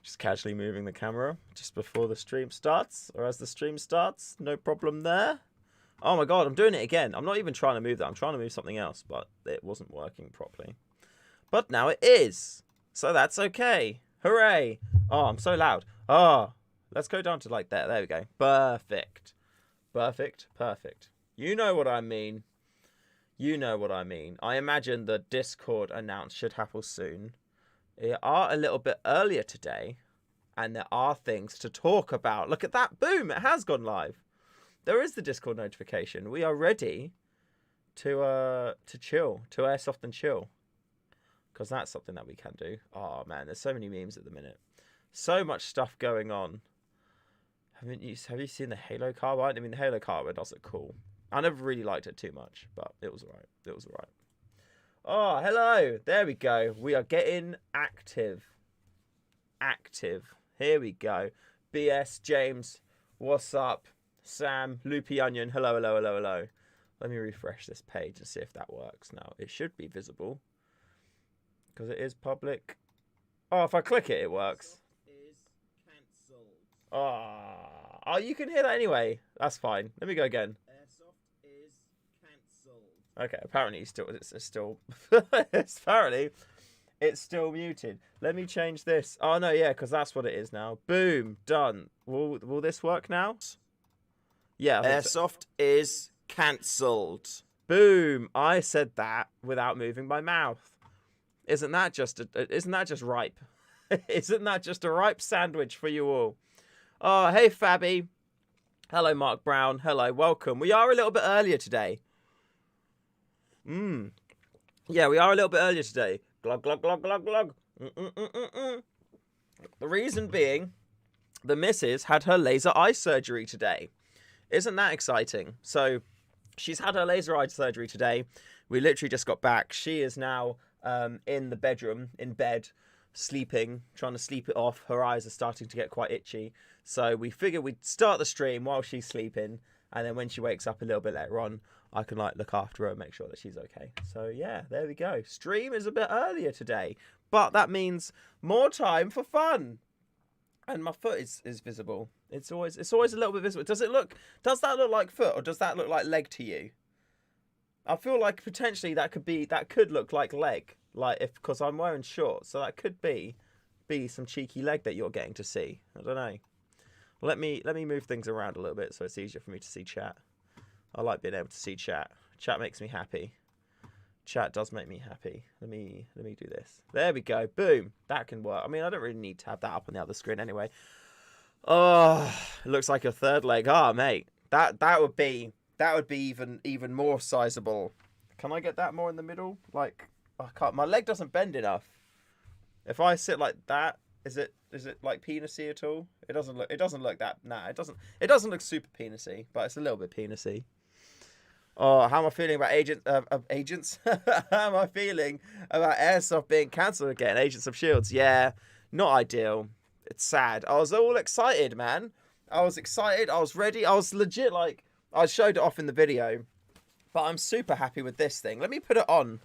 Just casually moving the camera just before the stream starts, or as the stream starts. No problem there. Oh my god, I'm doing it again. I'm not even trying to move that. I'm trying to move something else, but it wasn't working properly. But now it is. So that's okay. Hooray. Oh, I'm so loud. Oh, let's go down to like that. There we go. Perfect. Perfect. Perfect. You know what I mean. You know what I mean. I imagine the Discord announce should happen soon. We are a little bit earlier today, and there are things to talk about. Look at that. Boom. It has gone live. There is the Discord notification. We are ready to chill, to airsoft and chill. Because that's something that we can do. Oh, man. There's so many memes at the minute. So much stuff going on. Have you seen the Halo carbine? I mean, the Halo carbine does look cool. I never really liked it too much, but it was alright. It was alright. Oh, hello. There we go. We are getting active. Active. Here we go. BS, James, what's up? Sam, Loopy Onion, hello, hello, hello, hello. Let me refresh this page and see if that works now. It should be visible. Because it is public. Oh, if I click it, it works. Oh, you can hear that anyway. That's fine. Let me go again. Okay, apparently it's still apparently it's still muted. Let me change this. Oh no, yeah, because that's what it is now. Boom, done. Will this work now? Yeah. Airsoft is cancelled. Boom! I said that without moving my mouth. Isn't that just ripe? Isn't that just a ripe sandwich for you all? Oh, hey Fabi. Hello, Mark Brown. Hello, welcome. We are a little bit earlier today. Yeah, we are a little bit earlier today. Glug, glug, glug, glug, glug. The reason being, the missus had her laser eye surgery today. Isn't that exciting? So, she's had her laser eye surgery today. We literally just got back. She is now in the bedroom, in bed, sleeping, trying to sleep it off. Her eyes are starting to get quite itchy. So, we figured we'd start the stream while she's sleeping. And then when she wakes up a little bit later on, I can like look after her and make sure that she's okay. So yeah, there we go. Stream is a bit earlier today, but that means more time for fun. And my foot is visible. It's always a little bit visible. Does that look like foot, or does that look like leg to you? I feel like potentially that could look like leg, like because I'm wearing shorts, so that could be some cheeky leg that you're getting to see. I don't know. Let me move things around a little bit so it's easier for me to see chat. I like being able to see chat. Chat makes me happy. Chat does make me happy. Let me do this. There we go. Boom. That can work. I mean, I don't really need to have that up on the other screen anyway. Oh, it looks like a third leg. Ah, mate. That would be even more sizable. Can I get that more in the middle? Like, I can't. My leg doesn't bend enough. If I sit like that, is it like penisy at all? It doesn't look that. Nah, it doesn't look super penisy, but it's a little bit penisy. Oh, how am I feeling about agents? How am I feeling about Airsoft being cancelled again? Agents of Shields, yeah, not ideal. It's sad. I was all excited, man. I was excited. I was ready. I was legit like, I showed it off in the video, but I'm super happy with this thing. Let me put it on.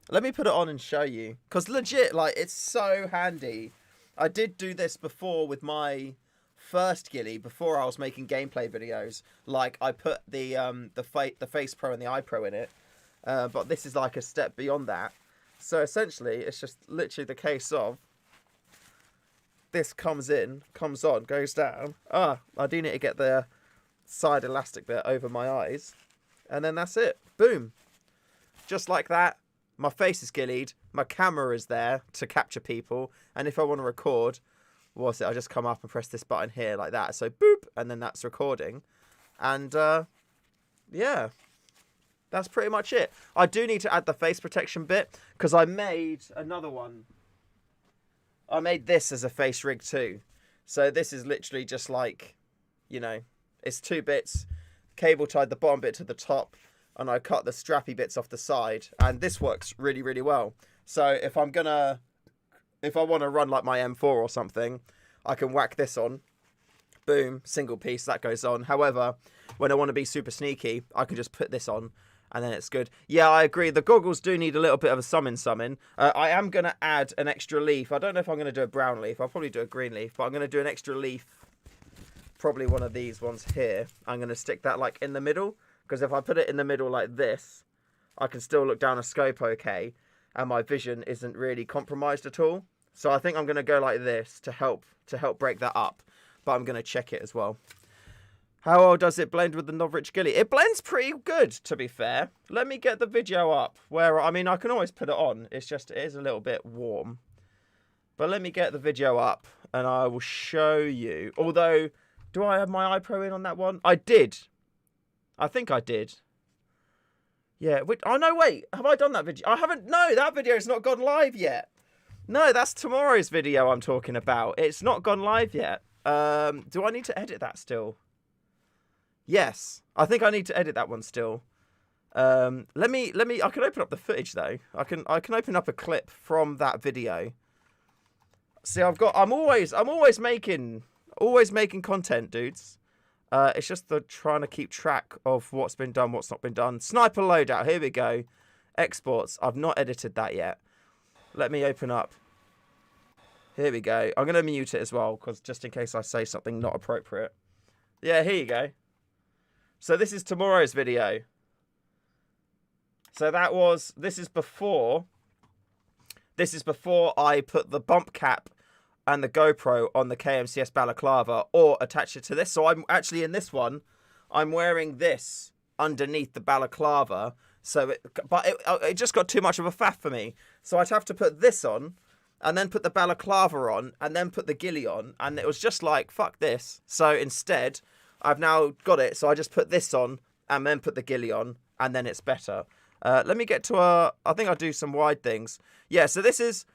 Let me put it on and show you, because legit, like, it's so handy. I did do this before with my first ghillie, before I was making gameplay videos. Like, I put the Face Pro and the Eye Pro in it, but this is like a step beyond that. So essentially, it's just literally the case of this comes in, comes on, goes down. I do need to get the side elastic bit over my eyes, and then that's it. Boom, just like that. My face is ghillied, my camera is there to capture people, and if I want to record, what's it? I just come up and press this button here like that. So boop, and then that's recording. And yeah, that's pretty much it. I do need to add the face protection bit, because I made another one. I made this as a face rig too. So this is literally just like, you know, it's 2 bits, cable tied the bottom bit to the top, and I cut the strappy bits off the side, and this works really, really well. So if I want to run like my M4 or something, I can whack this on. Boom, single piece, that goes on. However, when I want to be super sneaky, I can just put this on, and then it's good. Yeah, I agree. The goggles do need a little bit of a summon. I am going to add an extra leaf. I don't know if I'm going to do a brown leaf. I'll probably do a green leaf, but I'm going to do an extra leaf. Probably one of these ones here. I'm going to stick that like in the middle, because if I put it in the middle like this, I can still look down a scope okay, and my vision isn't really compromised at all. So I think I'm going to go like this to help break that up, but I'm going to check it as well. How well does it blend with the Novridge ghillie? It blends pretty good, to be fair. Let me get the video up where, I mean, I can always put it on. It's just, it is a little bit warm. But let me get the video up and I will show you. Although, do I have my iPro in on that one? I did. I think I did. Yeah. Oh, no, wait. Have I done that video? I haven't. No, that video has not gone live yet. No, that's tomorrow's video I'm talking about. It's not gone live yet. Do I need to edit that still? Yes. I think I need to edit that one still. Let me. I can open up the footage though. I can open up a clip from that video. See, I'm always making content, dudes. It's just trying to keep track of what's been done, what's not been done. Sniper loadout, here we go. Exports, I've not edited that yet. Let me open up. Here we go. I'm going to mute it as well, because just in case I say something not appropriate. Yeah, here you go. So this is tomorrow's video. So this is before I put the bump cap and the GoPro on the KMCS balaclava or attach it to this. So I'm actually in this one, I'm wearing this underneath the balaclava. So it just got too much of a faff for me. So I'd have to put this on and then put the balaclava on and then put the ghillie on. And it was just like, fuck this. So instead, I've now got it. So I just put this on and then put the ghillie on and then it's better. Let me get to I think I'll do some wide things. Yeah, so this is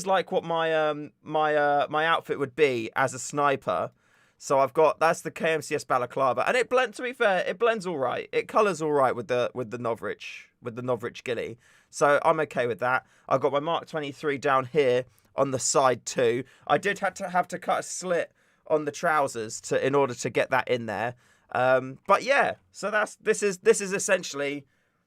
like what my my outfit would be as a sniper. So that's the KMCS balaclava, and to be fair, it blends all right. It colors all right with the Novridge ghillie. So I'm okay with that. I've got my Mark 23 down here on the side too. I did have to cut a slit on the trousers in order to get that in there. But yeah, so this is essentially.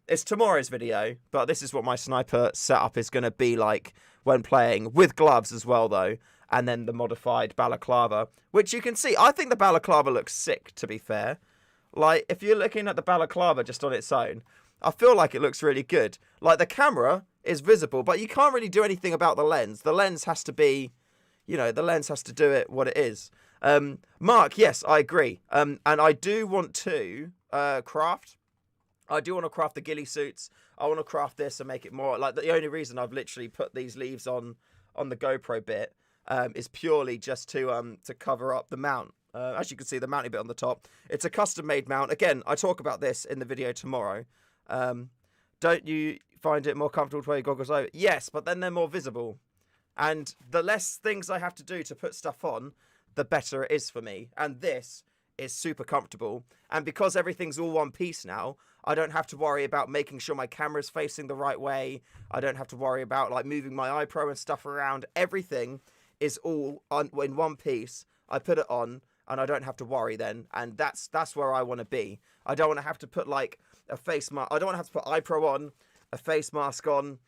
It's tomorrow's video, but this is what my sniper setup is going to be like when playing, with gloves as well, though, and then the modified balaclava, which you can see. I think the balaclava looks sick, to be fair. Like, if you're looking at the balaclava just on its own, I feel like it looks really good. Like, the camera is visible, but you can't really do anything about the lens. The lens has to be, the lens has to do it what it is. Mark, yes, I agree. And I do want to craft. I do want to craft the ghillie suits. I want to craft this and make it more like the only reason I've literally put these leaves on the GoPro bit is purely just to cover up the mount. As you can see, the mounting bit on the top. It's a custom made mount. Again, I talk about this in the video tomorrow. Don't you find it more comfortable to wear your goggles over? Yes, but then they're more visible. And the less things I have to do to put stuff on, the better it is for me. And this is super comfortable. And because everything's all one piece now, I don't have to worry about making sure my camera's facing the right way. I don't have to worry about like moving my iPro and stuff around. Everything is all in one piece. I put it on and I don't have to worry then. And that's where I want to be. I don't want to have to put like a face mask. I don't want to have to put iPro on, a face mask on,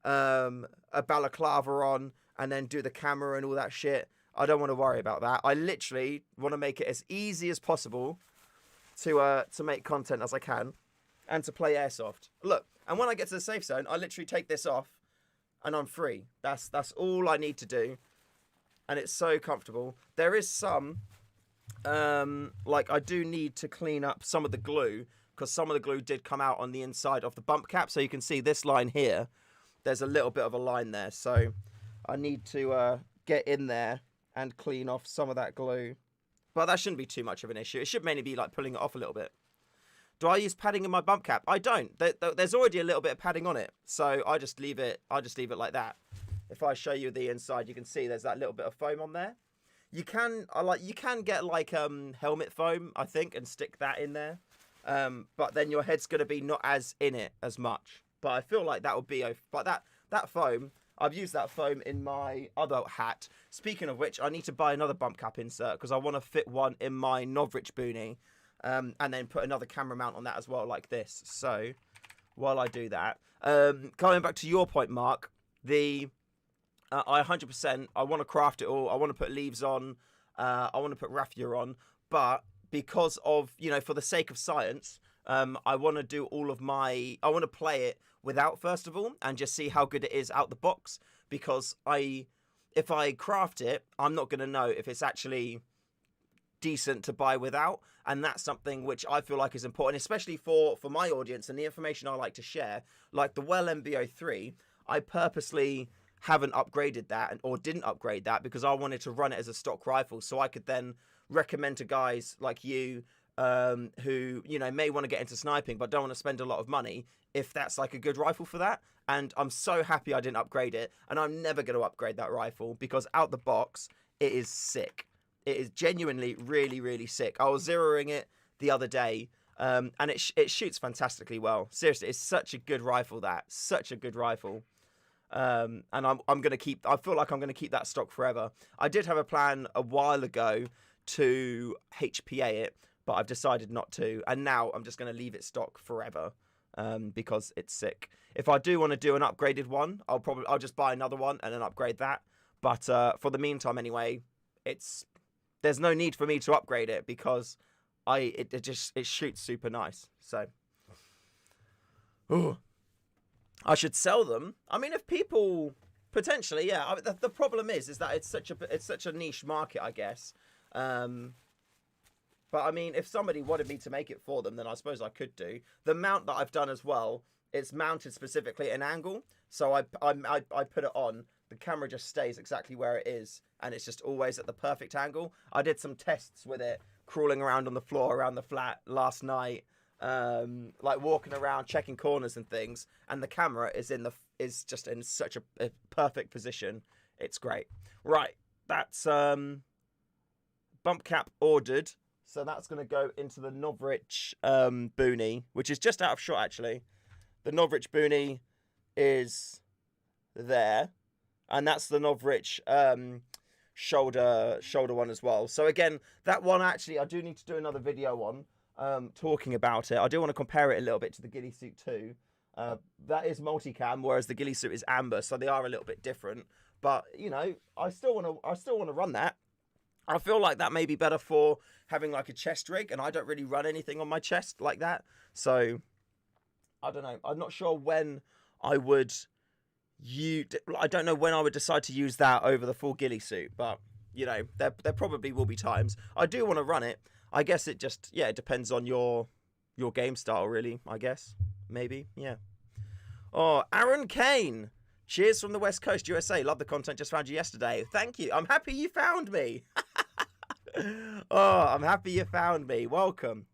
a balaclava on, and then do the camera and all that shit. I don't want to worry about that. I literally want to make it as easy as possible to make content as I can and to play Airsoft. Look, and when I get to the safe zone, I literally take this off and I'm free. That's all I need to do. And it's so comfortable. There is some, like I do need to clean up some of the glue because some of the glue did come out on the inside of the bump cap. So you can see this line here. There's a little bit of a line there. So I need to get in there and clean off some of that glue. But that shouldn't be too much of an issue. It should mainly be like pulling it off a little bit. Do I use padding in my bump cap? I don't. There's already a little bit of padding on it. So I just leave it like that. If I show you the inside, you can see there's that little bit of foam on there. You can get like helmet foam, I think, and stick that in there. But then your head's going to be not as in it as much. But I feel like that would be... But that foam... I've used that foam in my other hat. Speaking of which, I need to buy another bump cap insert because I want to fit one in my Novridge boonie and then put another camera mount on that as well like this. So while I do that. Coming back to your point, Mark, I 100%, I want to craft it all. I want to put leaves on. I want to put raffia on. But because of, for the sake of science, I want to do I want to play it without, first of all, and just see how good it is out the box. Because if I craft it, I'm not going to know if it's actually decent to buy without. And that's something which I feel like is important, especially for my audience and the information I like to share. Like the Well MBO3, I purposely haven't upgraded that or didn't upgrade that because I wanted to run it as a stock rifle so I could then recommend to guys like you who may want to get into sniping but don't want to spend a lot of money if that's like a good rifle for that. And I'm so happy I didn't upgrade it, and I'm never going to upgrade that rifle because out the box it is sick. It is genuinely really, really sick. I was zeroing it the other day and it shoots fantastically well. Seriously, it's such a good rifle, such a good rifle. And I'm going to I feel like I'm going to keep that stock forever. I did have a plan a while ago to HPA it, but I've decided not to. And now I'm just going to leave it stock forever because it's sick. If I do want to do an upgraded one, I'll just buy another one and then upgrade that. But for the meantime, anyway, there's no need for me to upgrade it because it shoots super nice. So, ooh. I should sell them. I mean, if people potentially, yeah. I mean, the problem is that it's such a niche market, I guess. But I mean, if somebody wanted me to make it for them, then I suppose I could do. The mount that I've done as well, it's mounted specifically at an angle, so I put it on. The camera just stays exactly where it is, and it's just always at the perfect angle. I did some tests with it, crawling around on the floor around the flat last night. Like walking around checking corners and things, and the camera is just in such a perfect position. It's great. Right, that's bump cap ordered, so that's going to go into the Novridge boonie, which is just out of shot actually. The Novridge boonie is there, and that's the Novridge shoulder one as well. So again, that one actually I do need to do another video on. Talking about it. I do want to compare it a little bit to the ghillie suit too. That is multicam, whereas the ghillie suit is amber, so they are a little bit different. But I still want to run that. I feel like that may be better for having like a chest rig, and I don't really run anything on my chest like that. So I don't know. I'm not sure when I would I don't know when I would decide to use that over the full ghillie suit, but there probably will be times. I do want to run it. I guess it just, it depends on your game style, really, I guess. Maybe, yeah. Oh, Aaron Kane. Cheers from the West Coast, USA. Love the content. Just found you yesterday. Thank you. I'm happy you found me. Oh, I'm happy you found me. Welcome.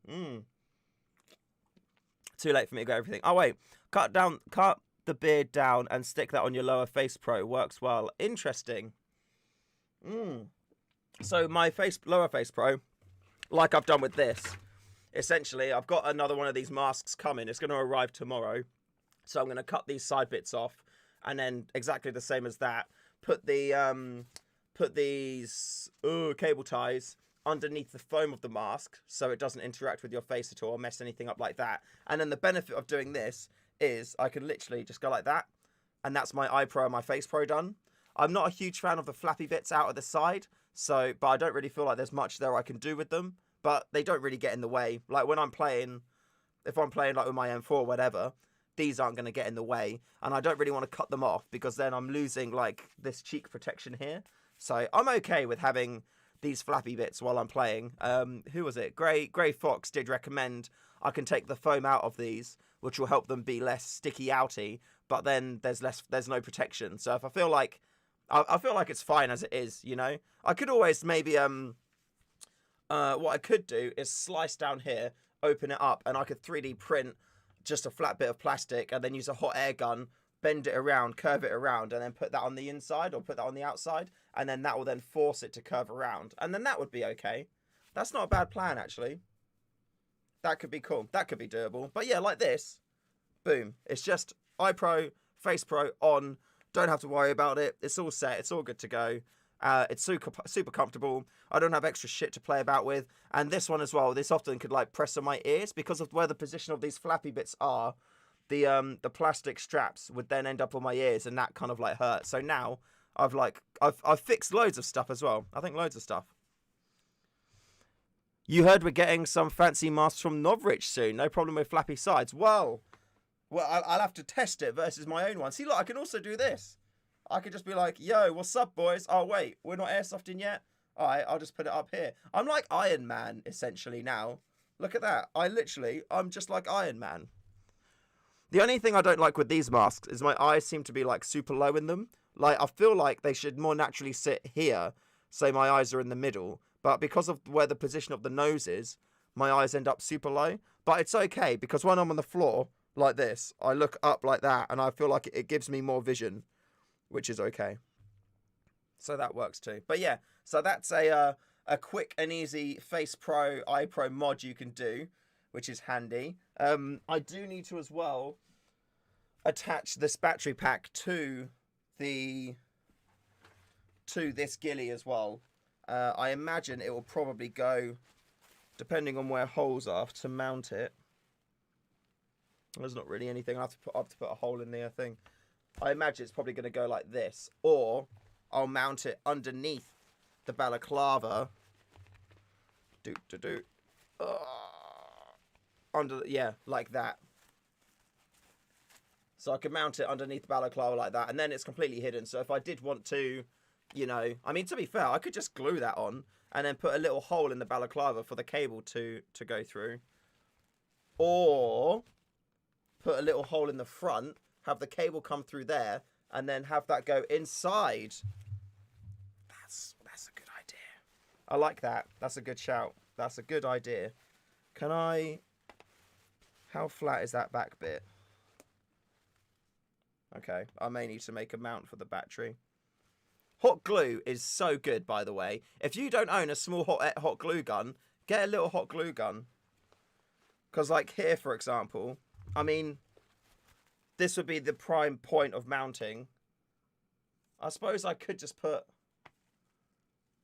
Too late for me to go everything. Oh, wait. Cut the beard down and stick that on your lower face pro. Works well. Interesting. So my lower face pro, like I've done with this, essentially, I've got another one of these masks coming. It's going to arrive tomorrow. So I'm going to cut these side bits off, and then exactly the same as that, put these cable ties underneath the foam of the mask so it doesn't interact with your face at all or mess anything up like that. And then the benefit of doing this is I can literally just go like that, and that's my eye pro and my face pro done. I'm not a huge fan of the flappy bits out of the side, but I don't really feel like there's much there I can do with them. But they don't really get in the way. Like when I'm playing, if I'm playing like with my M4 or whatever, these aren't going to get in the way. And I don't really want to cut them off because then I'm losing like this cheek protection here. So I'm okay with having these flappy bits while I'm playing. Who was it? Grey Fox did recommend I can take the foam out of these, which will help them be less sticky outy. But then there's no protection. So if I feel like it's fine as it is, I could always maybe what I could do is slice down here, open it up, and I could 3D print just a flat bit of plastic and then use a hot air gun, bend it around, curve it around, and then put that on the inside or put that on the outside, and then that will then force it to curve around. And then that would be okay. That's not a bad plan, actually. That could be cool. That could be doable. But yeah, like this, boom. It's just eye pro, face pro on. Don't have to worry about it. It's all set. It's all good to go. It's super comfortable. I don't have extra shit to play about with. And this one as well, this often could like press on my ears because of where the position of these flappy bits are. the plastic straps would then end up on my ears, and that kind of like hurt. So now I've fixed loads of stuff as well. I think loads of stuff. You heard we're getting some fancy masks from Novridge soon. No problem with flappy sides. Well, I'll have to test it versus my own one. See, look, I can also do this. I could just be like, yo, what's up, boys? Oh, wait, we're not airsofting yet? All right, I'll just put it up here. I'm like Iron Man, essentially, now. Look at that. I'm just like Iron Man. The only thing I don't like with these masks is my eyes seem to be, like, super low in them. Like, I feel like they should more naturally sit here, so my eyes are in the middle. But because of where the position of the nose is, my eyes end up super low. But it's okay, because when I'm on the floor, like this, I look up like that, and I feel like it gives me more vision, which is okay. So that works too. But yeah, so that's a quick and easy Face Pro, Eye Pro mod you can do, which is handy. I do need to as well attach this battery pack to this ghillie as well. I imagine it will probably go, depending on where holes are, to mount it. There's not really anything. I have to put a hole in the thing. I imagine it's probably going to go like this, or I'll mount it underneath the balaclava. Yeah, like that. So I can mount it underneath the balaclava like that, and then it's completely hidden. So if I did want to, you know, I mean, to be fair, I could just glue that on and then put a little hole in the balaclava for the cable to go through. Or put a little hole in the front, have the cable come through there, and then have that go inside. That's a good idea. I like that. That's a good shout. That's a good idea. How flat is that back bit? Okay, I may need to make a mount for the battery. Hot glue is so good, by the way. If you don't own a small hot glue gun, get a little hot glue gun. Because like here, for example, I mean, this would be the prime point of mounting. I suppose I could just put,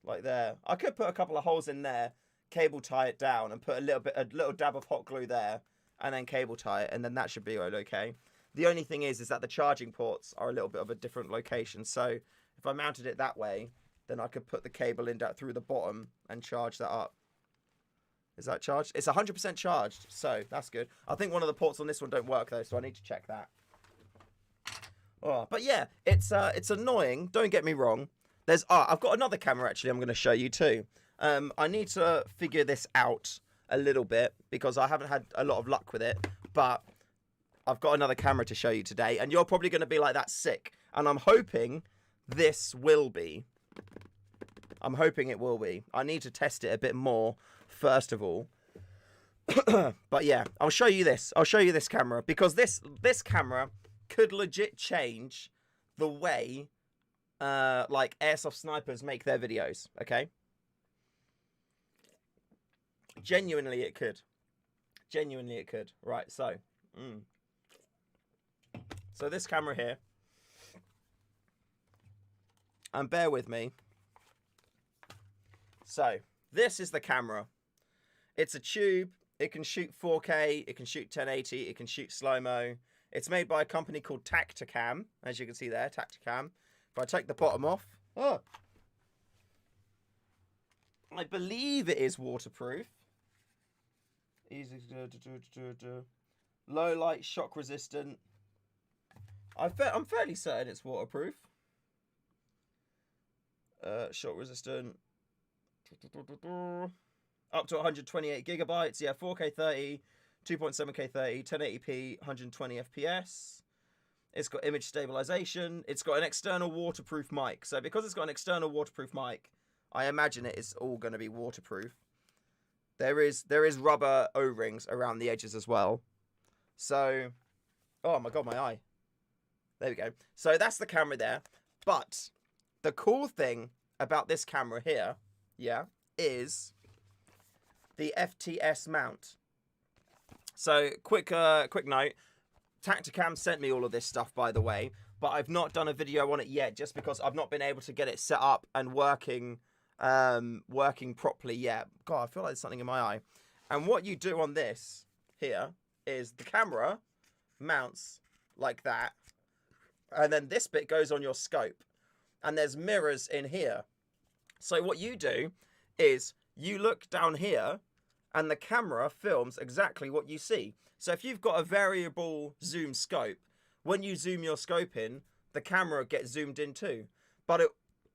like there. I could put a couple of holes in there, cable tie it down, and put a little dab of hot glue there, and then cable tie it, and then that should be all okay. The only thing is that the charging ports are a little bit of a different location, so if I mounted it that way, then I could put the cable in through the bottom and charge that up. Is that charged? It's 100% charged, so that's good. I think one of the ports on this one don't work though, so I need to check that. Oh, but yeah, it's annoying. Don't get me wrong. I've got another camera actually. I'm going to show you too. I need to figure this out a little bit because I haven't had a lot of luck with it. But I've got another camera to show you today, and you're probably going to be like, "That's sick." And I'm hoping this will be. I'm hoping it will be. I need to test it a bit more first of all. But yeah, I'll show you this. I'll show you this camera because this camera could legit change the way like airsoft snipers make their videos, okay? Genuinely it could. Genuinely it could. Right, so so this camera here, and bear with me. So this is the camera. It's a tube. It can shoot 4K, it can shoot 1080, it can shoot slow-mo. It's made by a company called Tacticam, as you can see there, Tacticam. If I take the bottom off, I believe it is waterproof. Easy to do. Low light, shock resistant. I'm fairly certain it's waterproof. Shock resistant. Up to 128 gigabytes. Yeah, 4K 30, 2.7K 30, 1080p, 120 FPS. It's got image stabilization. It's got an external waterproof mic. So because it's got an external waterproof mic, I imagine it is all going to be waterproof. There is rubber O-rings around the edges as well. So, oh my god, my eye. There we go. So that's the camera there. But the cool thing about this camera here, yeah, is the FTS mount. So quick note, Tacticam sent me all of this stuff, by the way, but I've not done a video on it yet just because I've not been able to get it set up and working properly yet. God, I feel like there's something in my eye. And what you do on this here is the camera mounts like that. And then this bit goes on your scope. And there's mirrors in here. So what you do is you look down here and the camera films exactly what you see. So if you've got a variable zoom scope, when you zoom your scope in, the camera gets zoomed in too. But it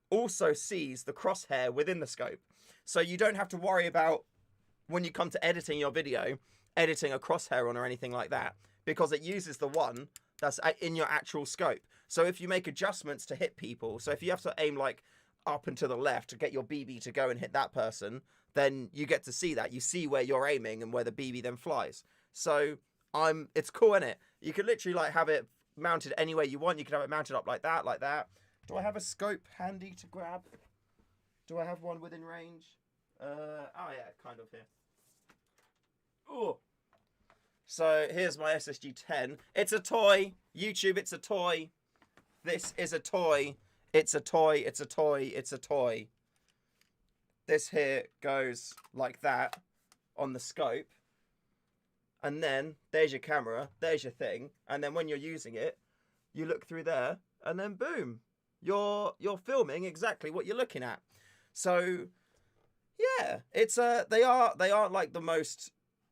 also sees the crosshair within the scope. So you don't have to worry about, when you come to editing your video, editing a crosshair on or anything like that, because it uses the one that's in your actual scope. So if you make adjustments to hit people, so if you have to aim like up and to the left to get your BB to go and hit that person, then you get to see that. You see where you're aiming and where the BB then flies. So it's cool, isn't it? You could literally like have it mounted any way you want. You could have it mounted up like that, like that. Do I have a scope handy to grab? Do I have one within range? Oh yeah, kind of here. Oh. So here's my SSG-10. It's a toy. YouTube, it's a toy. This is a toy. It's a toy. It's a toy. It's a toy. This here goes like that on the scope. And then there's your camera. There's your thing. And then when you're using it, you look through there and then boom. You're filming exactly what you're looking at. So yeah, it's they aren't like the most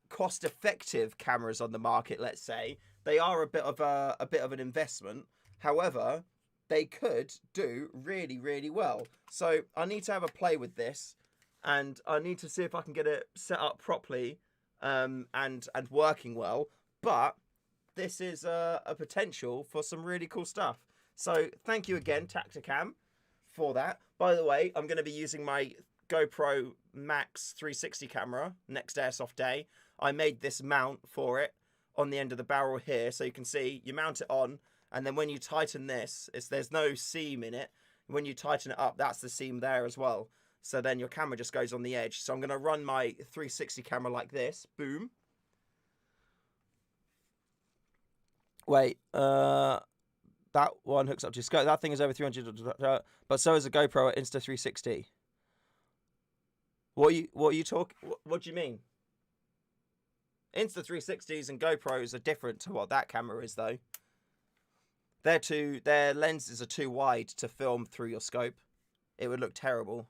cost-effective cameras on the market, let's say. They are a bit of an investment. However, they could do really, really well. So I need to have a play with this, and I need to see if I can get it set up properly and working well. But this is a potential for some really cool stuff. So thank you again, Tacticam, for that. By the way, I'm going to be using my GoPro Max 360 camera next Airsoft day. I made this mount for it on the end of the barrel here, so you can see you mount it on, and then when you tighten this, there's no seam in it. When you tighten it up, that's the seam there as well. So then your camera just goes on the edge. So I'm going to run my 360 camera like this. Boom. Wait, that one hooks up to your scope. That thing is over 300, but so is a GoPro at Insta360. What are you talking? What do you mean? Insta360s and GoPros are different to what that camera is, though. Their lenses are too wide to film through your scope. It would look terrible.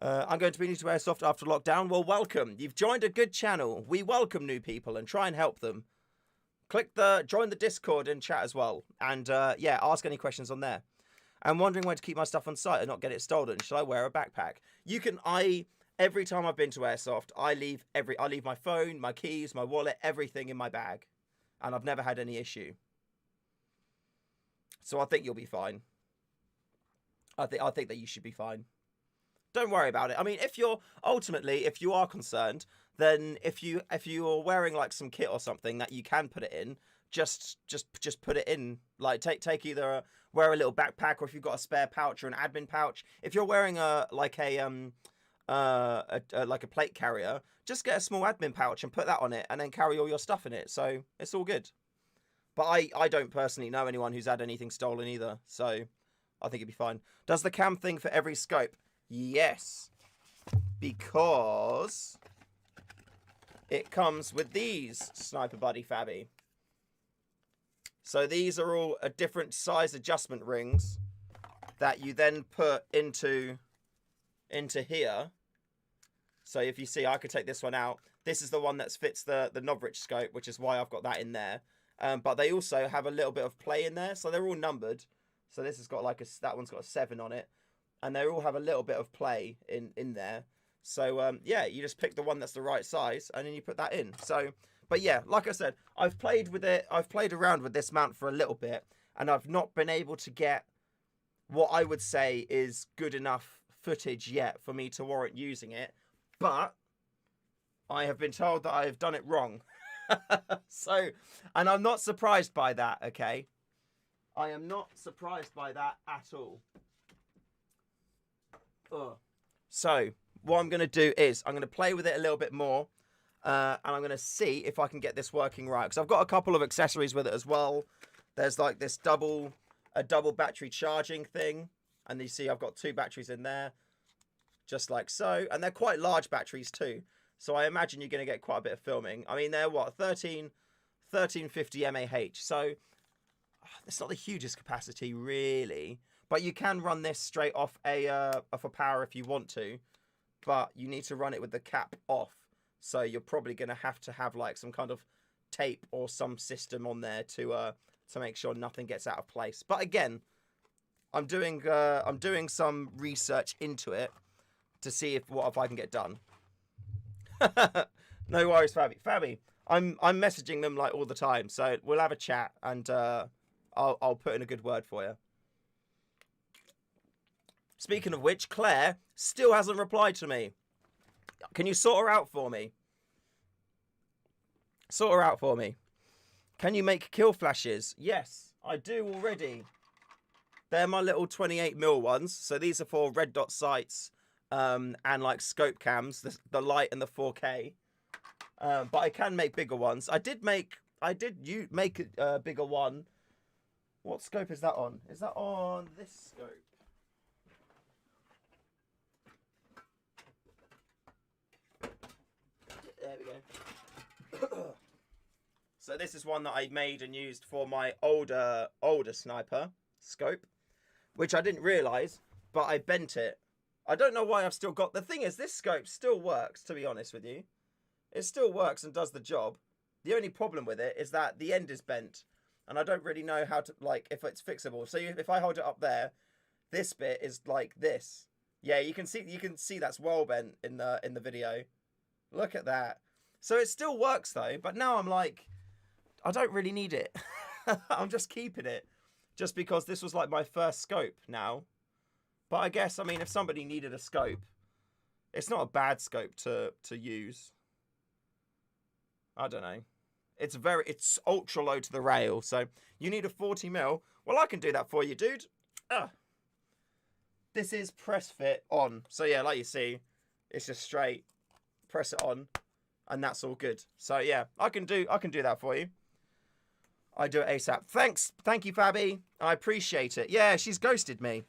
I'm going to be new to Airsoft after lockdown. Well, welcome. You've joined a good channel. We welcome new people and try and help them. Join the Discord and chat as well. And yeah, ask any questions on there. I'm wondering where to keep my stuff on site and not get it stolen. Should I wear a backpack? You can. Every time I've been to Airsoft, I leave my phone, my keys, my wallet, everything in my bag, and I've never had any issue. So I think you'll be fine. I think that you should be fine. Don't worry about it. I mean, if you are concerned, then if you're wearing like some kit or something that you can put it in, just put it in. Like take either wear a little backpack, or if you've got a spare pouch or an admin pouch. If you're wearing a plate carrier, just get a small admin pouch and put that on it, and then carry all your stuff in it. So it's all good. But I don't personally know anyone who's had anything stolen either, so I think it'd be fine. Does the cam thing for every scope? Yes, because it comes with these Sniper Buddy Fabby. So these are all a different size adjustment rings that you then put into here. So if you see, I could take this one out. This is the one that fits the Novridge scope, which is why I've got that in there. But they also have a little bit of play in there, so they're all numbered. So this has got that one's got a 7 on it, and they all have a little bit of play in there. So yeah, you just pick the one that's the right size, and then you put that in. So, but yeah, like I said, I've played with it. I've played around with this mount for a little bit, and I've not been able to get what I would say is good enough footage yet for me to warrant using it. But I have been told that I have done it wrong. So, and I'm not surprised by that, okay? I am not surprised by that at all. Ugh. So, what I'm going to do is I'm going to play with it a little bit more. And I'm going to see if I can get this working right. Because I've got a couple of accessories with it as well. There's like this double battery charging thing. And you see I've got 2 batteries in there. Just like so. And they're quite large batteries too. So I imagine you're going to get quite a bit of filming. I mean, they're what, 13 1350 mAh. So it's not the hugest capacity really, but you can run this straight off a power if you want to, but you need to run it with the cap off. So you're probably going to have like some kind of tape or some system on there to make sure nothing gets out of place. But again, I'm doing some research into it to see what I can get done. No worries, Fabi. Fabi, I'm messaging them like all the time, so we'll have a chat and I'll put in a good word for you. Speaking of which, Claire still hasn't replied to me. Can you sort her out for me? Sort her out for me. Can you make kill flashes? Yes, I do already. They're my little 28mm ones. So these are for red dot sights and like scope cams, the light and the 4K. But I can make bigger ones. I did make a bigger one. What scope is that on? Is that on this scope? There we go. So this is one that I made and used for my older sniper scope, which I didn't realise, but I bent it. I don't know why I've still got... The thing is, this scope still works, to be honest with you. It still works and does the job. The only problem with it is that the end is bent, and I don't really know how to, like, if it's fixable. So if I hold it up there, this bit is like this. Yeah, you can see that's well bent in the video. Look at that. So it still works though, but now I'm like, I don't really need it. I'm just keeping it just because this was like my first scope now. But I guess, I mean, if somebody needed a scope, it's not a bad scope to use. I don't know. It's ultra low to the rail. So you need a 40mm. Well, I can do that for you, dude. This is press fit on. So yeah, like you see, it's just straight. Press it on, and that's all good. So yeah, I can do that for you. I do it ASAP. Thank you, Fabi. I appreciate it. Yeah, she's ghosted me.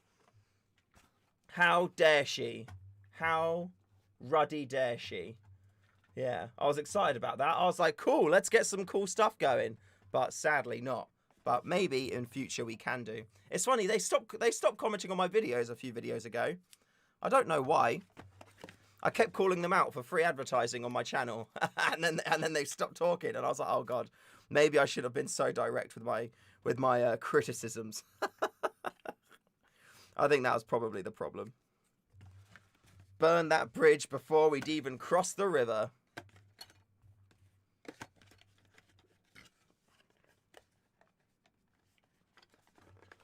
How dare she? How ruddy dare she? Yeah, I was excited about that. I was like, cool, let's get some cool stuff going. But sadly not. But maybe in future we can do. It's funny, they stopped commenting on my videos a few videos ago. I don't know why. I kept calling them out for free advertising on my channel, and then they stopped talking, and I was like, oh god, maybe I should have been so direct with my criticisms. I think that was probably the problem. Burn that bridge before we'd even cross the river.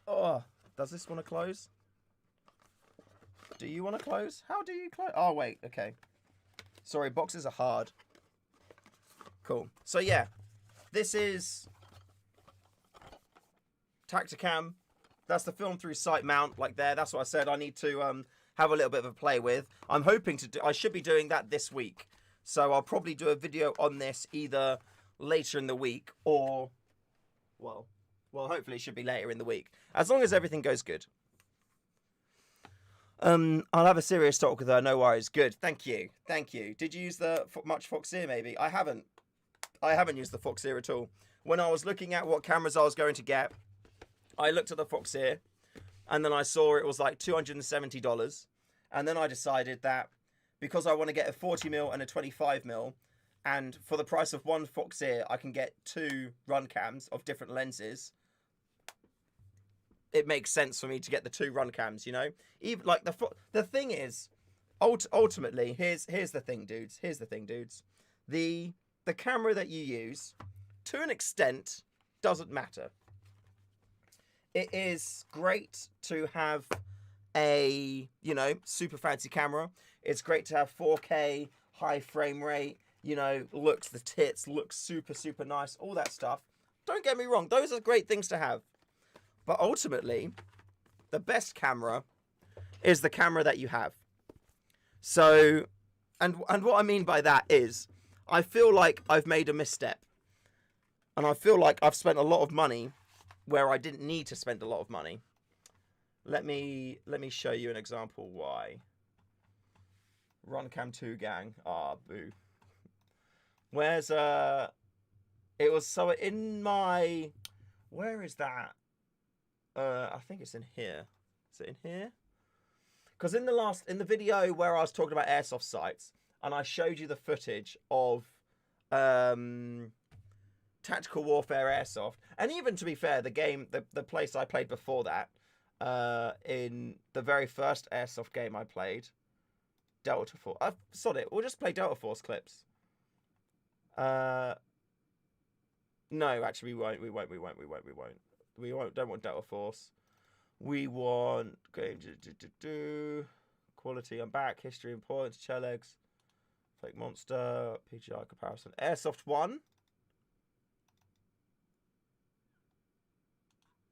Oh, does this want to close? Do you want to close? How do you close? Oh, wait. Okay. Sorry, boxes are hard. Cool. So, yeah. This is Tacticam. That's the film through sight mount, like there. That's what I said I need to have a little bit of a play with. I'm hoping to do... I should be doing that this week. So, I'll probably do a video on this either later in the week or... Well, hopefully it should be later in the week. As long as everything goes good. I'll have a serious talk with her. No worries. Good. Thank you. Thank you. Did you use the much Foxeer maybe? I haven't used the Foxeer at all. When I was looking at what cameras I was going to get, I looked at the Foxeer and then I saw it was like $270. And then I decided that because I want to get a 40mm and a 25mm, and for the price of one Foxeer, I can get 2 run cams of different lenses. It makes sense for me to get the 2 run cams, you know? Even like the thing is, ultimately, here's the thing, dudes. Here's the thing, dudes. The camera that you use, to an extent, doesn't matter. It is great to have a, you know, super fancy camera. It's great to have 4K, high frame rate, you know, looks super, super nice, all that stuff. Don't get me wrong, those are great things to have. But ultimately, the best camera is the camera that you have. So, and what I mean by that is, I feel like I've made a misstep. And I feel like I've spent a lot of money where I didn't need to spend a lot of money. Let me show you an example why. Run Cam 2 gang. Ah, boo. Where's It was so in my... Where is that? I think it's in here. Is it in here? Because in the video where I was talking about airsoft sites, and I showed you the footage of Tactical Warfare Airsoft, and even to be fair, the place I played before that, in the very first Airsoft game I played, Delta Force. I've sod it. We'll just play Delta Force clips. No, actually, we won't. We don't want Delta Force. We want quality. I'm back. History and points. Shell eggs. Fake monster. PGI comparison. Airsoft 1.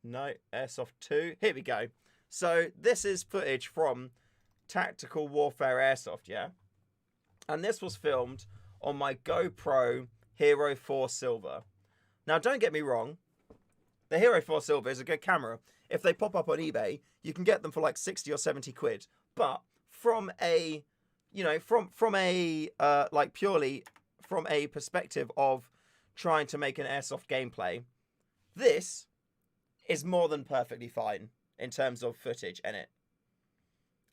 No. Airsoft 2. Here we go. So this is footage from Tactical Warfare Airsoft, yeah? And this was filmed on my GoPro Hero 4 Silver. Now, don't get me wrong. The Hero 4 Silver is a good camera. If they pop up on eBay, you can get them for like 60 or 70 quid. But from a, like purely from a perspective of trying to make an airsoft gameplay, this is more than perfectly fine in terms of footage in it.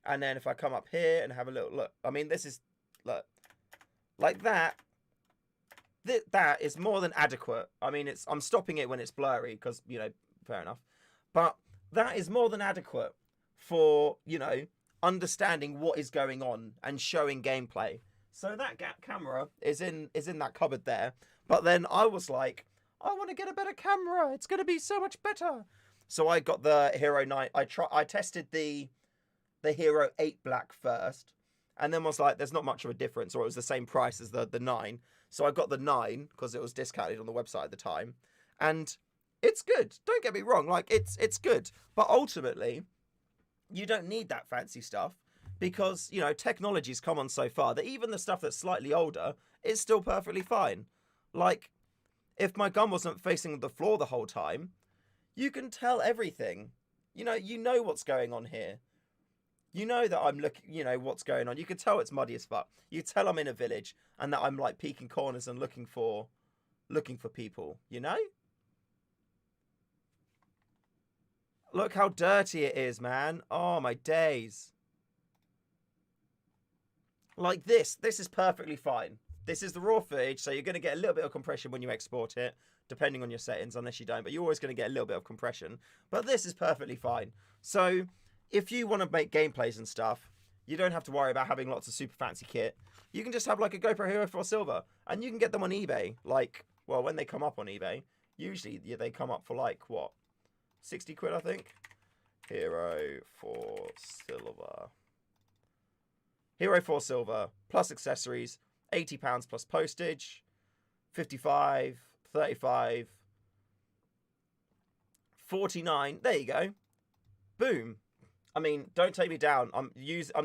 And then if I come up here and have a little look, I mean, this is, look, like that. That is more than adequate. I mean, I'm stopping it when it's blurry because, fair enough. But that is more than adequate for, understanding what is going on and showing gameplay. So that camera is in that cupboard there. But then I was like, I want to get a better camera. It's going to be so much better. So I got the Hero 9. I tested the Hero 8 Black first. And then was like, there's not much of a difference. Or it was the same price as the 9. So I got the 9 because it was discounted on the website at the time. And it's good. Don't get me wrong. Like, it's good. But ultimately, you don't need that fancy stuff because, technology's come on so far that even the stuff that's slightly older is still perfectly fine. Like, if my gun wasn't facing the floor the whole time, you can tell everything. You know what's going on here. You know that I'm looking, what's going on. You can tell it's muddy as fuck. You tell I'm in a village and that I'm like peeking corners and looking for people, Look how dirty it is, man. Oh, my days. Like this is perfectly fine. This is the raw footage, so you're going to get a little bit of compression when you export it, depending on your settings, unless you don't, but you're always going to get a little bit of compression. But this is perfectly fine. So if you want to make gameplays and stuff, you don't have to worry about having lots of super fancy kit. You can just have like a GoPro Hero 4 Silver, and you can get them on eBay. Like, well, when they come up on eBay, usually they come up for like, what, 60 quid, I think? Hero 4 Silver. Hero 4 Silver, plus accessories, £80 plus postage, 55, 35, 49. There you go. Boom. I mean, don't take me down. I'm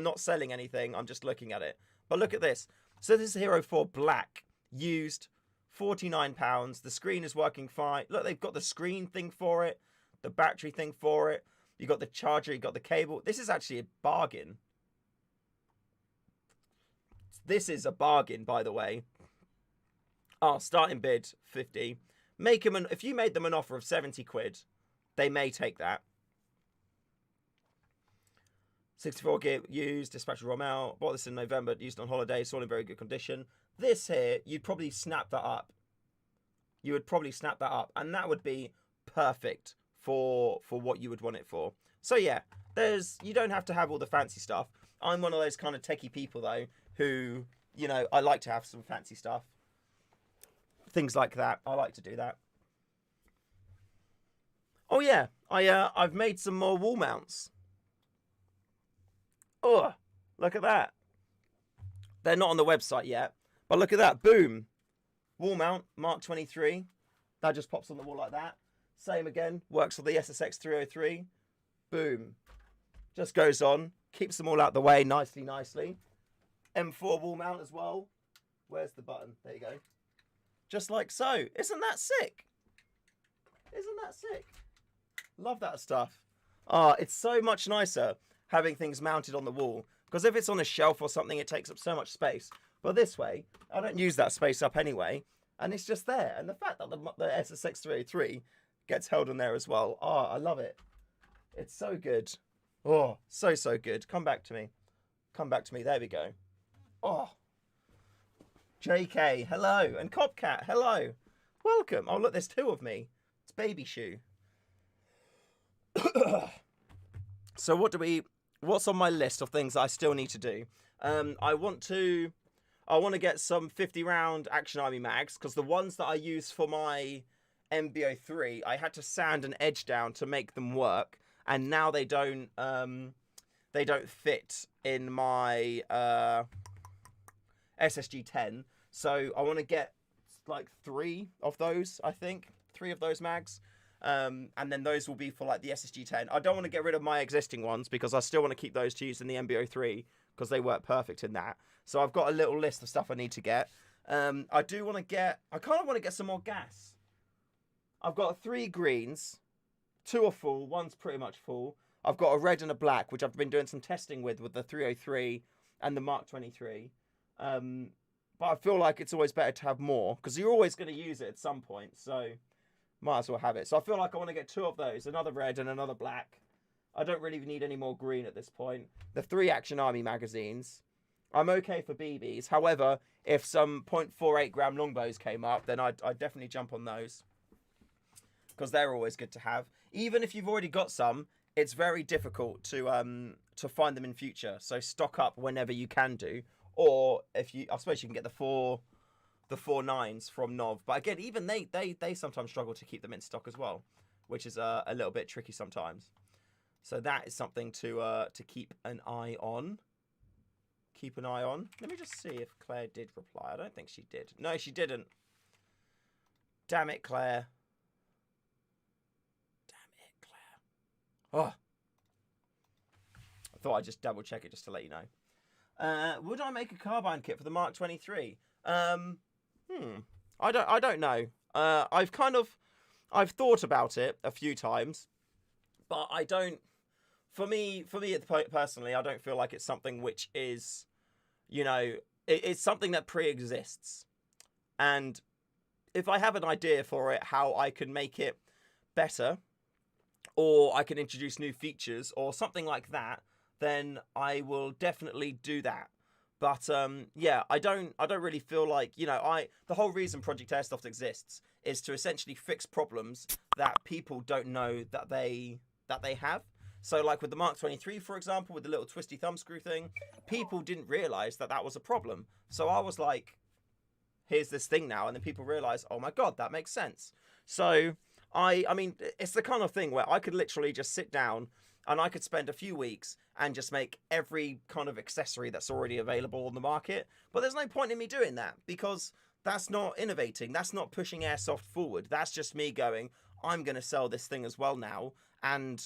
not selling anything. I'm just looking at it. But look at this. So this is Hero 4 Black, used, £49. The screen is working fine. Look, they've got the screen thing for it, the battery thing for it. You got the charger, you got the cable. This is actually a bargain. This is a bargain, by the way. Oh, starting bid 50. If you made them an offer of 70 quid, they may take that. 64 gear used, dispatcher Gopro Mount. Bought this in November, used on holiday, saw it in very good condition. This here, you'd probably snap that up. You would probably snap that up, and that would be perfect for what you would want it for. So yeah, you don't have to have all the fancy stuff. I'm one of those kind of techie people though, who, I like to have some fancy stuff. Things like that. I like to do that. Oh yeah, I've made some more wall mounts. Oh, look at that. They're not on the website yet, but look at that. Boom. Wall mount, Mark 23. That just pops on the wall like that. Same again, works for the SSX 303. Boom. Just goes on, keeps them all out the way nicely. M4 wall mount as well. Where's the button? There you go. Just like so. Isn't that sick? Isn't that sick? Love that stuff. It's so much nicer having things mounted on the wall. Because if it's on a shelf or something, it takes up so much space. But this way, I don't use that space up anyway. and it's just there. And the fact that the SSX 303 gets held on there as well. Oh, I love it. It's so good. Oh, so good. Come back to me. Come back to me. There we go. Oh. JK, hello. And Copcat, hello. Welcome. Oh, look, there's two of me. It's Baby Shoe. So what's on my list of things I still need to do? I want to get some 50 round Action Army mags, because the ones that I use for my MBO3, I had to sand and edge down to make them work, and now they don't fit in my SSG-10. So I want to get like 3 of those, I think. 3 of those mags. And then those will be for like the SSG-10. I don't want to get rid of my existing ones, because I still want to keep those to use in the MBO3, because they work perfect in that. So I've got a little list of stuff I need to get. I kind of want to get some more gas. I've got 3 greens. 2 are full. 1's pretty much full. I've got a red and a black, which I've been doing some testing with the 303 and the Mark 23. But I feel like it's always better to have more, because you're always going to use it at some point. So might as well have it. So I feel like I want to get 2 of those, another red and another black. I don't really need any more green at this point. The 3 Action Army magazines. I'm okay for BBs. However, if some .48 gram longbows came up, then I'd definitely jump on those, because they're always good to have. Even if you've already got some, it's very difficult to find them in future. So stock up whenever you can do. Or I suppose you can get the 4 9s from Nov. But again, even they sometimes struggle to keep them in stock as well, which is a little bit tricky sometimes. So that is something to keep an eye on. Keep an eye on. Let me just see if Claire did reply. I don't think she did. No, she didn't. Damn it, Claire. Oh. I thought I'd just double check it just to let you know. Would I make a carbine kit for the Mark 23? I don't know. I've thought about it a few times, but I don't. For me personally, I don't feel like it's something which is, it's something that pre-exists. And if I have an idea for it, how I can make it better, or I can introduce new features or something like that, then I will definitely do that. But yeah, I don't really feel like, the whole reason Project Airsoft exists is to essentially fix problems that people don't know that they have. So like with the Mark 23, for example, with the little twisty thumbscrew thing, people didn't realize that was a problem. So I was like, here's this thing now, and then people realize, oh my god, that makes sense. So I mean, it's the kind of thing where I could literally just sit down and I could spend a few weeks and just make every kind of accessory that's already available on the market. But there's no point in me doing that, because that's not innovating. That's not pushing Airsoft forward. That's just me going, I'm going to sell this thing as well now, and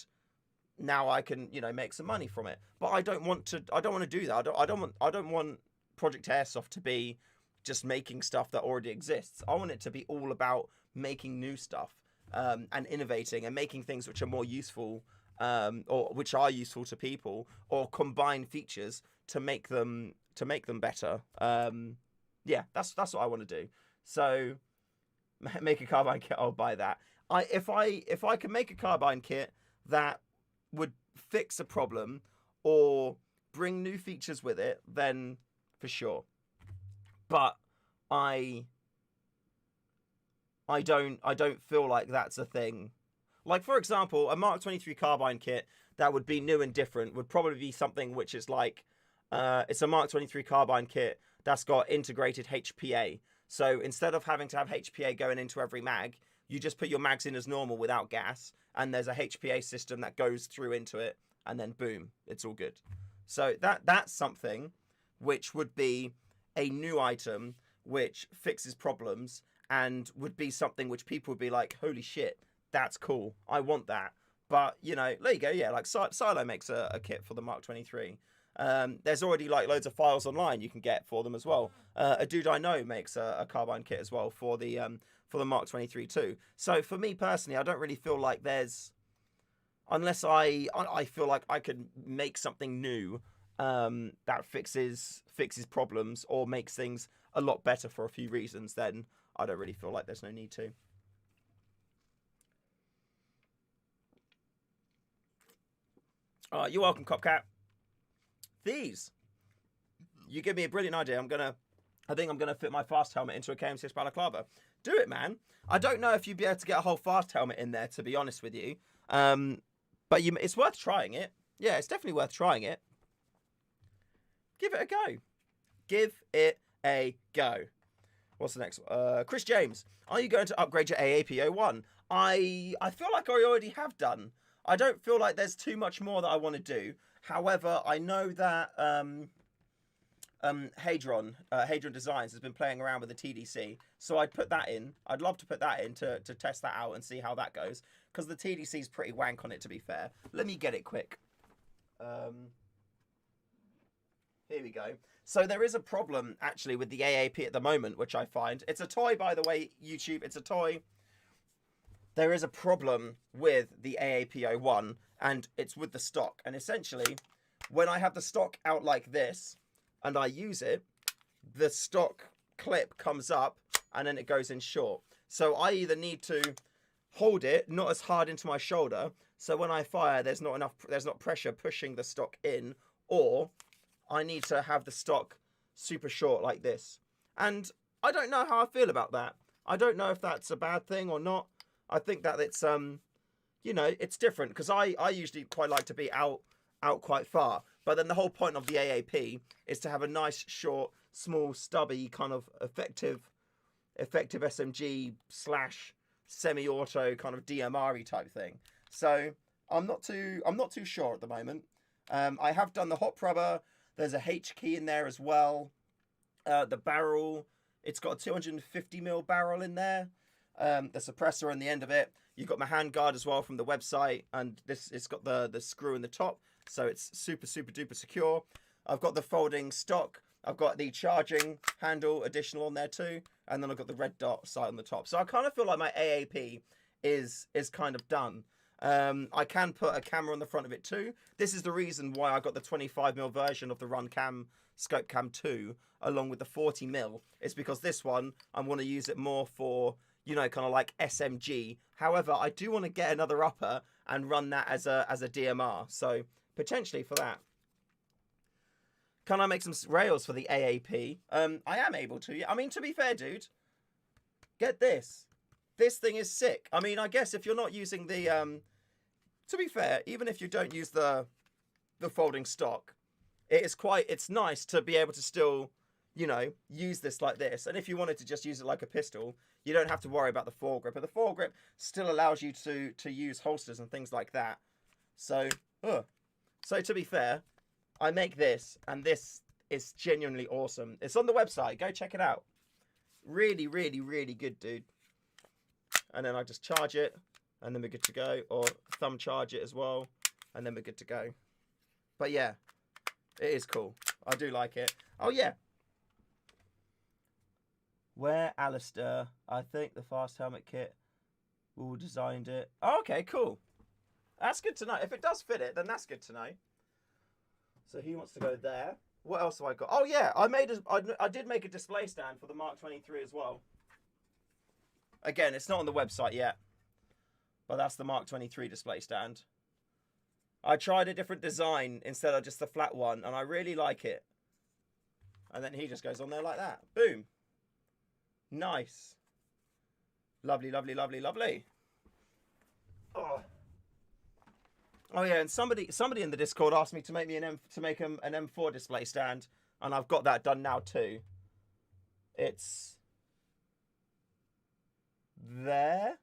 now I can, make some money from it. But I don't want to do that. I don't want Project Airsoft to be just making stuff that already exists. I want it to be all about making new stuff. And innovating and making things which are more useful, or which are useful to people, or combine features to make them better. Yeah, that's what I want to do. So make a carbine kit, I'll buy that. If I can make a carbine kit that would fix a problem or bring new features with it, then for sure. But I don't feel like that's a thing. Like, for example, a Mark 23 carbine kit that would be new and different would probably be something which is like, it's a Mark 23 carbine kit that's got integrated HPA. So instead of having to have HPA going into every mag, you just put your mags in as normal without gas, and there's a HPA system that goes through into it, and then boom, it's all good. So that's something which would be a new item which fixes problems, and would be something which people would be like, holy shit, that's cool, I want that. But, there you go, yeah, like Silo makes a kit for the Mark 23. There's already like loads of files online you can get for them as well. A dude I know makes a carbine kit as well for the Mark 23 too. So for me personally, I don't really feel like there's, unless I feel like I can make something new that fixes problems or makes things a lot better for a few reasons, then I don't really feel like there's no need to. You're welcome, Copcat. These. You give me a brilliant idea. I think I'm gonna fit my fast helmet into a KM6 balaclava. Do it, man. I don't know if you'd be able to get a whole fast helmet in there, to be honest with you. But it's worth trying it. Yeah, it's definitely worth trying it. Give it a go. Give it a go. What's the next one? Chris James. Are you going to upgrade your AAP01? I feel like I already have done. I don't feel like there's too much more that I want to do. However, I know that Hadron Designs has been playing around with the TDC, so I'd put that in. I'd love to put that in to test that out and see how that goes, because the TDC is pretty wank on it, to be fair. Let me get it quick. Here we go. So there is a problem actually with the AAP at the moment, which I find. It's a toy, by the way, YouTube. It's a toy. There is a problem with the AAP01, and it's with the stock. And essentially, when I have the stock out like this, and I use it, the stock clip comes up, and then it goes in short. So I either need to hold it not as hard into my shoulder, so when I fire, there's not pressure pushing the stock in, or I need to have the stock super short like this. And I don't know how I feel about that. I don't know if that's a bad thing or not. I think that it's, you know, it's different, because I usually quite like to be out quite far. But then the whole point of the AAP is to have a nice, short, small, stubby, kind of effective SMG / semi-auto kind of DMR-y type thing. So I'm not too sure at the moment. I have done the hot rubber. There's a H key in there as well. The barrel, it's got a 250mm barrel in there. The suppressor on the end of it. You've got my handguard as well from the website, and it's got the screw in the top, so it's super duper secure. I've got the folding stock. I've got the charging handle additional on there too, and then I've got the red dot sight on the top. So I kind of feel like my AAP is kind of done. I can put a camera on the front of it too. This is the reason why I got the 25mm version of the Run Cam Scope Cam 2 along with the 40mm. It's because this one, I want to use it more for, you know, kind of like SMG. However, I do want to get another upper and run that as a DMR. So potentially for that. Can I make some rails for the AAP? I am able to. I mean, to be fair, dude, get this. This thing is sick. I mean, I guess if you're not using the, to be fair, even if you don't use the folding stock, it's nice to be able to still, you know, use this like this. And if you wanted to just use it like a pistol, you don't have to worry about the foregrip. But the foregrip still allows you to use holsters and things like that. So, so to be fair, I make this, and this is genuinely awesome. It's on the website. Go check it out. Really good, dude. And then I just charge it, and then we're good to go. Or thumb charge it as well, and then we're good to go. But yeah, it is cool. I do like it. Oh yeah. Where Alistair, I think the fast helmet kit, who designed it. Oh, okay, cool. That's good to know. If it does fit it, then that's good to know. So he wants to go there. What else have I got? Oh yeah, I did make a display stand for the Mark 23 as well. Again, it's not on the website yet, but that's the Mark 23 display stand. I tried a different design instead of just the flat one, and I really like it. And then he just goes on there like that. Boom. Nice. Lovely. Oh yeah, and somebody in the Discord asked me to make me an M4 display stand, and I've got that done now too. It's there,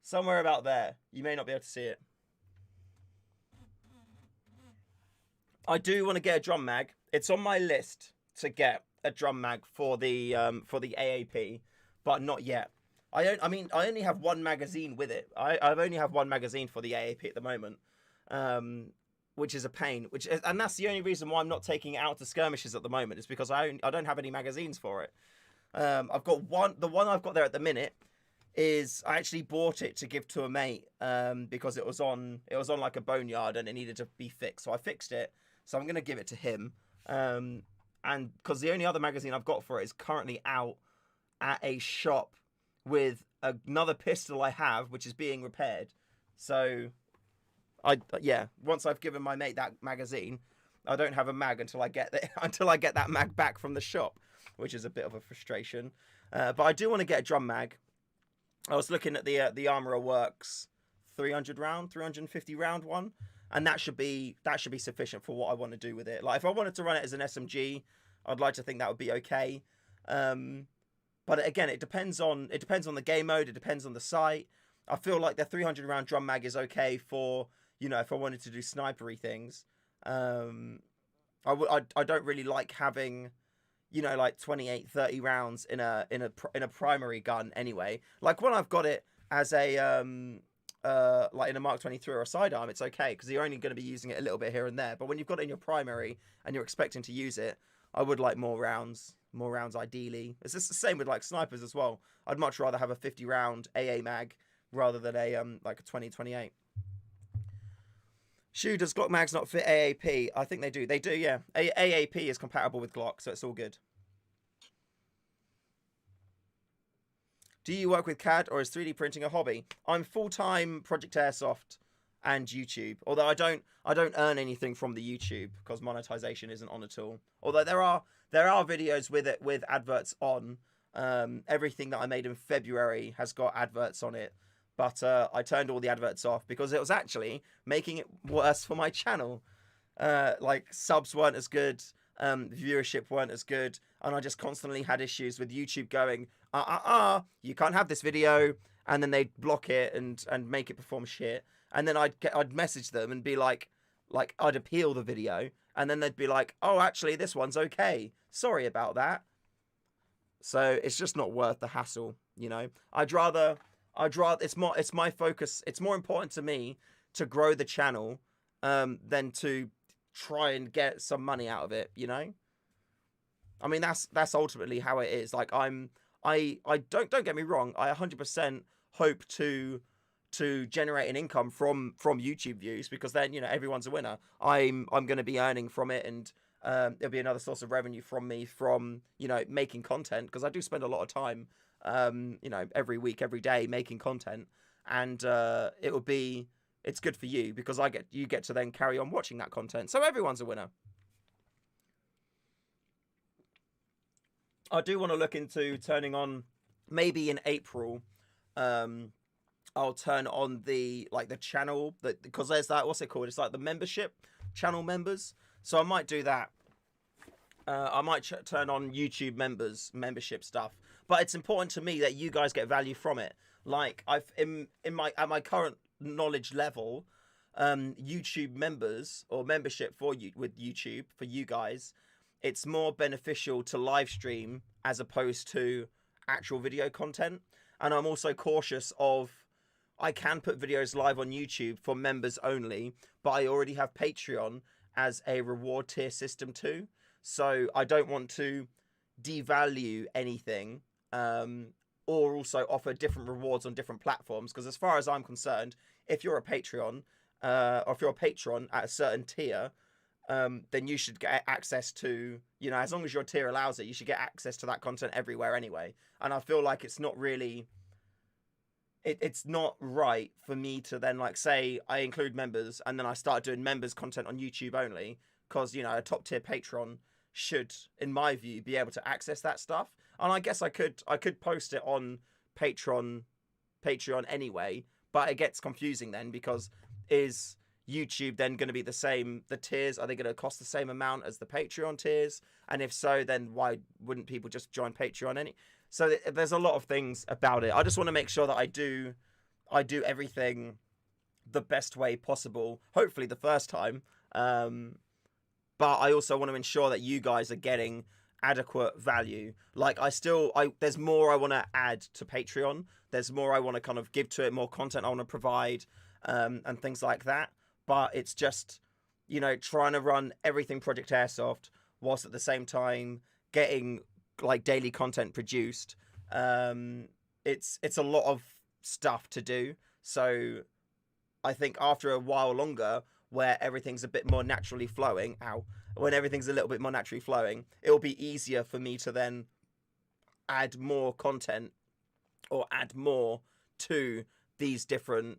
somewhere about there. You may not be able to see it. I do want to get a drum mag. It's on my list to get a drum mag for the AAP, but not yet. I only have one magazine with it. I've only have one magazine for the AAP at the moment, which is a pain. And that's the only reason why I'm not taking it out to skirmishes at the moment, is because I don't have any magazines for it. I've got one. The one I've got there at the minute is, I actually bought it to give to a mate because it was on like a boneyard and it needed to be fixed. So I fixed it. So I'm gonna give it to him. And because the only other magazine I've got for it is currently out at a shop with another pistol I have, which is being repaired. So, once I've given my mate that magazine, I don't have a mag until I get that mag back from the shop, which is a bit of a frustration. But I do want to get a drum mag. I was looking at the Armourer Works 350 round one, and that should be sufficient for what I want to do with it. Like if I wanted to run it as an SMG, I'd like to think that would be okay. But again, it depends on the game mode. It depends on the site. I feel like the 300 round drum mag is okay for, you know, if I wanted to do snipery things. I don't really like having, you know, like 28, 30 rounds in a primary gun anyway. Like when I've got it as a like in a Mark 23 or a sidearm, it's okay because you're only going to be using it a little bit here and there. But when you've got it in your primary and you're expecting to use it, I would like more rounds ideally. It's just the same with like snipers as well. I'd much rather have a 50 round AA mag rather than a like a 20-28. Shoe, does Glock mags not fit AAP? I think they do. They do, yeah. AAP is compatible with Glock, so it's all good. Do you work with CAD or is 3D printing a hobby? I'm full-time Project Airsoft and YouTube. Although I don't earn anything from the YouTube because monetization isn't on at all. Although there are videos with it with adverts on. Everything that I made in February has got adverts on it. But I turned all the adverts off because it was actually making it worse for my channel. Like subs weren't as good, viewership weren't as good, and I just constantly had issues with YouTube going, you can't have this video, and then they'd block it and make it perform shit. And then I'd message them and be like I'd appeal the video, and then they'd be like, oh, actually this one's okay. Sorry about that. So it's just not worth the hassle, you know. I'd rather it's my focus. It's more important to me to grow the channel than to try and get some money out of it, you know? I mean, that's ultimately how it is. Like I don't get me wrong, I 100% hope to generate an income from YouTube views because then, you know, everyone's a winner. I'm going to be earning from it, and there'll be another source of revenue from me from, you know, making content, because I do spend a lot of time you know, every week, every day making content, and it's good for you because you get to then carry on watching that content. So everyone's a winner. I do want to look into turning on, maybe in April, I'll turn on the channel, because there's that, what's it called? It's like the membership, channel members. So I might do that. I might turn on YouTube membership stuff. But it's important to me that you guys get value from it. Like at my current knowledge level, YouTube members or membership with YouTube for you guys, it's more beneficial to live stream as opposed to actual video content. And I'm also cautious of, I can put videos live on YouTube for members only, but I already have Patreon as a reward tier system too. So I don't want to devalue anything, or also offer different rewards on different platforms. Because as far as I'm concerned, if you're a Patreon, or if you're a patron at a certain tier, then you should get access to, you know, as long as your tier allows it, you should get access to that content everywhere anyway. And I feel like it's not really, it's not right for me to then, like, say I include members and then I start doing members content on YouTube only, because, you know, a top tier patron should, in my view, be able to access that stuff. And I guess I could post it on Patreon anyway, but it gets confusing then, because is YouTube then going to be the same? The tiers, are they going to cost the same amount as the Patreon tiers? And if so, then why wouldn't people just join Patreon? So there's a lot of things about it. I just want to make sure that I do everything the best way possible, hopefully the first time. But I also want to ensure that you guys are getting adequate value. Like there's more I want to add to Patreon. There's more I want to kind of give to it, more content I want to provide, and things like that. But it's just, you know, trying to run everything Project Airsoft whilst at the same time getting like daily content produced. It's a lot of stuff to do. So I think after a while longer, where everything's a bit more naturally flowing, when everything's a little bit more naturally flowing, it'll be easier for me to then add more content or add more to these different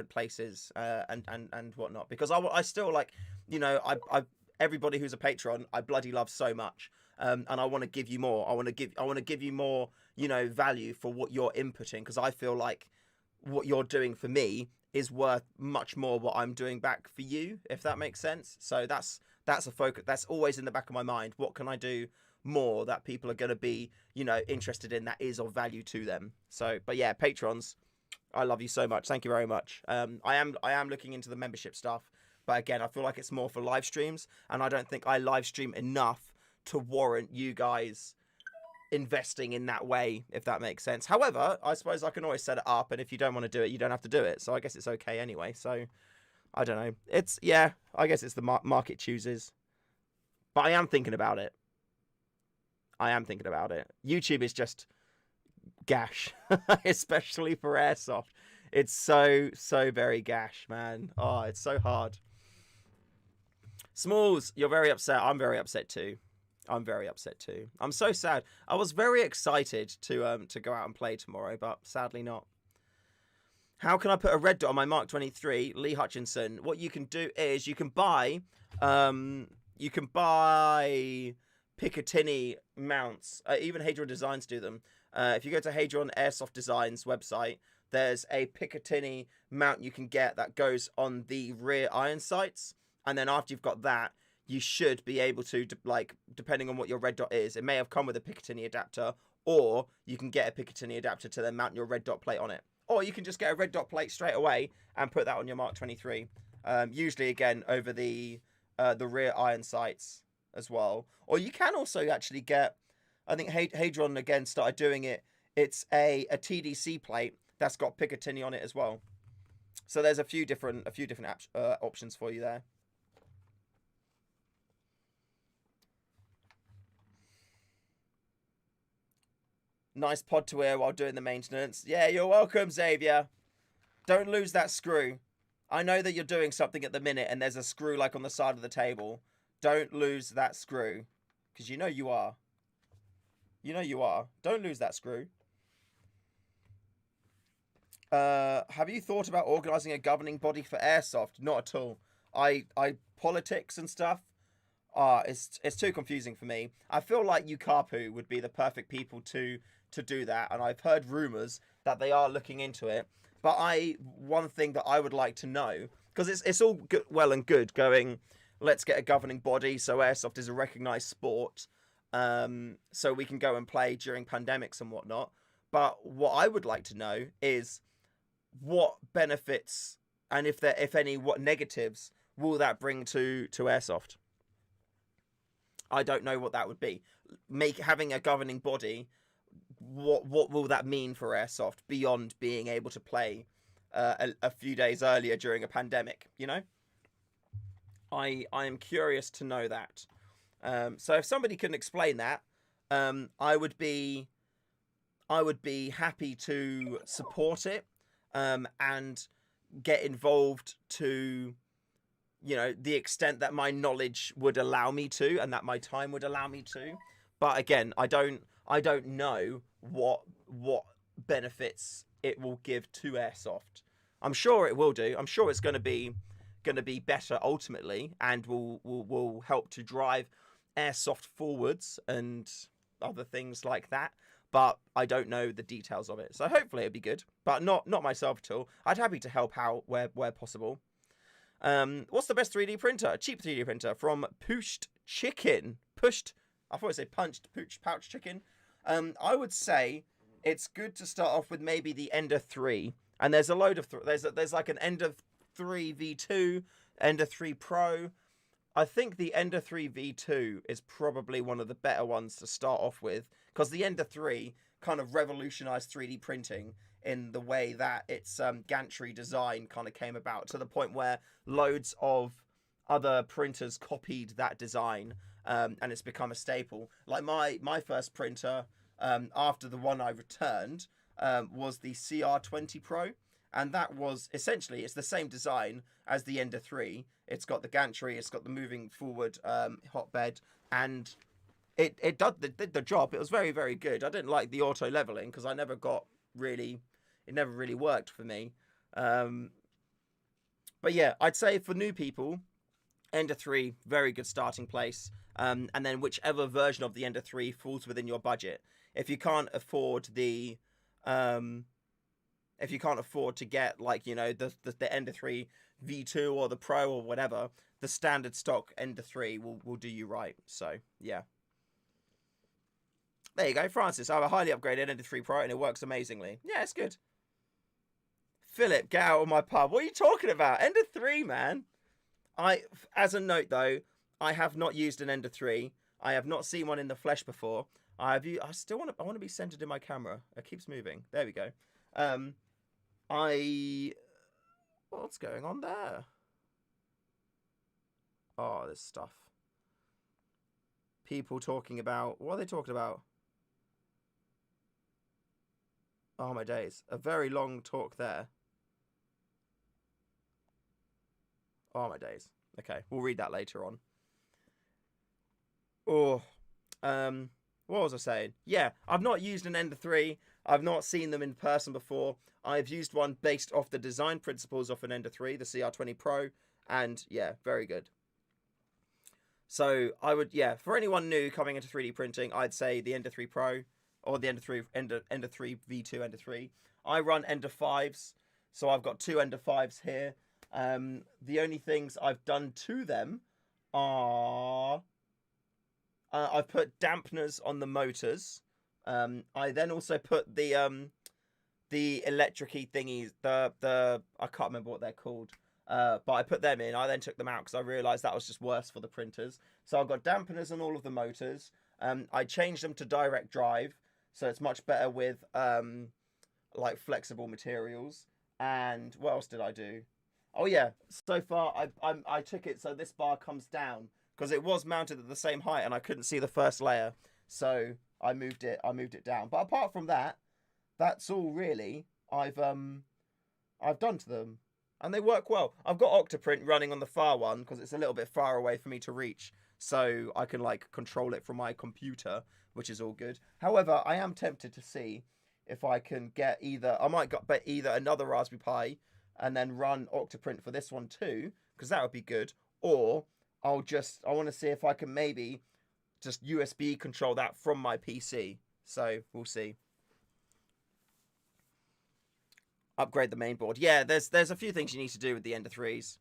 places and whatnot, because I still like, you know, I everybody who's a patron I bloody love so much, and I want to give you more. I want to give you more, you know, value for what you're inputting, because I feel like what you're doing for me is worth much more what I'm doing back for you, if that makes sense. So that's a focus. That's always in the back of my mind. What can I do more that people are going to be, you know, interested in, that is of value to them? So, but yeah, patrons, I love you so much. Thank you very much. I am looking into the membership stuff, but again, I feel like it's more for live streams, and I don't think I live stream enough to warrant you guys investing in that way, if that makes sense. However, I suppose I can always set it up, and if you don't want to do it, you don't have to do it. So I guess it's okay anyway. So I don't know. It's, yeah, I guess it's the market chooses. But I am thinking about it. YouTube is just gash, especially for Airsoft. It's so very gash, man. Oh, it's so hard. Smalls, you're very upset. I'm very upset too. I'm so sad. I was very excited to go out and play tomorrow, but sadly not. How can I put a red dot on my Mark 23? Lee Hutchinson. What you can do is you can buy Picatinny mounts. Even Hadron Designs do them. If you go to Hadron Airsoft Designs website, there's a Picatinny mount you can get that goes on the rear iron sights, and then after you've got that, you should be able to, like, depending on what your red dot is, it may have come with a Picatinny adapter, or you can get a Picatinny adapter to then mount your red dot plate on it. Or you can just get a red dot plate straight away and put that on your Mark 23. Usually, again, over the rear iron sights as well. Or you can also actually get, I think Hadron, again, started doing it. It's a TDC plate that's got Picatinny on it as well. So there's a few different options for you there. Nice pod to wear while doing the maintenance. Yeah, you're welcome, Xavier. Don't lose that screw. I know that you're doing something at the minute and there's a screw like on the side of the table. Don't lose that screw. Because you know you are. You know you are. Don't lose that screw. Have you thought about organising a governing body for Airsoft? Not at all. Politics and stuff, it's too confusing for me. I feel like UCAPU would be the perfect people to do that, and I've heard rumours that they are looking into it. But one thing that I would like to know, because it's all good, well and good going, let's get a governing body so Airsoft is a recognised sport, so we can go and play during pandemics and whatnot. But what I would like to know is what benefits, and if any, what negatives will that bring to Airsoft? I don't know what that would be. Having a governing body, what will that mean for Airsoft beyond being able to play a few days earlier during a pandemic? You know, I am curious to know that. So if somebody can explain that, I would be happy to support it and get involved to, you know, the extent that my knowledge would allow me to, and that my time would allow me to. But again, I don't know what benefits it will give to Airsoft. I'm sure it will do. I'm sure it's going to be better ultimately, and will help to drive Airsoft forwards and other things like that. But I don't know the details of it. So hopefully it'll be good, but not myself at all. I'd happy to help out where possible. What's the best 3D printer? Cheap 3D printer from Pushed Chicken. I thought it said Pouch Chicken. I would say it's good to start off with maybe the Ender 3. And there's a load of... There's like an Ender 3 V2, Ender 3 Pro. I think the Ender 3 V2 is probably one of the better ones to start off with, because the Ender 3 kind of revolutionized 3D printing in the way that its gantry design kind of came about, to the point where loads of other printers copied that design, and it's become a staple. Like my first printer, after the one I returned, was the CR20 Pro, and that was essentially, it's the same design as the Ender 3. It's got the gantry, it's got the moving forward hotbed, and it did the job. It was very, very good. I didn't like the auto leveling because it never really worked for me. But yeah, I'd say for new people, Ender 3, very good starting place. And then whichever version of the Ender 3 falls within your budget. If you can't afford to get like, you know, the Ender 3 V2 or the Pro or whatever, the standard stock Ender 3 will do you right. So yeah. There you go, Francis. I have a highly upgraded Ender 3 Pro and it works amazingly. Yeah, it's good. Philip, get out of my pub. What are you talking about? Ender 3, man. As a note though, I have not used an Ender 3. I have not seen one in the flesh before. I want to be centered in my camera. It keeps moving. There we go. What's going on there? Oh, this stuff. People talking about, what are they talking about? Oh my days. A very long talk there. Oh my days. Okay, we'll read that later on. Oh, what was I saying? Yeah, I've not used an Ender 3. I've not seen them in person before. I've used one based off the design principles of an Ender 3, the CR20 Pro, and yeah, very good. So I would, yeah, for anyone new coming into 3D printing, I'd say the Ender 3 Pro or the Ender 3 V2 Ender 3. I run Ender 5s, so I've got two Ender 5s here. The only things I've done to them are I've put dampeners on the motors. I then also put the electric-y thingies, the I can't remember what they're called, but I put them in. I then took them out because I realised that was just worse for the printers. So I've got dampeners on all of the motors. I changed them to direct drive, so it's much better with like flexible materials. And what else did I do? Oh yeah, so far I took it so this bar comes down because it was mounted at the same height and I couldn't see the first layer, so I moved it down. But apart from that, that's all really I've done to them, and they work well. I've got Octoprint running on the far one because it's a little bit far away for me to reach, so I can like control it from my computer, which is all good. However, I am tempted to see if I can get either another Raspberry Pi and then run Octoprint for this one too, because that would be good. Or I want to see if I can maybe just USB control that from my PC. So we'll see. Upgrade the mainboard. Yeah, there's a few things you need to do with the Ender 3s.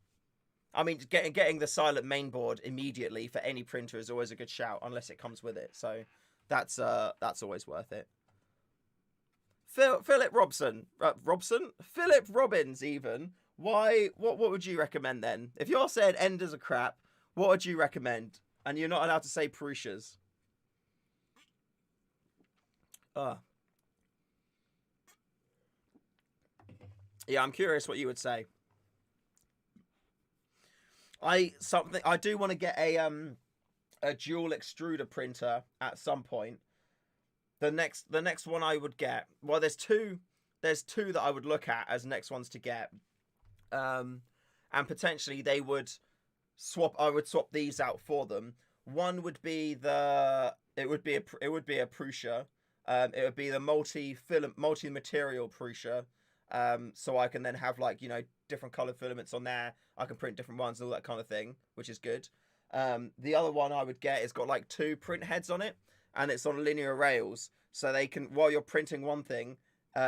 I mean, getting the silent mainboard immediately for any printer is always a good shout, unless it comes with it. So that's always worth it. Philip Robbins even. Why? What would you recommend then? If you're saying Enders are crap, what would you recommend? And you're not allowed to say Prussias. Yeah, I'm curious what you would say. I do want to get a dual extruder printer at some point. The next one I would get, well, there's two that I would look at as next ones to get, and potentially I would swap these out for them. One would be it would be a Prusa. It would be the multi-material Prusa. So I can then have like, you know, different colored filaments on there. I can print different ones and all that kind of thing, which is good. The other one I would get is got like two print heads on it, and it's on linear rails, so they can, while you're printing one thing,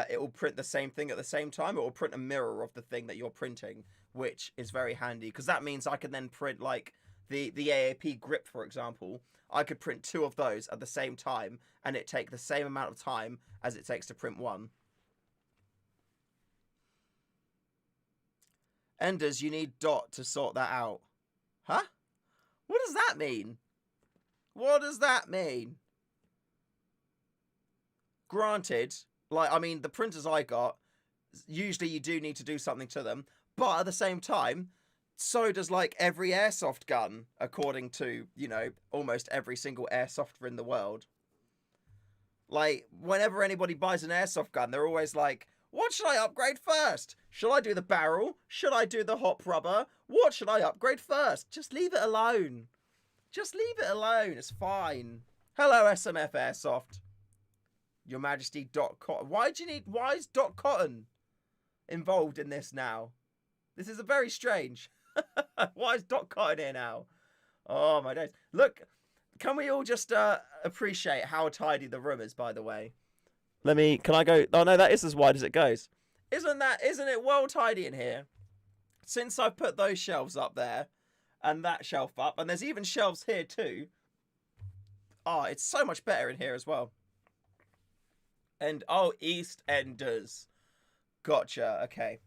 it will print the same thing at the same time. It will print a mirror of the thing that you're printing, which is very handy because that means I can then print like the AAP grip, for example. I could print two of those at the same time, and it take the same amount of time as it takes to print one. Enders, you need Dot to sort that out. Huh? What does that mean? What does that mean? Granted, like, I mean, the printers I got, usually you do need to do something to them, but at the same time, so does, like, every airsoft gun, according to, you know, almost every single airsofter in the world. Like, whenever anybody buys an airsoft gun, they're always like, what should I upgrade first? Should I do the barrel? Should I do the hop rubber? What should I upgrade first? Just leave it alone. Just leave it alone. It's fine. Hello, SMF Airsoft. Your Majesty Dot Cotton. Why is Dot Cotton involved in this now? This is a very strange. Why is Dot Cotton here now? Oh my days. Look, can we all just appreciate how tidy the room is, by the way? Can I go? Oh no, that is as wide as it goes. Isn't it well tidy in here? Since I've put those shelves up there and that shelf up, and there's even shelves here too. Oh, it's so much better in here as well. And oh, EastEnders. Gotcha. Okay.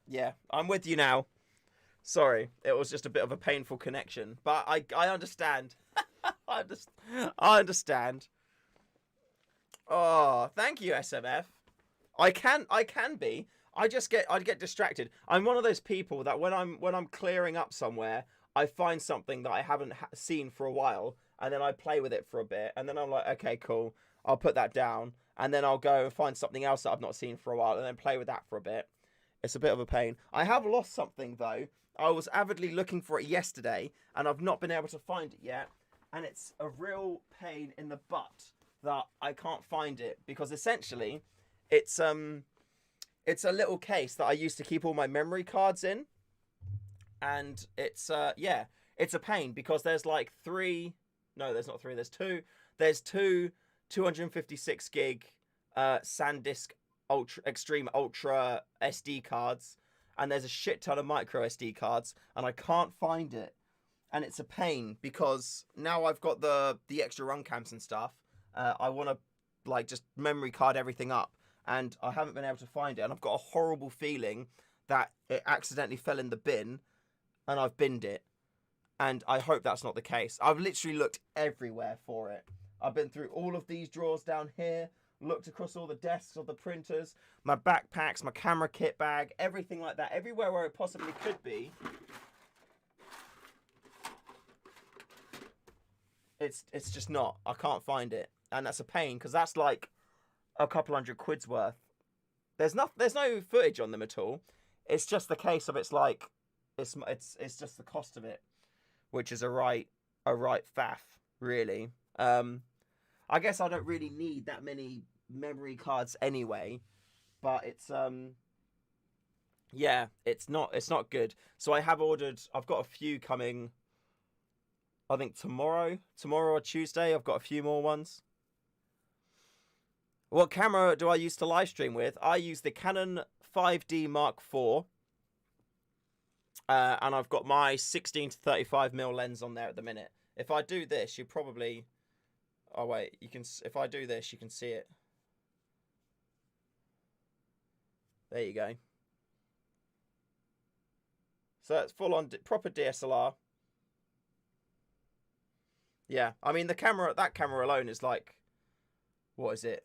Yeah, I'm with you now. Sorry, it was just a bit of a painful connection, but I understand. I understand. Oh, thank you, SMF. I can be. I'd get distracted. I'm one of those people that when I'm clearing up somewhere, I find something that I haven't seen for a while, and then I play with it for a bit, and then I'm like, okay, cool, I'll put that down, and then I'll go and find something else that I've not seen for a while, and then play with that for a bit. It's a bit of a pain. I have lost something though. I was avidly looking for it yesterday, and I've not been able to find it yet, and it's a real pain in the butt that I can't find it, because essentially it's a little case that I used to keep all my memory cards in, and it's yeah, it's a pain because there's like there's two 256 gig SanDisk Extreme Ultra SD cards, and there's a shit ton of micro SD cards, and I can't find it, and it's a pain because now I've got the extra run cams and stuff. I want to like just memory card everything up, and I haven't been able to find it, and I've got a horrible feeling that it accidentally fell in the bin and I've binned it, and I hope that's not the case. I've literally looked everywhere for it. I've been through all of these drawers down here, looked across all the desks of the printers, my backpacks, my camera kit bag, everything like that, everywhere where it possibly could be. It's just not. I can't find it, and that's a pain because that's like a couple £100 worth. There's no footage on them at all. It's just the case of it's just the cost of it, which is a right faff, really. I guess I don't really need that many memory cards anyway, but it's yeah, it's not good. So I've got a few coming, I think tomorrow or Tuesday. I've got a few more ones. What camera do I use to live stream with? I use the Canon 5D Mark IV. And I've got my 16 to 35mm lens on there at the minute. If I do this, you probably... Oh, wait. If I do this, you can see it. There you go. So it's full on proper DSLR. Yeah. I mean, that camera alone is like... What is it?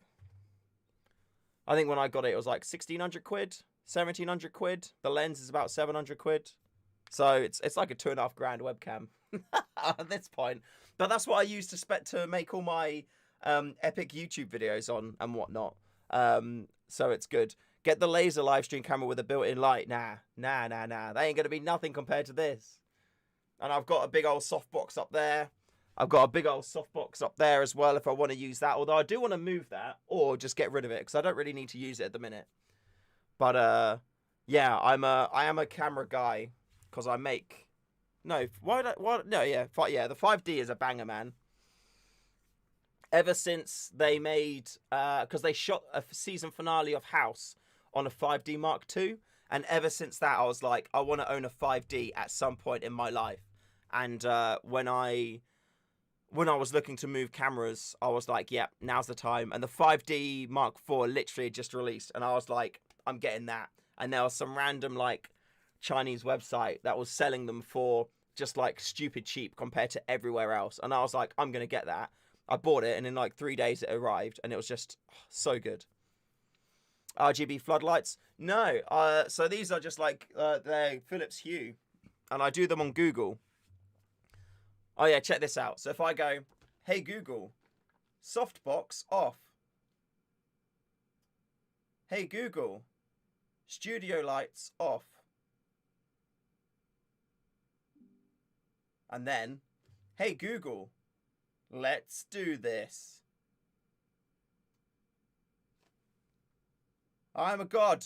I think when I got it, it was like £1,600, £1,700. The lens is about £700. So it's like a £2,500 webcam at this point. But that's what I use to make all my epic YouTube videos on and whatnot. So it's good. Get the laser live stream camera with a built-in light. Nah. That ain't gonna be nothing compared to this. And I've got a big old softbox up there. I've got a big old softbox up there as well if I want to use that. Although I do want to move that or just get rid of it because I don't really need to use it at the minute. But yeah, I am a camera guy because I make. No, the 5D is a banger, man. Ever since they made, because they shot a season finale of House on a 5D Mark II, and ever since that I was like, I want to own a 5D at some point in my life. And when I was looking to move cameras, I was like, yeah, now's the time. And the 5D Mark IV literally just released, and I was like, I'm getting that. And there was some random like Chinese website that was selling them for just like stupid cheap compared to everywhere else, and I was like, I'm gonna get that. I bought it, and in like 3 days it arrived, and it was just so good. RGB floodlights? No. So these are just like they're Philips Hue, and I do them on Google. Oh yeah, check this out. So if I go, hey Google, softbox off. Hey Google, studio lights off. And then, hey Google, Let's do this. I'm a god.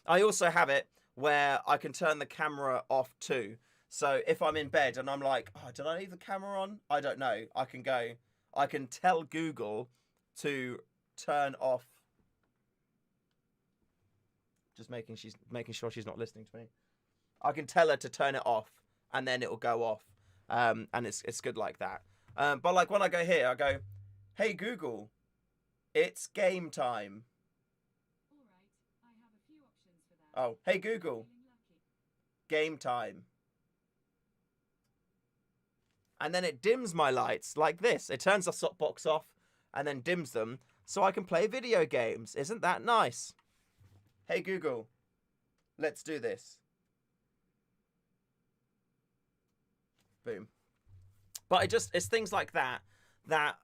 I also have it where I can turn the camera off too. So if I'm in bed and I'm like, oh, did I leave the camera on? I don't know. I can tell Google to turn off. Just making sure she's not listening to me. I can tell her to turn it off and then it'll go off. And it's good like that. But like when I go here, I go, hey Google, it's game time. All right, I have a few options for that. Oh, hey Google, game time. And then it dims my lights like this. It turns the softbox off and then dims them so I can play video games. Isn't that nice? Hey Google, let's do this. Boom. But it's things like that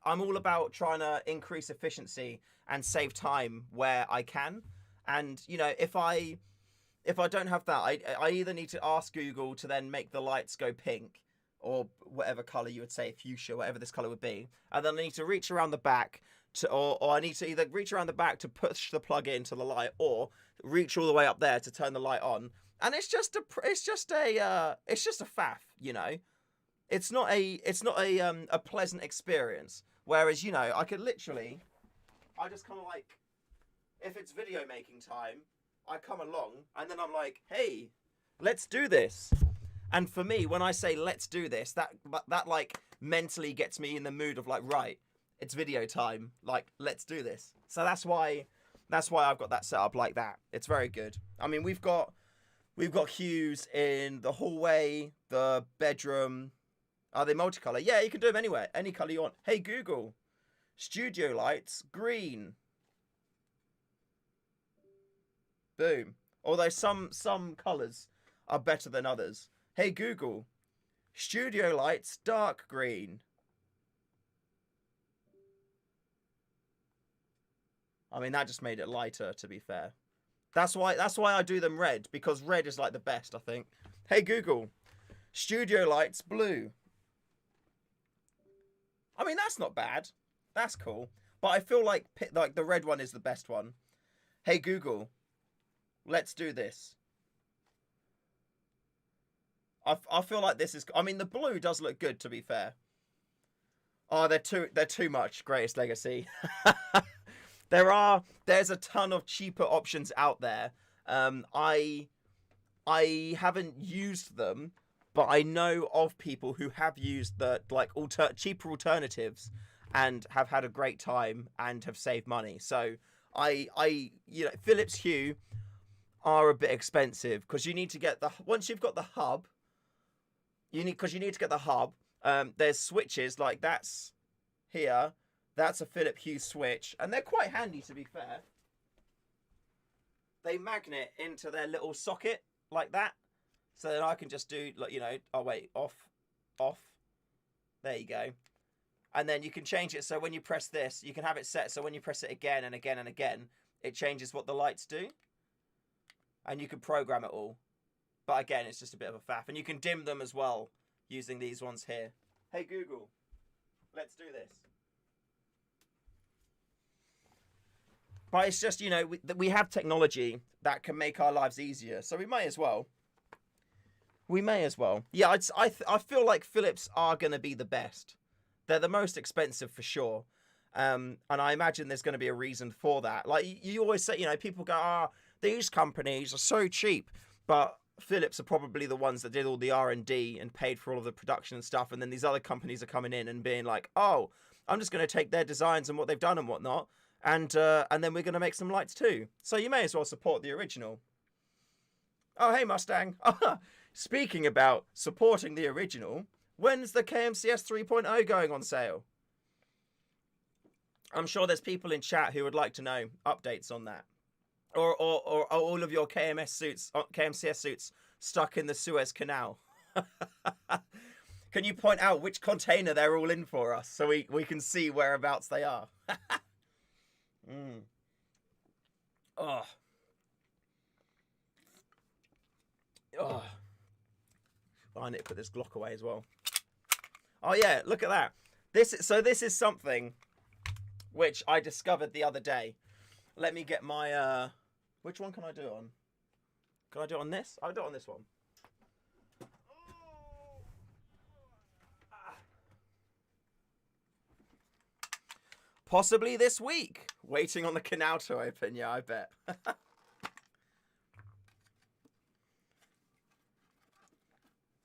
I'm all about trying to increase efficiency and save time where I can. And, you know, if I don't have that, I either need to ask Google to then make the lights go pink or whatever color you would say, fuchsia, whatever this color would be. And then I need to reach around the back or I need to either reach around the back to push the plug into the light or reach all the way up there to turn the light on. And it's just a faff, you know. It's not a pleasant experience. Whereas, you know, I just kind of like, if it's video making time, I come along and then I'm like, hey, let's do this. And for me, when I say let's do this, that like mentally gets me in the mood of like, right, it's video time. Like, let's do this. So that's why I've got that set up like that. It's very good. I mean, we've got hues in the hallway, the bedroom. Are they multicolour? Yeah, you can do them anywhere. Any colour you want. Hey, Google. Studio lights, green. Boom. Although some colours are better than others. Hey, Google. Studio lights, dark green. I mean, that just made it lighter, to be fair. That's why I do them red, because red is like the best, I think. Hey, Google. Studio lights, blue. I mean, that's not bad. That's cool. But I feel like the red one is the best one. Hey, Google. Let's do this. I feel like this is... I mean, the blue does look good, to be fair. Oh, they're too much. Greatest Legacy. There's a ton of cheaper options out there. I haven't used them, but I know of people who have used the like cheaper alternatives and have had a great time and have saved money. So you know, Philips Hue are a bit expensive because you need to get once you've got the hub, you need to get the hub. There's switches like that's here. That's a Philips Hue switch, and they're quite handy, to be fair. They magnet into their little socket like that, so then I can just do, like, you know, oh wait, off. There you go. And then you can change it so when you press this, you can have it set so when you press it again and again and again, it changes what the lights do. And you can program it all. But again, it's just a bit of a faff. And you can dim them as well using these ones here. Hey Google, let's do this. But it's just, you know, we have technology that can make our lives easier. So we may as well. Yeah, I feel like Philips are going to be the best. They're the most expensive for sure. And I imagine there's going to be a reason for that. Like, you always say, you know, people go, these companies are so cheap. But Philips are probably the ones that did all the R&D and paid for all of the production and stuff. And then these other companies are coming in and being like, oh, I'm just going to take their designs and what they've done and whatnot. And then we're going to make some lights too. So you may as well support the original. Oh, hey, Mustang. Speaking about supporting the original, when's the KMCS 3.0 going on sale? I'm sure there's people in chat who would like to know updates on that. Or all of your KMCS suits stuck in the Suez Canal. Can you point out which container they're all in for us so we can see whereabouts they are? Oh. Oh. I need to put this Glock away as well. Oh yeah, look at that. This is something which I discovered the other day. Let me get my which one can I do it on? Can I do it on this? I'll do it on this one. Possibly this week. Waiting on the canal to open, yeah, I bet.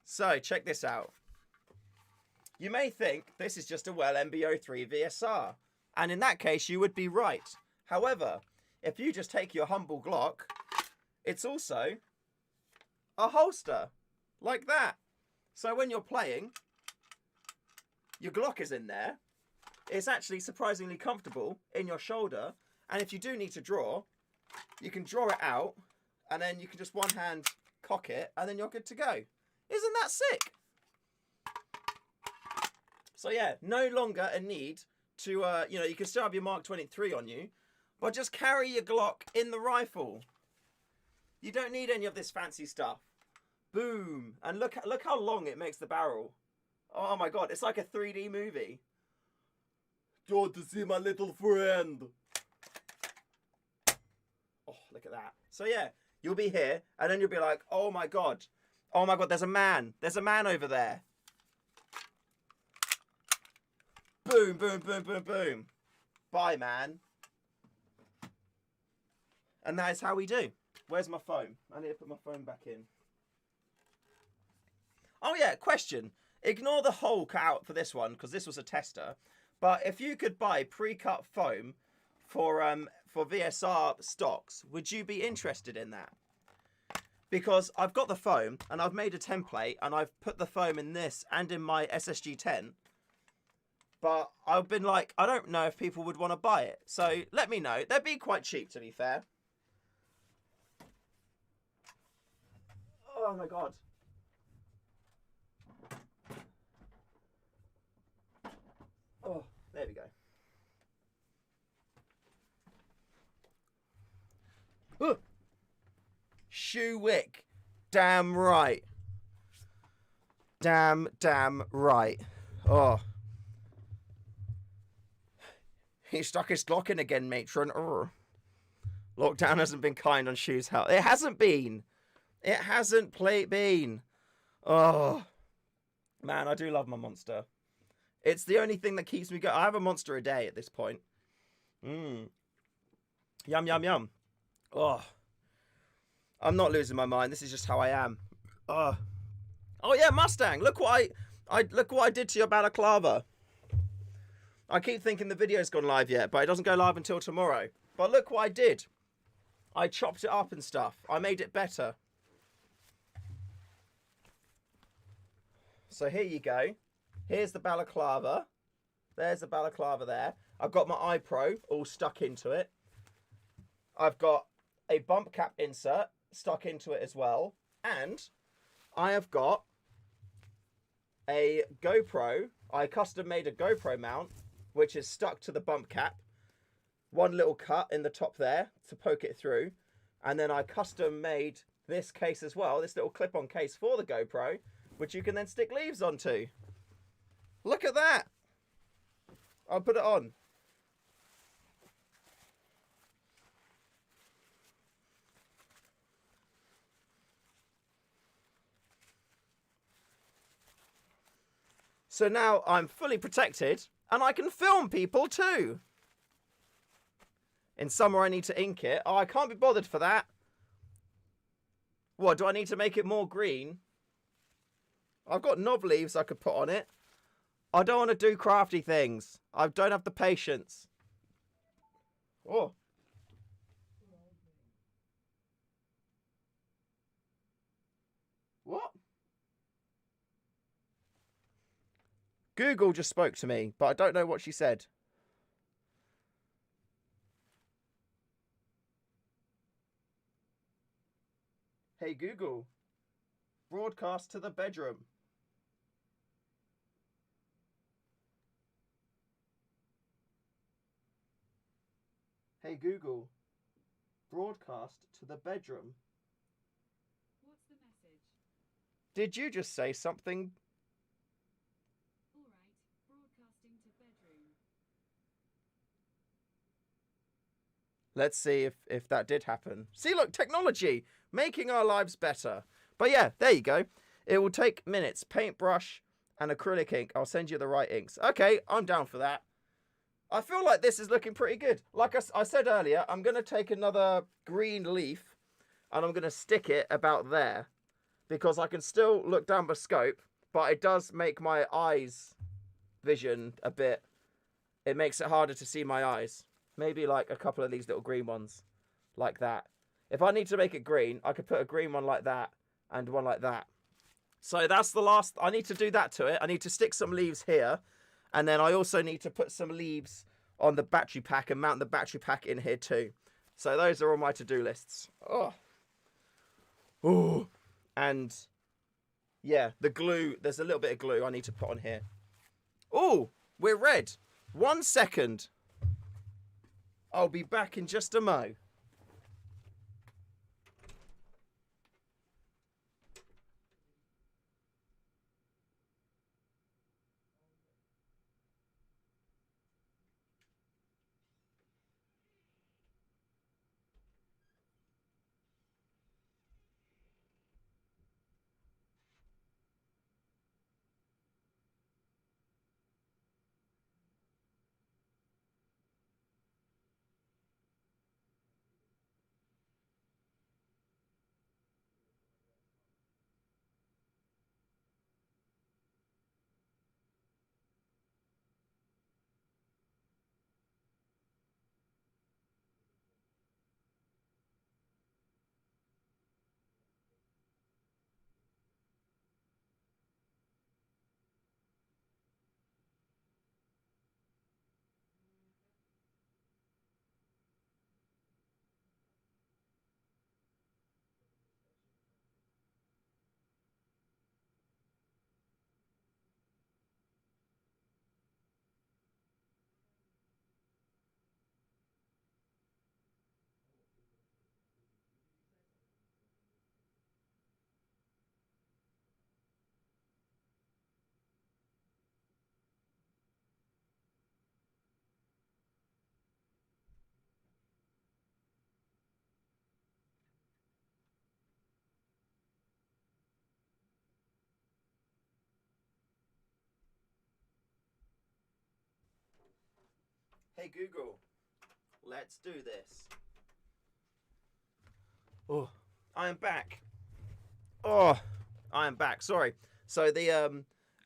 So, check this out. You may think this is just a Well MB03 VSR, and in that case you would be right. However, if you just take your humble Glock, it's also a holster, like that. So when you're playing, your Glock is in there. It's actually surprisingly comfortable in your shoulder, and if you do need to draw, you can draw it out, and then you can just one hand cock it, and then you're good to go. Isn't that sick? So yeah, no longer a need to, you can still have your Mark 23 on you, but just carry your Glock in the rifle. You don't need any of this fancy stuff. Boom. And look how long it makes the barrel. Oh my God, it's like a 3D movie. Go to see my little friend. Oh, look at that. So yeah, you'll be here, and then you'll be like, oh my God, there's a man. There's a man over there. Boom, boom, boom, boom, boom. Bye, man. And that is how we do. Where's my phone? I need to put my phone back in. Oh yeah, question. Ignore the hole cut out for this one, because this was a tester. But if you could buy pre-cut foam for VSR stocks, would you be interested in that? Because I've got the foam, and I've made a template, and I've put the foam in this and in my SSG-10. But I've been like, I don't know if people would want to buy it. So let me know. They'd be quite cheap, to be fair. Oh my God. Oh, there we go. Oh. Shoe wick. Damn right. Damn right. Oh. He stuck his Glock in again, matron. Urgh. Lockdown hasn't been kind on Shoe's health. It hasn't been. It hasn't been. Oh. Man, I do love my Monster. It's the only thing that keeps me going. I have a Monster a day at this point. Yum, yum, yum. Oh. I'm not losing my mind. This is just how I am. Oh yeah, Mustang. Look what I did to your balaclava. I keep thinking the video's gone live yet, but it doesn't go live until tomorrow. But look what I did. I chopped it up and stuff. I made it better. So here you go. Here's the balaclava. There's the balaclava there. I've got my iPro all stuck into it. I've got a bump cap insert stuck into it as well. And I have got a GoPro. I custom made a GoPro mount, which is stuck to the bump cap. One little cut in the top there to poke it through. And then I custom made this case as well, this little clip-on case for the GoPro, which you can then stick leaves onto. Look at that. I'll put it on. So now I'm fully protected, and I can film people too. In summer I need to ink it. Oh, I can't be bothered for that. What, do I need to make it more green? I've got knob leaves I could put on it. I don't want to do crafty things. I don't have the patience. Oh. What? Google just spoke to me, but I don't know what she said. Hey Google, broadcast to the bedroom. Hey Google, broadcast to the bedroom. What's the message? Did you just say something? All Let's see if that did happen. See, look, technology making our lives better. But yeah, there you go. It will take minutes. Paintbrush and acrylic ink. I'll send you the right inks. Okay, I'm down for that. I feel like this is looking pretty good. Like I said earlier, I'm going to take another green leaf and I'm going to stick it about there because I can still look down the scope, but it does make my eyes vision a bit. It makes it harder to see my eyes. Maybe like a couple of these little green ones like that. If I need to make it green, I could put a green one like that and one like that. So that's the last. I need to do that to it. I need to stick some leaves here. And then I also need to put some leaves on the battery pack and mount the battery pack in here too. So those are all my to-do lists. Oh. Ooh. And yeah, the glue. There's a little bit of glue I need to put on here. Oh, we're red. 1 second. I'll be back in just a mo. Hey Google, let's do this. Oh, I am back. Oh, I am back. Sorry. So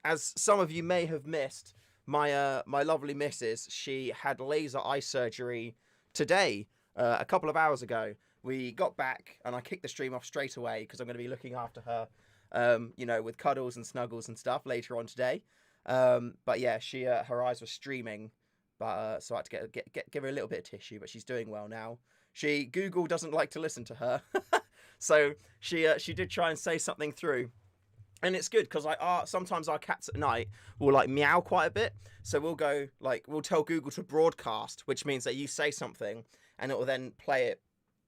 as some of you may have missed, my lovely missus, she had laser eye surgery today, a couple of hours ago. We got back and I kicked the stream off straight away because I'm going to be looking after her, with cuddles and snuggles and stuff later on today. But yeah, she her eyes were streaming, but so I had to give her a little bit of tissue. But she's doing well now. Google doesn't like to listen to her, so she did try and say something through. And it's good because sometimes our cats at night will like meow quite a bit. So we'll tell Google to broadcast, which means that you say something and it will then play it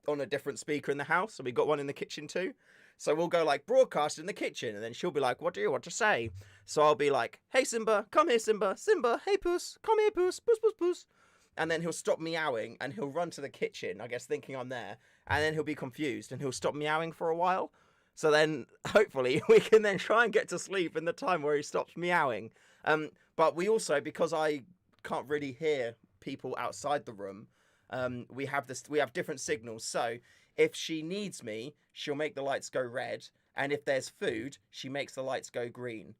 on a different speaker in the house. So we got one in the kitchen too. So we'll go like broadcast in the kitchen and then she'll be like, what do you want to say? So I'll be like, hey Simba, come here Simba. Simba, hey Puss, come here Puss, Puss, Puss, Puss. And then he'll stop meowing and he'll run to the kitchen, I guess thinking I'm there. And then he'll be confused and he'll stop meowing for a while. So then, hopefully, we can then try and get to sleep in the time where he stops meowing. But we also, because I can't really hear people outside the room, we have different signals. So if she needs me, she'll make the lights go red, and if there's food, she makes the lights go green.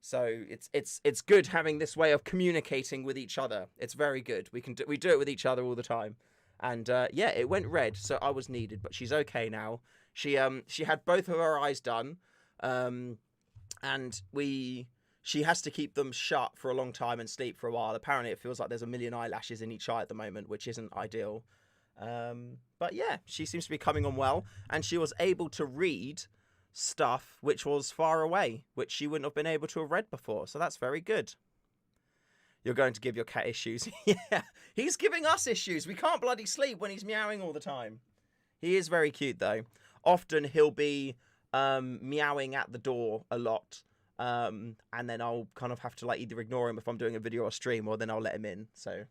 So it's good having this way of communicating with each other. It's very good. We do it with each other all the time. And yeah, it went red, so I was needed, but she's okay now. She had both of her eyes done, and she has to keep them shut for a long time and sleep for a while. Apparently, it feels like there's a million eyelashes in each eye at the moment, which isn't ideal. But yeah, she seems to be coming on well, and she was able to read stuff which was far away, which she wouldn't have been able to have read before. So that's very good. You're going to give your cat issues. Yeah, he's giving us issues. We can't bloody sleep when he's meowing all the time. He is very cute, though. Often he'll be meowing at the door a lot. And then I'll kind of have to like either ignore him if I'm doing a video or stream, or then I'll let him in. So,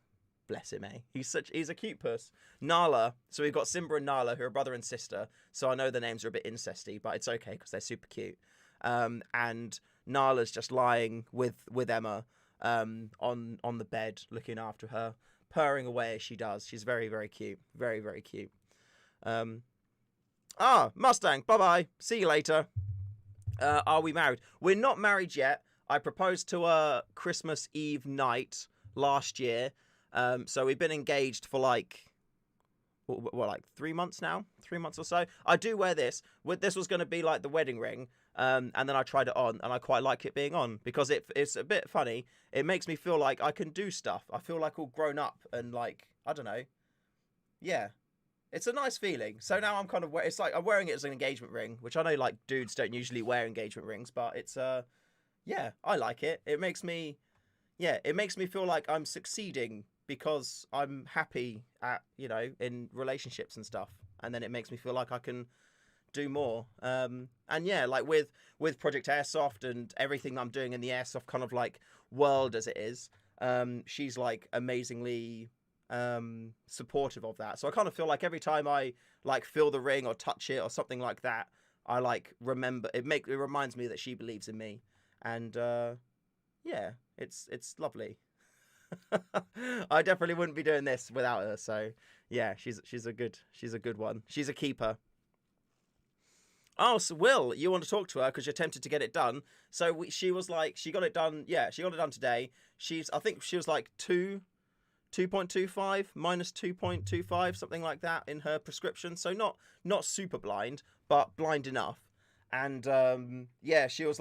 bless him, eh? He's a cute puss. Nala, so we've got Simba and Nala, who are brother and sister. So I know the names are a bit incesty, but it's okay because they're super cute. And Nala's just lying with Emma on the bed, looking after her, purring away as she does. She's very, very cute. Very, very cute. Mustang, bye-bye. See you later. Are we married? We're not married yet. I proposed to her Christmas Eve night last year. So we've been engaged for like 3 months now? 3 months or so. I do wear this. This was going to be like the wedding ring. And then I tried it on, and I quite like it being on because it's a bit funny. It makes me feel like I can do stuff. I feel like all grown up and like, I don't know. Yeah. It's a nice feeling. So now I'm kind of it's like I'm wearing it as an engagement ring, which I know like dudes don't usually wear engagement rings, but it's yeah, I like it. It makes me feel like I'm succeeding because I'm happy at, in relationships and stuff. And then it makes me feel like I can do more. And yeah, like with Project Airsoft and everything I'm doing in the Airsoft kind of like world as it is, she's like amazingly supportive of that. So I kind of feel like every time I like feel the ring or touch it or something like that, I like remember it reminds me that she believes in me. And yeah, it's lovely. I definitely wouldn't be doing this without her. So yeah, she's a good one. She's a keeper. Oh, so Will, you want to talk to her because you're tempted to get it done. So she was like, she got it done. Yeah, she got it done today. I think she was like 2.25 minus 2.25, something like that in her prescription. So not super blind, but blind enough. And yeah, she was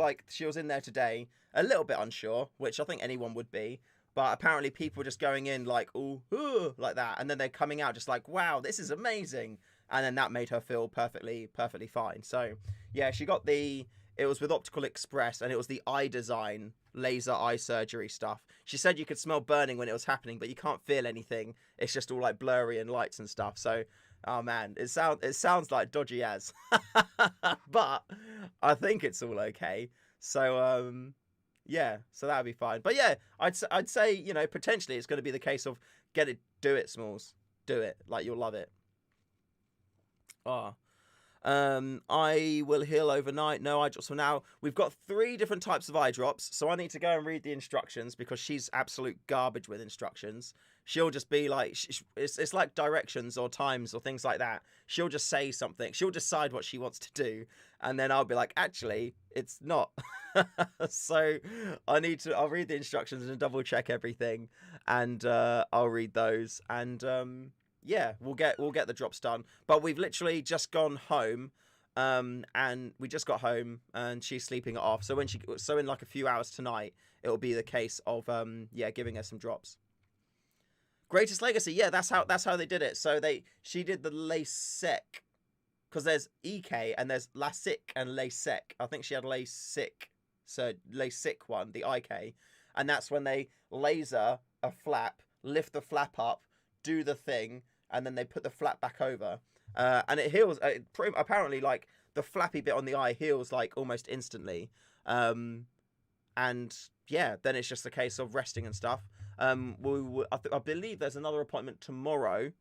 in there today, a little bit unsure, which I think anyone would be. But apparently people were just going in like, ooh, like that. And then they're coming out just like, wow, this is amazing. And then that made her feel perfectly fine. So yeah, she got it was with Optical Express, and it was the eye design laser eye surgery stuff. She said you could smell burning when it was happening, but you can't feel anything. It's just all like blurry and lights and stuff. So, oh man, it sounds like dodgy as, but I think it's all okay. So, yeah, so that'd be fine. But yeah, I'd say, potentially it's going to be the case of do it, Smalls. Do it. Like, you'll love it. I will heal overnight. No eye drops for now. We've got 3 different types of eye drops, so I need to go and read the instructions because she's absolute garbage with instructions. She'll just be like, it's like directions or times or things like that. She'll just say something. She'll decide what she wants to do, and then I'll be like, actually, it's not. So I'll read the instructions and double check everything, and I'll read those, and yeah, we'll get the drops done. But we've literally just gone home, and we just got home, and she's sleeping it off. So in like a few hours tonight, it'll be the case of giving her some drops. Greatest Legacy, yeah, that's how they did it. So she did the LASIK, because there's EK and there's LASIK and LASIK. I think she had LASIK, so LASIK one, the IK, and that's when they laser a flap, lift the flap up, do the thing, and then they put the flap back over, and it heals. Apparently, like the flappy bit on the eye heals like almost instantly, and yeah, then it's just a case of resting and stuff. I believe there's another appointment tomorrow,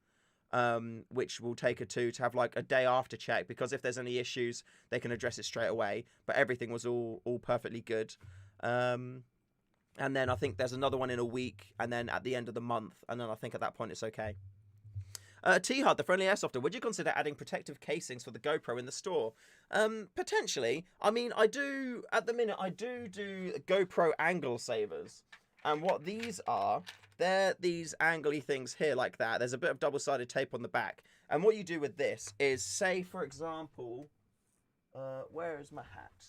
which we'll take her to have like a day after check, because if there's any issues, they can address it straight away. But everything was all perfectly good. And then I think there's another one in a week, and then at the end of the month, and then I think at that point it's okay. T-Hud, the friendly airsofter, would you consider adding protective casings for the GoPro in the store? Potentially. I mean, at the minute, I do GoPro angle savers. And what these are, they're these angly things here like that. There's a bit of double-sided tape on the back. And what you do with this is, say, for example, where is my hat?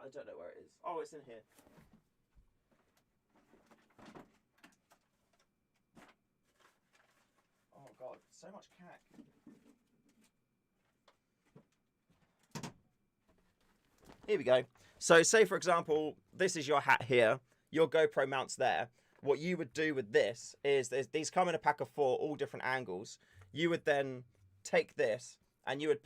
I don't know where it is. Oh, it's in here. Oh, God, so much cack. Here we go. So say, for example, this is your hat here. Your GoPro mounts there. What you would do with this is, these come in a pack of 4, all different angles. You would then take this and you would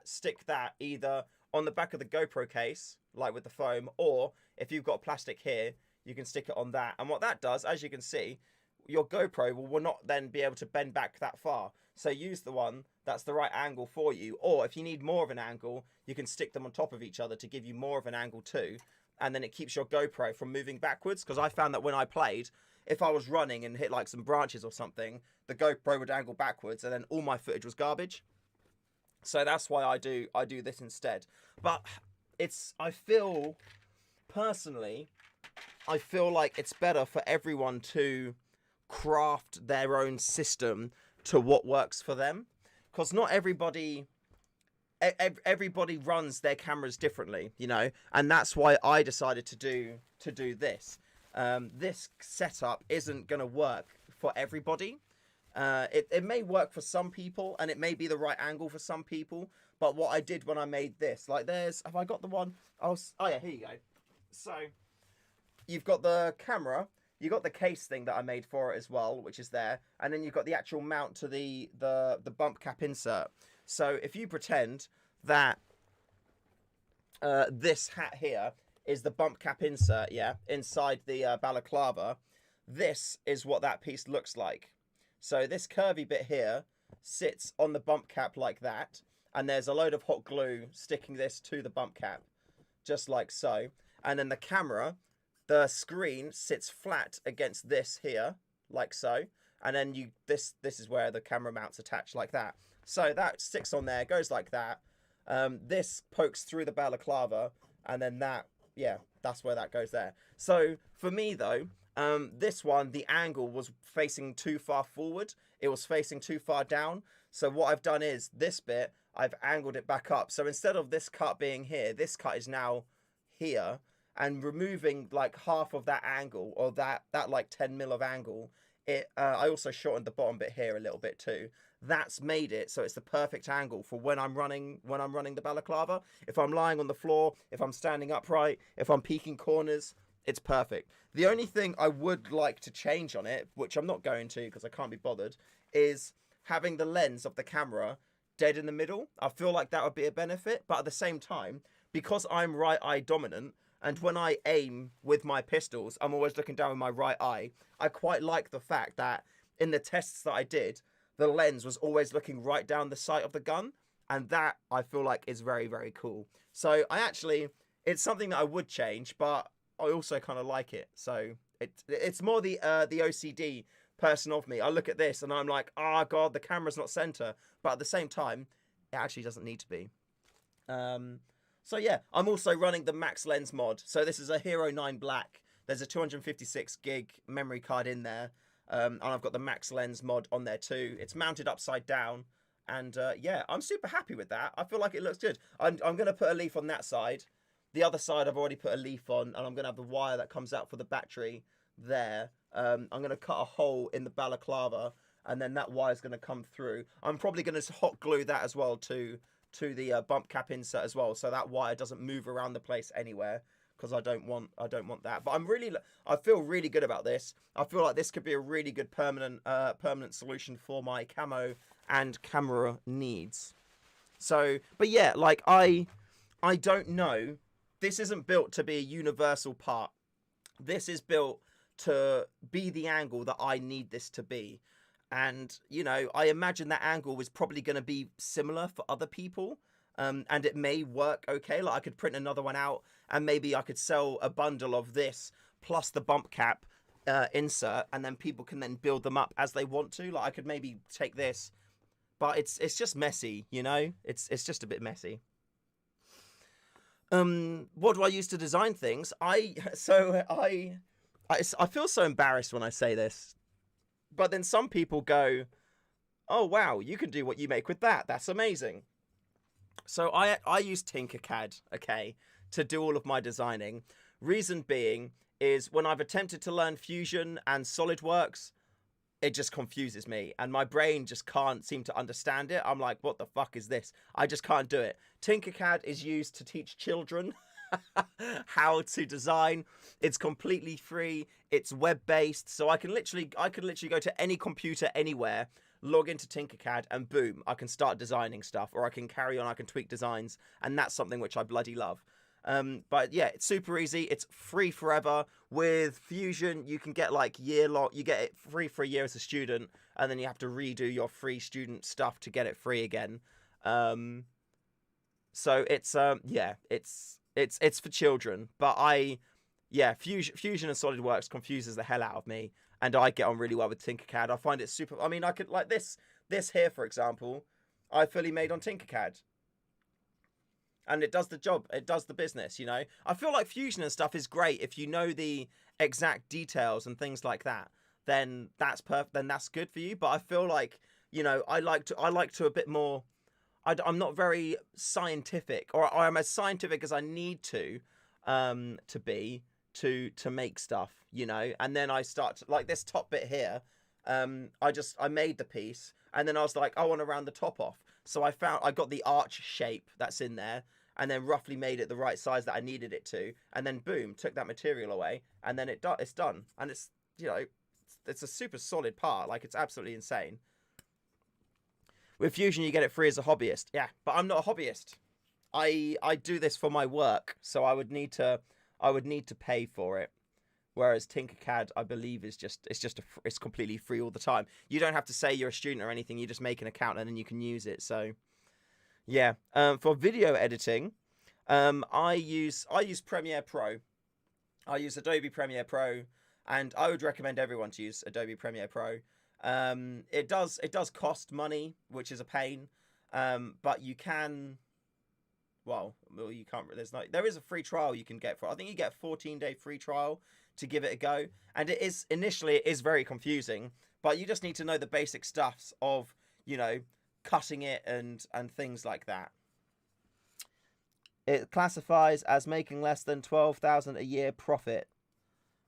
stick that either on the back of the GoPro case, like with the foam, or if you've got plastic here, you can stick it on that. And what that does, as you can see, your GoPro will not then be able to bend back that far. So use the one that's the right angle for you. Or if you need more of an angle, you can stick them on top of each other to give you more of an angle too. And then it keeps your GoPro from moving backwards. Because I found that when I played, if I was running and hit like some branches or something, the GoPro would angle backwards and then all my footage was garbage. So that's why I do this instead. But I feel like it's better for everyone to craft their own system to what works for them, because not everybody runs their cameras differently, you know, and that's why I decided to do this. This setup isn't going to work for everybody. It may work for some people, and it may be the right angle for some people, but what I did when I made this, like have I got the one? Oh yeah, here you go. So you've got the camera, you got the case thing that I made for it as well, which is there, and then you've got the actual mount to the bump cap insert. So if you pretend that this hat here is the bump cap insert, yeah, inside the balaclava, this is what that piece looks like. So this curvy bit here sits on the bump cap like that, and there's a load of hot glue sticking this to the bump cap, just like so. And then the camera, the screen sits flat against this here, like so. And then this is where the camera mount's attached, like that. So that sticks on there, goes like that. This pokes through the balaclava, and then that, yeah, that's where that goes there. So for me though, this one, the angle was facing too far forward. It was facing too far down. So what I've done is this bit, I've angled it back up. So instead of this cut being here, this cut is now here, and removing like half of that angle, or that like 10 mil of angle. I also shortened the bottom bit here a little bit too. That's made it so it's the perfect angle for when I'm running the balaclava. If I'm lying on the floor, if I'm standing upright, if I'm peeking corners, it's perfect. The only thing I would like to change on it, which I'm not going to because I can't be bothered, is having the lens of the camera dead in the middle. I feel like that would be a benefit, but at the same time, because I'm right eye dominant, and when I aim with my pistols, I'm always looking down with my right eye, I quite like the fact that in the tests that I did, the lens was always looking right down the sight of the gun, and that I feel like is very, very cool. So it's something that I would change, but I also kind of like it. So it's more the OCD person of me. I look at this and I'm like, oh god, the camera's not center, but at the same time, it actually doesn't need to be. So yeah, I'm also running the Max Lens mod. So this is a Hero 9 Black. There's a 256 gig memory card in there, and I've got the Max Lens mod on there too. It's mounted upside down, and yeah, I'm super happy with that. I feel like it looks good. I'm gonna put a leaf on that side. The other side I've already put a leaf on, and I'm gonna have the wire that comes out for the battery there. I'm gonna cut a hole in the balaclava, and then that wire's gonna come through. I'm probably gonna hot glue that as well to the bump cap insert as well, so that wire doesn't move around the place anywhere, because I don't want that. But I feel really good about this. I feel like this could be a really good permanent solution for my camo and camera needs. So, but yeah, like I don't know. This isn't built to be a universal part. This is built to be the angle that I need this to be. And, you know, I imagine that angle is probably going to be similar for other people. And it may work okay. Like I could print another one out and maybe I could sell a bundle of this plus the bump cap insert, and then people can then build them up as they want to. Like I could maybe take this, but it's just messy, you know? It's just a bit messy. What do I use to design things? I feel so embarrassed when I say this. But then some people go, oh, wow, you can do what you make with that. That's amazing. So I use Tinkercad, okay, to do all of my designing. Reason being is when I've attempted to learn Fusion and SolidWorks, it just confuses me. And my brain just can't seem to understand it. I'm like, what the fuck is this? I just can't do it. Tinkercad is used to teach children how to design. It's completely free. It's web-based, so I could literally go to any computer anywhere, log into Tinkercad, and boom, I can start designing stuff, or I can carry on, I can tweak designs, and that's something which I bloody love. But yeah, it's super easy. It's free forever. With Fusion, you can get like year-long. You get it free for a year as a student, and then you have to redo your free student stuff to get it free again. So it's yeah, it's for children. But Fusion and SolidWorks confuses the hell out of me, and I get on really well with Tinkercad. I find it super. I mean, I could like this here, for example, I fully made on Tinkercad. And it does the job. It does the business, you know. I feel like Fusion and stuff is great if you know the exact details and things like that. Then that's perfect. Then that's good for you. But I feel like, you know, I like to a bit more. I'm not very scientific, or I'm as scientific as I need to be to make stuff, you know. And then I start to, like this top bit here. I made the piece, and then I was like, I want to round the top off. So I got the arch shape that's in there, and then roughly made it the right size that I needed it to, and then boom, took that material away, and then it's done. And it's, you know, it's a super solid part. Like, it's absolutely insane. With Fusion, you get it free as a hobbyist. Yeah, but I'm not a hobbyist. I do this for my work, so I would need to pay for it. Whereas Tinkercad, I believe, it's completely free all the time. You don't have to say you're a student or anything. You just make an account and then you can use it. So, yeah. For video editing, I use Premiere Pro. I use Adobe Premiere Pro, and I would recommend everyone to use Adobe Premiere Pro. It does cost money, which is a pain. But you can. Well, you can't. There is a free trial you can get for it. I think you get a 14-day free trial to give it a go, and initially it is very confusing, but you just need to know the basic stuffs of, you know, cutting it and things like that. It classifies as making less than 12,000 a year profit.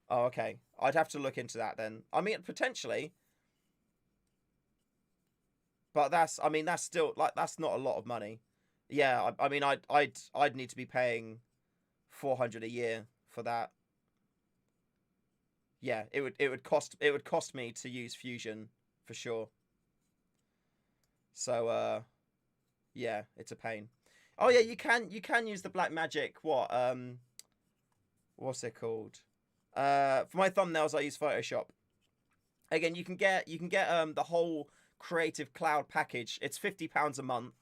Oh, okay. I'd have to look into that then. I mean, potentially, but that's still, like, that's not a lot of money. Yeah, I mean, I'd need to be paying 400 a year for that. Yeah, it would cost me to use Fusion for sure. So yeah, it's a pain. Oh yeah, you can use the Blackmagic what's it called? For my thumbnails I use Photoshop. Again, you can get the whole Creative Cloud package. It's £50 a month.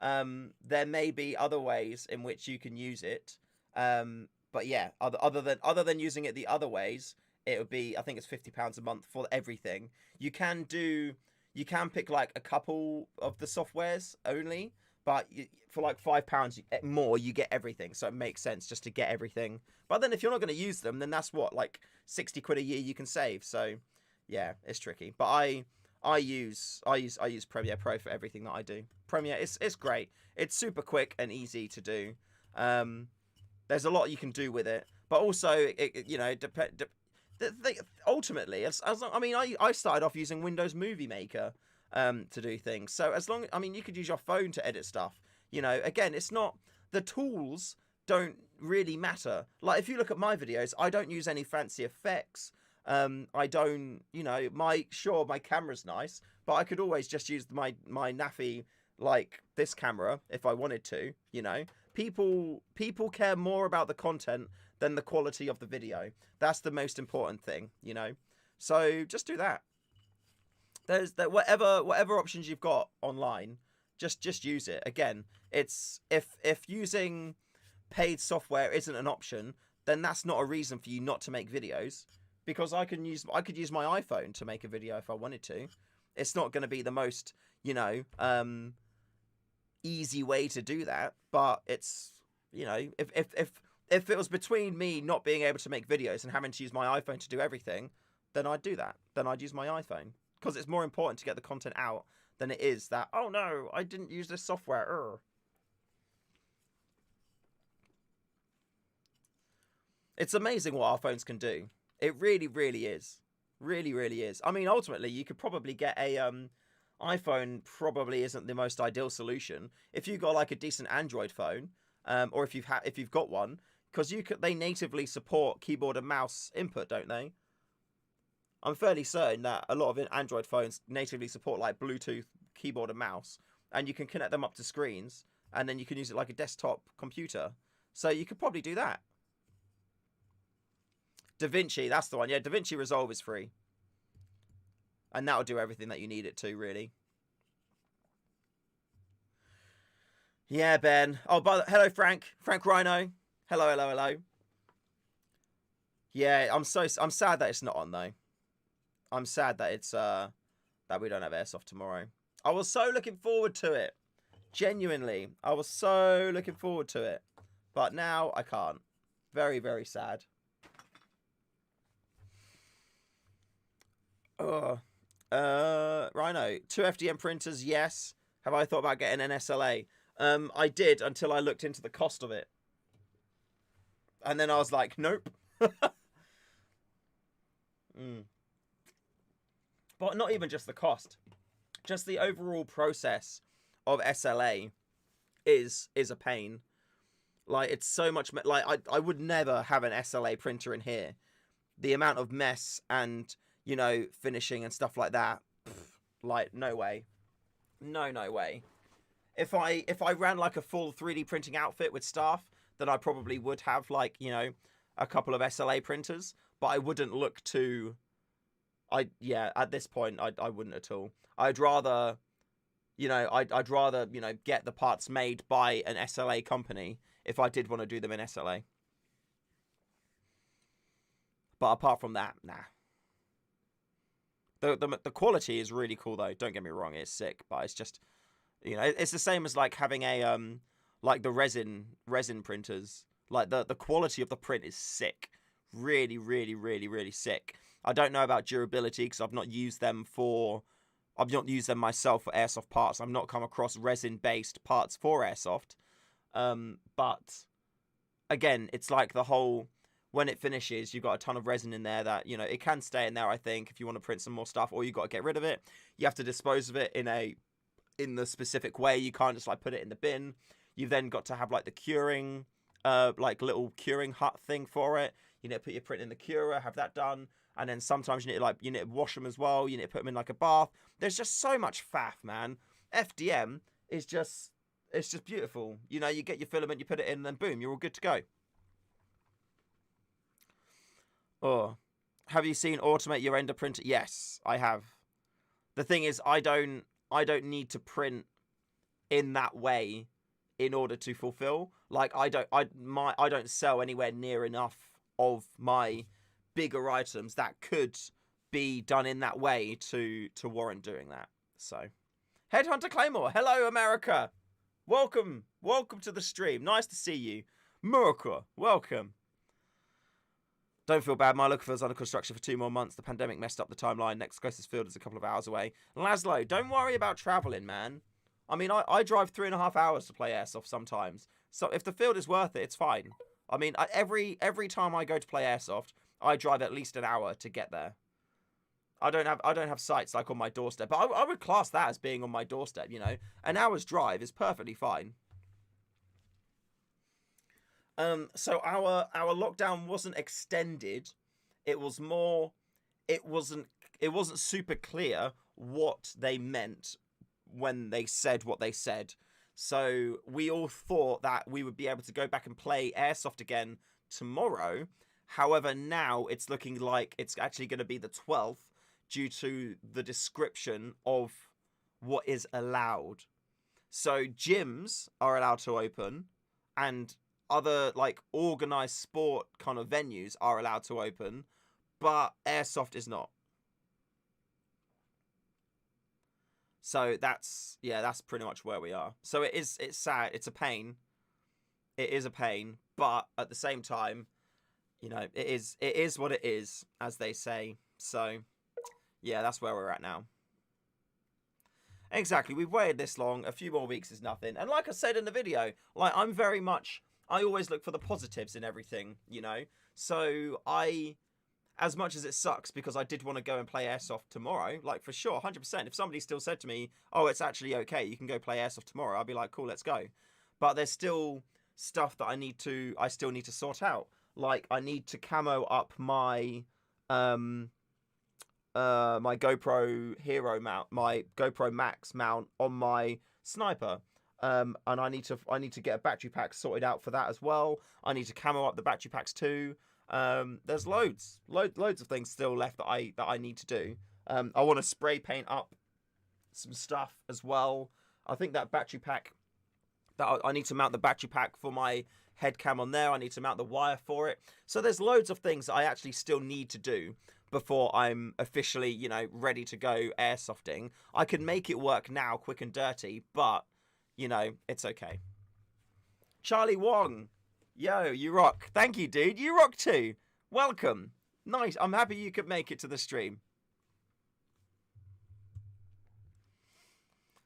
There may be other ways in which you can use it. But yeah, other than using it the other ways, it would be, I think it's £50 a month for everything. You can pick like a couple of the softwares only, but for like £5 more, you get everything. So it makes sense just to get everything. But then if you're not going to use them, then that's what, like 60 quid a year you can save. So yeah, it's tricky. But I use Premiere Pro for everything that I do. Premiere, it's great. It's super quick and easy to do. There's a lot you can do with it, but also ultimately, I started off using Windows Movie Maker to do things. So you could use your phone to edit stuff. You know, again, it's not, the tools don't really matter. Like, if you look at my videos, I don't use any fancy effects. I don't, you know, my camera's nice, but I could always just use my naffy, like this camera, if I wanted to. You know, people care more about the content than the quality of the video. That's the most important thing, you know. So just do that. There's that, whatever options you've got online, just use it. Again, it's if using paid software isn't an option, then that's not a reason for you not to make videos. Because I could use my iPhone to make a video if I wanted to. It's not going to be the most, you know, easy way to do that, but it's, you know, if it was between me not being able to make videos and having to use my iPhone to do everything, then I'd do that. Then I'd use my iPhone, because it's more important to get the content out than it is that, oh no, I didn't use this software. It's amazing what our phones can do. It really, really is. Really, really is. I mean, ultimately, you could probably get a iPhone. Probably isn't the most ideal solution. If you got like a decent Android phone, or if you've got one, because they natively support keyboard and mouse input, don't they? I'm fairly certain that a lot of Android phones natively support like Bluetooth keyboard and mouse, and you can connect them up to screens, and then you can use it like a desktop computer. So you could probably do that. DaVinci, that's the one. Yeah, DaVinci Resolve is free. And that'll do everything that you need it to, really. Yeah, Ben. Oh, hello, Frank. Frank Rhino. Hello, hello, hello. Yeah, I'm sad that it's not on, though. I'm sad that it's that we don't have Airsoft tomorrow. I was so looking forward to it. Genuinely, I was so looking forward to it. But now I can't. Very, very sad. Oh. Rhino. 2 FDM printers, yes. Have I thought about getting an SLA? I did until I looked into the cost of it. And then I was like, nope. But not even just the cost. Just the overall process of SLA is a pain. Like, it's so much... Like, I would never have an SLA printer in here. The amount of mess and, you know, finishing and stuff like that. Pff, like, no way. No way. If I ran, like, a full 3D printing outfit with staff, then I probably would have, like, you know, a couple of SLA printers. But I wouldn't look to... Yeah, at this point, I wouldn't at all. I'd rather... You know, I'd rather, you know, get the parts made by an SLA company if I did want to do them in SLA. But apart from that, nah. The quality is really cool, though. Don't get me wrong, it's sick. But it's just, you know, it's the same as, like, having a, like, the resin printers. Like, the quality of the print is sick. Really, really, really, really sick. I don't know about durability because I've not used them myself for Airsoft parts. I've not come across resin-based parts for Airsoft. But, again, it's like the whole... When it finishes, you've got a ton of resin in there that, you know, it can stay in there, I think, if you want to print some more stuff, or you've got to get rid of it. You have to dispose of it in the specific way. You can't just, like, put it in the bin. You've then got to have, like, the curing, like, little curing hut thing for it. You need to put your print in the curer, have that done. And then sometimes you need to wash them as well. You need to put them in, like, a bath. There's just so much faff, man. FDM is just, it's just beautiful. You know, you get your filament, you put it in, and then boom, you're all good to go. Oh, have you seen Automate Your Ender Printer? Yes, I have. The thing is, I don't need to print in that way in order to fulfill. Like, I don't sell anywhere near enough of my bigger items that could be done in that way to warrant doing that. So, Headhunter Claymore, hello America, welcome to the stream. Nice to see you, America. Welcome. Don't feel bad. My local field's under construction for 2 more months. The pandemic messed up the timeline. Next closest field is a couple of hours away. Laszlo, don't worry about traveling, man. I mean, I drive 3.5 hours to play Airsoft sometimes. So if the field is worth it, it's fine. I mean, every time I go to play Airsoft, I drive at least an hour to get there. I don't have sites like on my doorstep, but I would class that as being on my doorstep. You know, an hour's drive is perfectly fine. So our lockdown wasn't extended. It was more. It wasn't super clear what they meant when they said what they said. So we all thought that we would be able to go back and play Airsoft again tomorrow. However, now it's looking like it's actually going to be the 12th due to the description of what is allowed. So gyms are allowed to open and other, like, organised sport kind of venues are allowed to open, but Airsoft is not. So that's pretty much where we are. So it's sad. It's a pain. It is a pain, but at the same time, you know, it is what it is, as they say. So, yeah, that's where we're at now. Exactly. We've waited this long. A few more weeks is nothing. And like I said in the video, like, I always look for the positives in everything, you know? So as much as it sucks, because I did want to go and play Airsoft tomorrow, like, for sure, 100%. If somebody still said to me, oh, it's actually okay, you can go play Airsoft tomorrow, I'd be like, cool, let's go. But there's still stuff that I still need to sort out. Like, I need to camo up my my GoPro Hero mount, my GoPro Max mount on my sniper. and I need to get a battery pack sorted out for that as well. I need to camo up the battery packs too. There's loads of things still left that I need to do. I want to spray paint up some stuff as well. I think that battery pack, that I need to mount the battery pack for my head cam on there. I need to mount the wire for it. So there's loads of things that I actually still need to do before I'm officially, you know, ready to go airsofting. I can make it work now, quick and dirty, but, you know, it's okay. Charlie Wong, yo, you rock. Thank you, dude. You rock too. Welcome. Nice. I'm happy you could make it to the stream.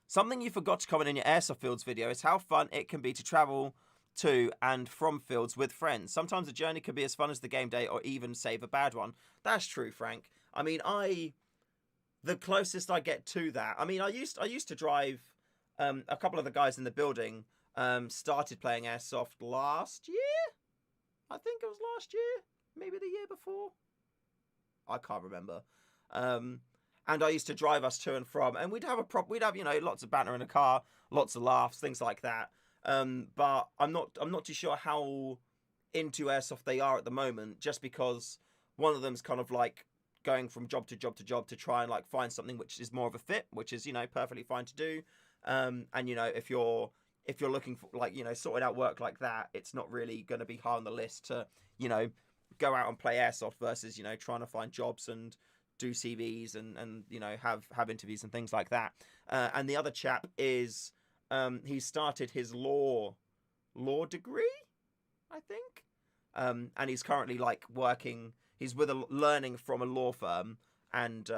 Something you forgot to comment in your Airsoft Fields video is how fun it can be to travel to and from fields with friends. Sometimes the journey can be as fun as the game day or even save a bad one. That's true, Frank. I mean, the closest I get to that, I mean, I used to drive, a couple of the guys in the building started playing Airsoft last year? I think it was last year, maybe the year before. I can't remember. And I used to drive us to and from, and we'd have you know, lots of banter in the car, lots of laughs, things like that. But I'm not too sure how into Airsoft they are at the moment, just because one of them's kind of like going from job to job to job to try and like find something which is more of a fit, which is, you know, perfectly fine to do. And you know, if you're looking for, like, you know, sorting out work like that, it's not really going to be high on the list to, you know, go out and play Airsoft versus, you know, trying to find jobs and do CVs and you know, have interviews and things like that. And the other chap is he started his law degree, I think, and he's currently like working. He's learning from a law firm, and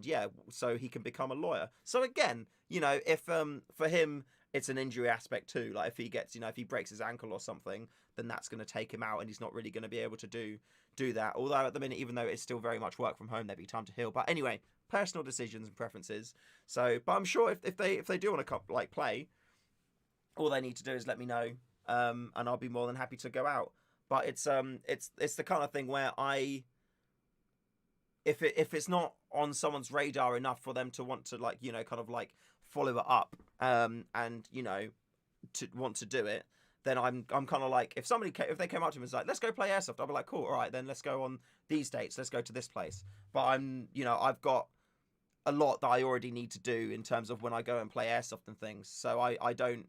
yeah, so he can become a lawyer. So again, you know, if for him it's an injury aspect too. Like if he gets, you know, if he breaks his ankle or something, then that's going to take him out, and he's not really going to be able to do that. Although at the minute, even though it's still very much work from home, there'd be time to heal. But anyway, personal decisions and preferences. So, but I'm sure if they do want to like play, all they need to do is let me know, and I'll be more than happy to go out. But it's the kind of thing where if it's not on someone's radar enough for them to want to, like, you know, kind of like follow it up, and you know, to want to do it, then I'm kind of like, if they came up to me and was like, let's go play Airsoft, I'll be like, cool, all right, then let's go on these dates, let's go to this place. But you know, I've got a lot that I already need to do in terms of when I go and play Airsoft and things. So I don't,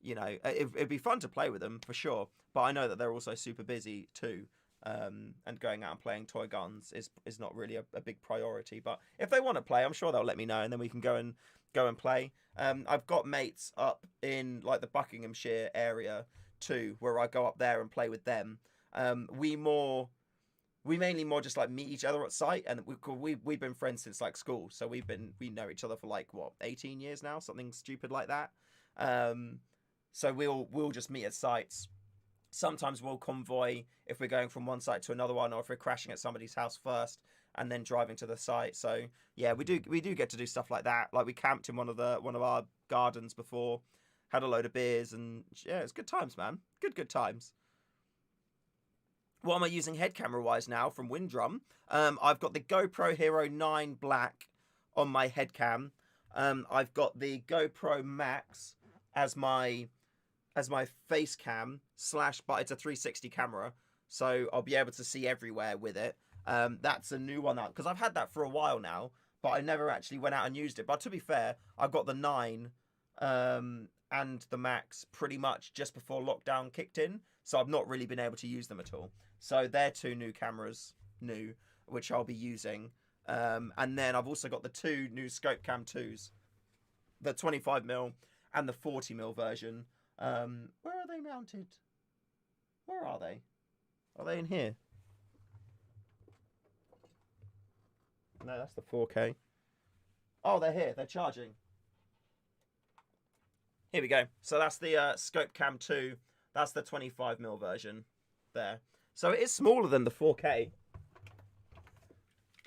you know, it'd be fun to play with them for sure, but I know that they're also super busy too. And going out and playing toy guns is not really a big priority. But if they want to play, I'm sure they'll let me know, and then we can go and play. I've got mates up in like the Buckinghamshire area too, where I go up there and play with them. We mainly more just like meet each other at site, and we've been friends since like school, so we know each other for like 18 years now, something stupid like that. So we'll just meet at sites. Sometimes we'll convoy if we're going from one site to another one, or if we're crashing at somebody's house first and then driving to the site. So yeah, we do get to do stuff like that. Like we camped in one of our gardens before, had a load of beers, and yeah, it's good times, man. Good times. What am I using head camera wise now from Windrum? I've got the GoPro Hero 9 Black on my head cam. I've got the GoPro Max as my face cam but it's a 360 camera, so I'll be able to see everywhere with it. That's a new one, because I've had that for a while now, but I never actually went out and used it. But to be fair, I got the 9 and the Max pretty much just before lockdown kicked in, so I've not really been able to use them at all. So they're two new cameras, which I'll be using. And then I've also got the two new Scope Cam 2s, the 25mm and the 40mm version. Where are they mounted? Where are they? Are they in here? No, that's the 4K. Oh, they're here. They're charging. Here we go. So that's the Scope Cam 2. That's the 25mm version there. So it is smaller than the 4K.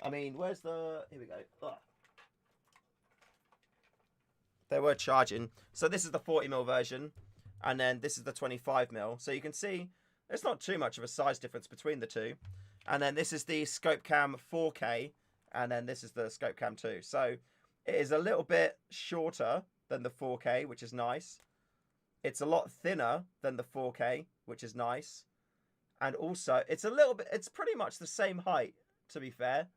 I mean, where's the... Here we go. Ugh. They were charging. So this is the 40mm version, and then this is the 25mm. So you can see there's not too much of a size difference between the two. And then this is the Scope Cam 4K, and then this is the Scope Cam 2. So it is a little bit shorter than the 4K, which is nice. It's a lot thinner than the 4K, which is nice. And also, it's pretty much the same height, to be fair,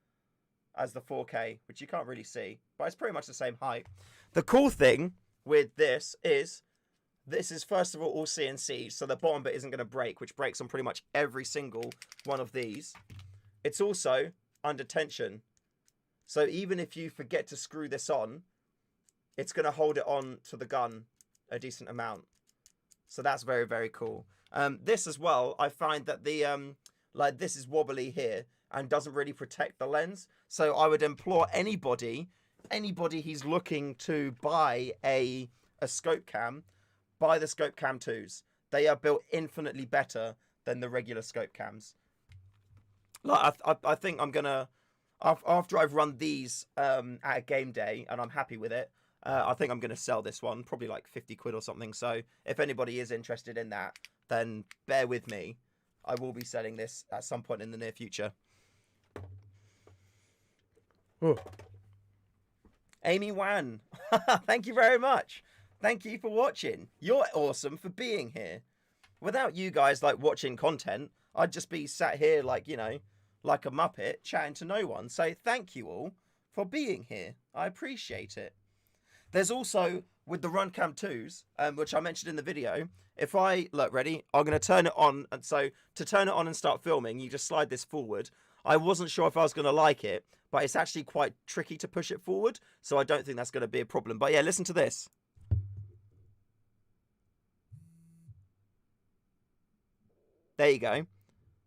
as the 4K, which you can't really see, but it's pretty much the same height. The cool thing with this is first of all CNC, so the bottom bit isn't going to break, which breaks on pretty much every single one of these. It's also under tension, so even if you forget to screw this on, it's going to hold it on to the gun a decent amount. So that's very, very cool. This as well, I find that the like this is wobbly here and doesn't really protect the lens. So I would implore anybody who's looking to buy a scope cam, buy the scope cam 2s. They are built infinitely better than the regular scope cams. Like I think I'm gonna, after I've run these at a game day and I'm happy with it, I think I'm going to sell this one, probably like 50 quid or something. So if anybody is interested in that, then bear with me. I will be selling this at some point in the near future. Ooh. Amy Wan, thank you very much. Thank you for watching. You're awesome for being here. Without you guys like watching content, I'd just be sat here like, you know, like a muppet chatting to no one. So thank you all for being here. I appreciate it. There's also, with the Runcam 2s, which I mentioned in the video, if I, look, ready? I'm going to turn it on. And so to turn it on and start filming, you just slide this forward. I wasn't sure if I was going to like it, but it's actually quite tricky to push it forward. So I don't think that's going to be a problem. But yeah, listen to this. There you go.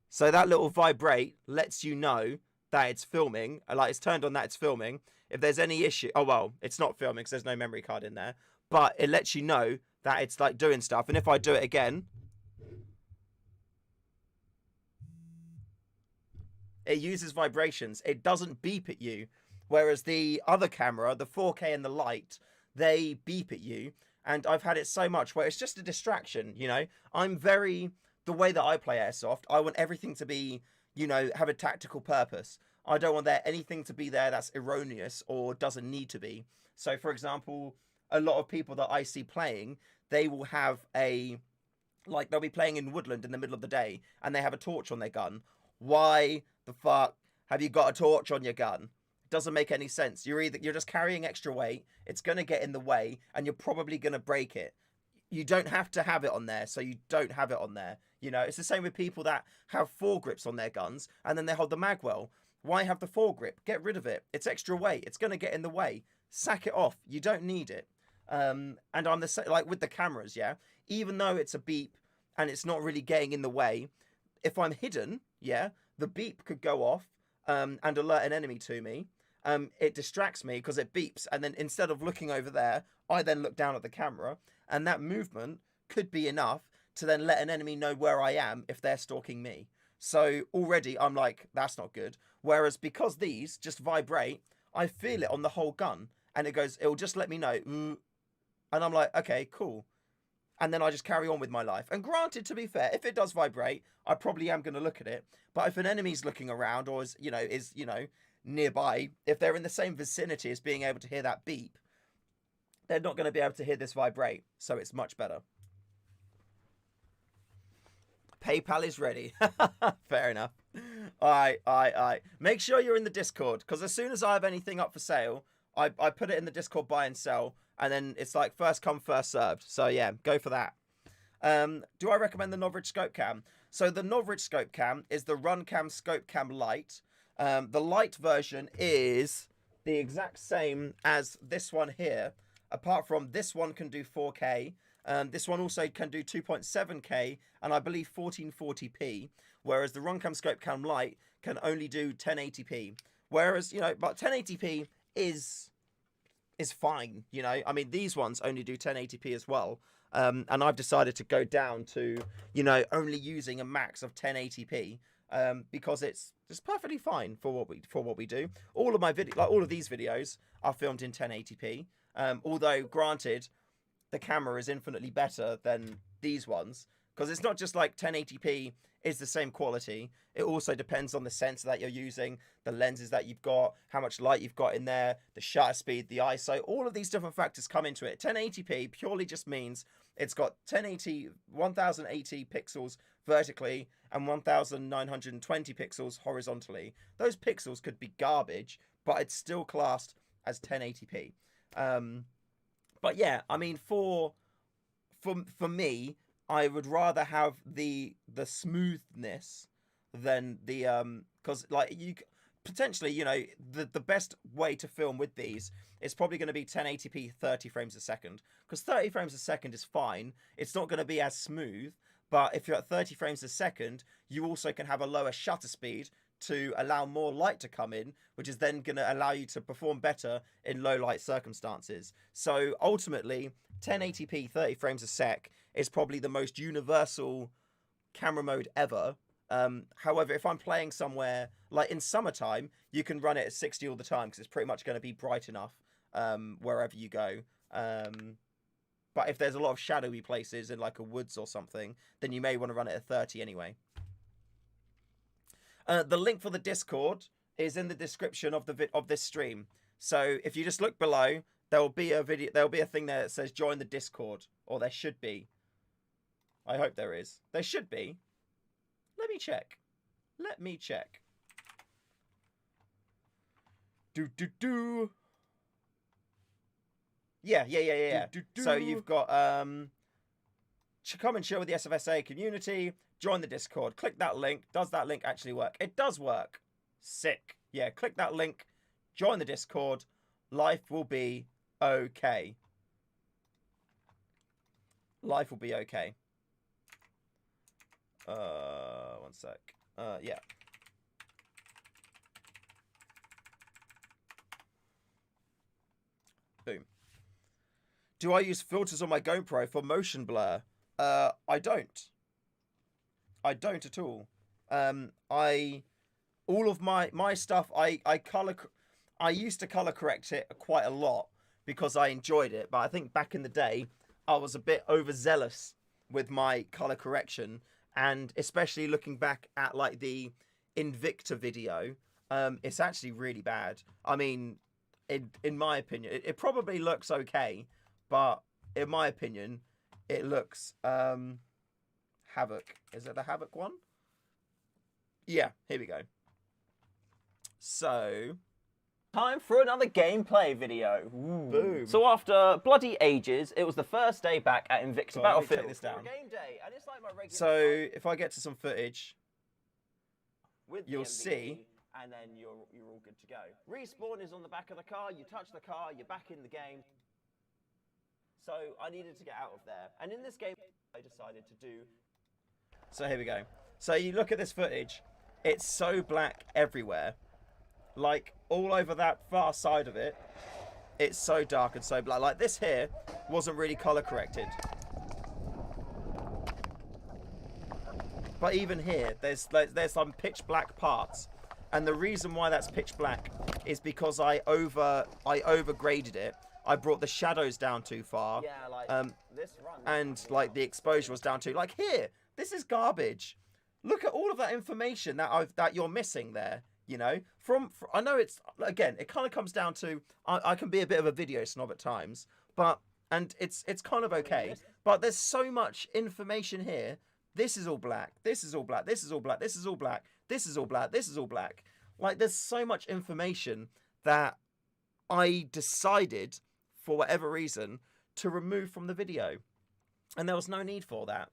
So that little vibrate lets you know that it's filming. Like, it's turned on that it's filming. If there's any issue, oh well, it's not filming because there's no memory card in there, but it lets you know that it's like doing stuff. And if I do it again, it uses vibrations. It doesn't beep at you, whereas the other camera, the 4K and the Lite, they beep at you. And I've had it so much where it's just a distraction. You know, the way that I play Airsoft, I want everything to be, you know, have a tactical purpose. I don't want anything to be there that's erroneous or doesn't need to be. So, for example, a lot of people that I see playing, they will have they'll be playing in woodland in the middle of the day and they have a torch on their gun. Why the fuck have you got a torch on your gun? It doesn't make any sense. You're just carrying extra weight. It's going to get in the way and you're probably going to break it. You don't have to have it on there, so you don't have it on there. You know, it's the same with people that have foregrips on their guns and then they hold the mag well. Why have the foregrip? Get rid of it. It's extra weight. It's going to get in the way. Sack it off. You don't need it. And I'm the same, like with the cameras, yeah? Even though it's a beep and it's not really getting in the way, if I'm hidden, yeah, the beep could go off and alert an enemy to me. It distracts me because it beeps. And then instead of looking over there, I then look down at the camera. And that movement could be enough to then let an enemy know where I am if they're stalking me. So already I'm like, that's not good. Whereas because these just vibrate, I feel it on the whole gun. And it'll just let me know. And I'm like, okay, cool. And then I just carry on with my life. And granted, to be fair, if it does vibrate, I probably am going to look at it. But if an enemy's looking around or is nearby, if they're in the same vicinity as being able to hear that beep, they're not going to be able to hear this vibrate. So it's much better. PayPal is ready. Fair enough. All right. Make sure you're in the Discord, because as soon as I have anything up for sale, I put it in the Discord, buy and sell, and then it's like first come, first served. So yeah, go for that. Do I recommend the Novridge Scope Cam? So the Novridge Scope Cam is the Runcam Scope Cam Lite. The Lite version is the exact same as this one here, apart from this one can do 4K. This one also can do 2.7K and I believe 1440p, whereas the Runcam Scope Cam Lite can only do 1080p. Whereas, but 1080p is fine, I mean, these ones only do 1080p as well. And I've decided to go down to, only using a max of 1080p because it's perfectly fine for what we do. All of my all of these videos are filmed in 1080p. Although granted, the camera is infinitely better than these ones, because it's not just like 1080p is the same quality. It also depends on the sensor that you're using, the lenses that you've got, how much light you've got in there, the shutter speed, the ISO, all of these different factors come into it. 1080p purely just means It's got 1080 pixels vertically and 1920 pixels horizontally. Those pixels could be garbage, but it's still classed as 1080p. But yeah, I mean, for me, I would rather have the smoothness than the because like you potentially, you know, the best way to film with these is probably going to be 1080p 30 frames a second, because 30 frames a second is fine. It's not going to be as smooth, but if you're at 30 frames a second, you also can have a lower shutter speed to allow more light to come in, which is then going to allow you to perform better in low light circumstances. So ultimately, 1080p 30 frames a sec is probably the most universal camera mode ever. However, if I'm playing somewhere like in summertime, you can run it at 60 all the time because it's pretty much going to be bright enough wherever you go. But if there's a lot of shadowy places in like a woods or something, then you may want to run it at 30 anyway. The link for the Discord is in the description of this stream. So if you just look below, there'll be a thing there that says join the Discord, or there should be. I hope there is. There should be. Let me check. Yeah. So you've got come and chill with the SFSA community. Join the Discord. Click that link. Does that link actually work? It does work. Sick. Yeah, click that link. Join the Discord. Life will be okay. Life will be okay. One sec. Yeah. Boom. Do I use filters on my GoPro for motion blur? I don't. I don't at all. All of my stuff, I used to color correct it quite a lot because I enjoyed it, but I think back in the day I was a bit overzealous with my color correction, and especially looking back at like the Invicta video, it's actually really bad. I mean, in my opinion, it probably looks okay, but in my opinion, it looks Havoc. Is it the Havoc one? Yeah, here we go. So, time for another gameplay video. Ooh. Boom. So after bloody ages, it was the first day back at Invicta So Battlefield. take this down. Game day, and it's like my regular So if I get to some footage, with the you'll MVP, see. and then you're all good to go. Respawn is on the back of the car. You touch the car, you're back in the game. So I needed to get out of there, and in this game, I decided to do. So here we go. So you look at this footage, it's so black everywhere. Like all over that far side of it, it's so dark and so black. Like this here wasn't really color corrected. But even here, there's some pitch black parts. And the reason why that's pitch black is because I overgraded it. I brought the shadows down too far. Yeah, like this run. And like the exposure was down too. Like here, this is garbage. Look at all of that information that you're missing there. You know, I know it's, again, it kind of comes down to I can be a bit of a video snob at times, but it's kind of okay. But there's so much information here. This is all black. This is all black. This is all black. This is all black. This is all black. This is all black. Like there's so much information that I decided, for whatever reason, to remove from the video, and there was no need for that.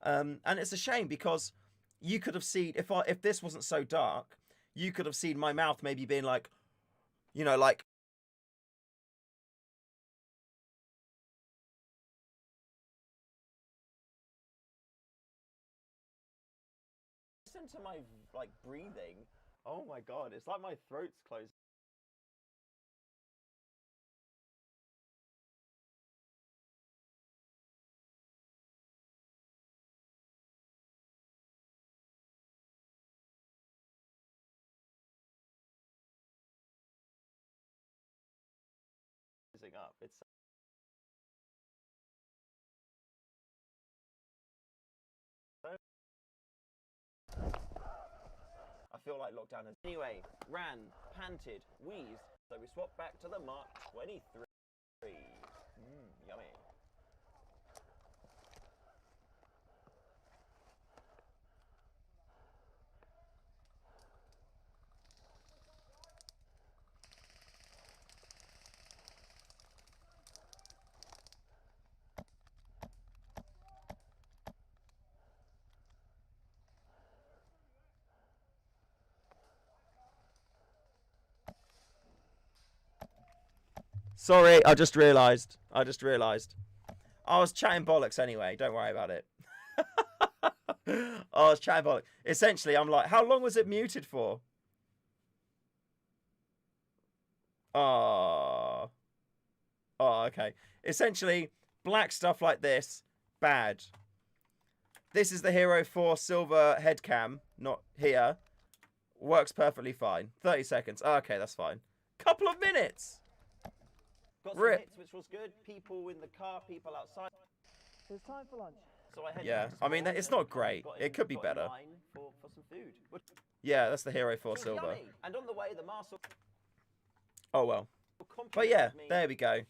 And it's a shame because you could have seen if this wasn't so dark, you could have seen my mouth maybe being like, you know, like. Listen to my like breathing. Oh my god, it's like my throat's closing. Up. It's I feel like lockdown has. Anyway, ran, panted, wheezed. So we swapped back to the Mark 23. Yummy. Sorry, I just realised. I was chatting bollocks anyway. Don't worry about it. I was chatting bollocks. Essentially, I'm like, how long was it muted for? Oh. Oh, okay. Essentially, black stuff like this, bad. This is the Hero 4 silver head cam, not here. Works perfectly fine. 30 seconds. Okay, that's fine. Couple of minutes. Got some hits, which was good. People in the car, people outside. So it's time for lunch. So I headed Yeah, to I mean, school it's and not great. It could be got in better. line for some food. Yeah, that's the Hero 4 Which was silver. yummy. And on the way, the master Oh, well. But yeah, there we go.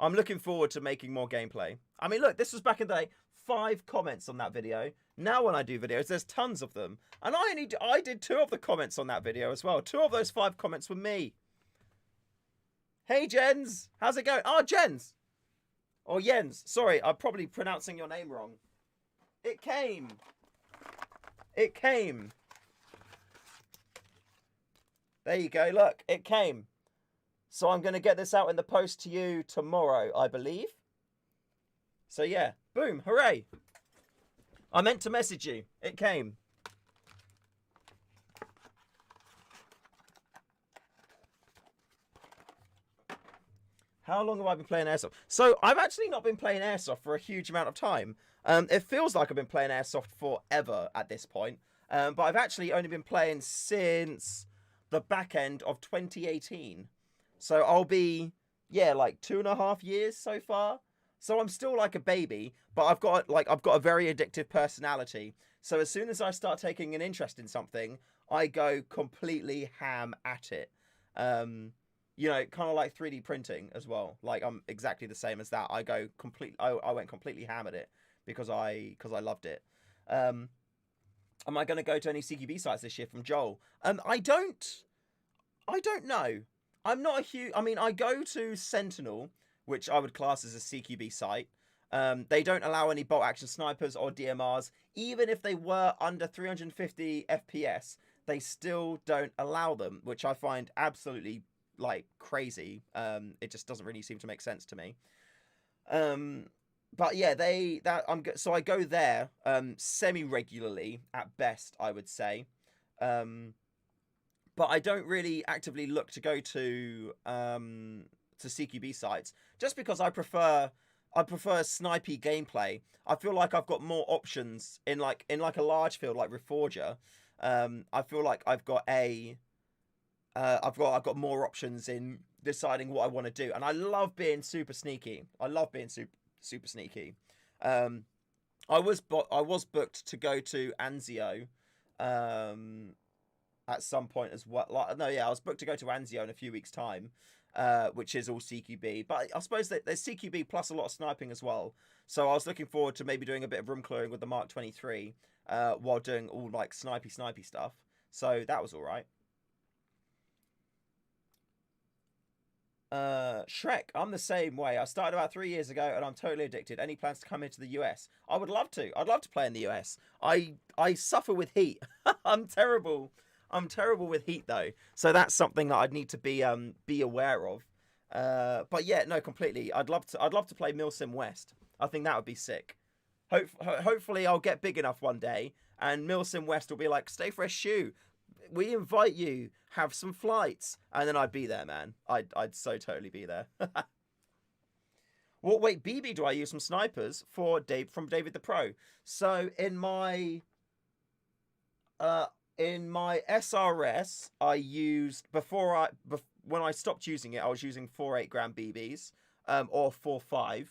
I'm looking forward to making more gameplay. I mean, look, this was back in the day. 5 comments on that video. Now when I do videos, there's tons of them. And I did 2 of the comments on that video as well. 2 of those 5 comments were me. Hey, Jens. How's it going? Oh, Jens. Or Jens. Sorry, I'm probably pronouncing your name wrong. It came. It came. There you go. Look, it came. So I'm going to get this out in the post to you tomorrow, I believe. So yeah, boom, hooray. I meant to message you. It came. How long have I been playing Airsoft? So I've actually not been playing Airsoft for a huge amount of time. It feels like I've been playing Airsoft forever at this point. But I've actually only been playing since the back end of 2018. So I'll be, yeah, like 2.5 years so far. So I'm still like a baby, but I've got a very addictive personality. So as soon as I start taking an interest in something, I go completely ham at it. You know, kind of like 3D printing as well. Like I'm exactly the same as that. I went completely ham at it because I loved it. Am I going to go to any CQB sites this year from Joel? I don't know. I'm not a huge... I mean, I go to Sentinel, which I would class as a CQB site. They don't allow any bolt-action snipers or DMRs. Even if they were under 350 FPS, they still don't allow them, which I find absolutely, like, crazy. It just doesn't really seem to make sense to me. But yeah, so I go there semi-regularly at best, I would say. But I don't really actively look to go to CQB sites just because I prefer snipey gameplay. I feel like I've got more options in like a large field like Reforger. I feel like I've got more options in deciding what I want to do, and I love being super sneaky. I love being super sneaky. I was booked to go to Anzio at some point as well. I was booked to go to Anzio in a few weeks' time, which is all CQB. But I suppose that there's CQB plus a lot of sniping as well. So I was looking forward to maybe doing a bit of room clearing with the Mark 23 while doing all like snipey stuff. So that was all right. Shrek, I'm the same way. I started about 3 years ago and I'm totally addicted. Any plans to come into the US? I would love to. I'd love to play in the US. I suffer with heat. I'm terrible with heat though. So that's something that I'd need to be aware of. But yeah, no, completely. I'd love to play Milsim West. I think that would be sick. Hopefully I'll get big enough one day and Milsim West will be like, Stay Fresh Shoe, we invite you, have some flights, and then I'd be there, man. I'd so totally be there. Well, wait, BB, do I use some snipers from David the Pro? So in my SRS, I used when I stopped using it, I was using 4.8 gram BBs, or 4.5,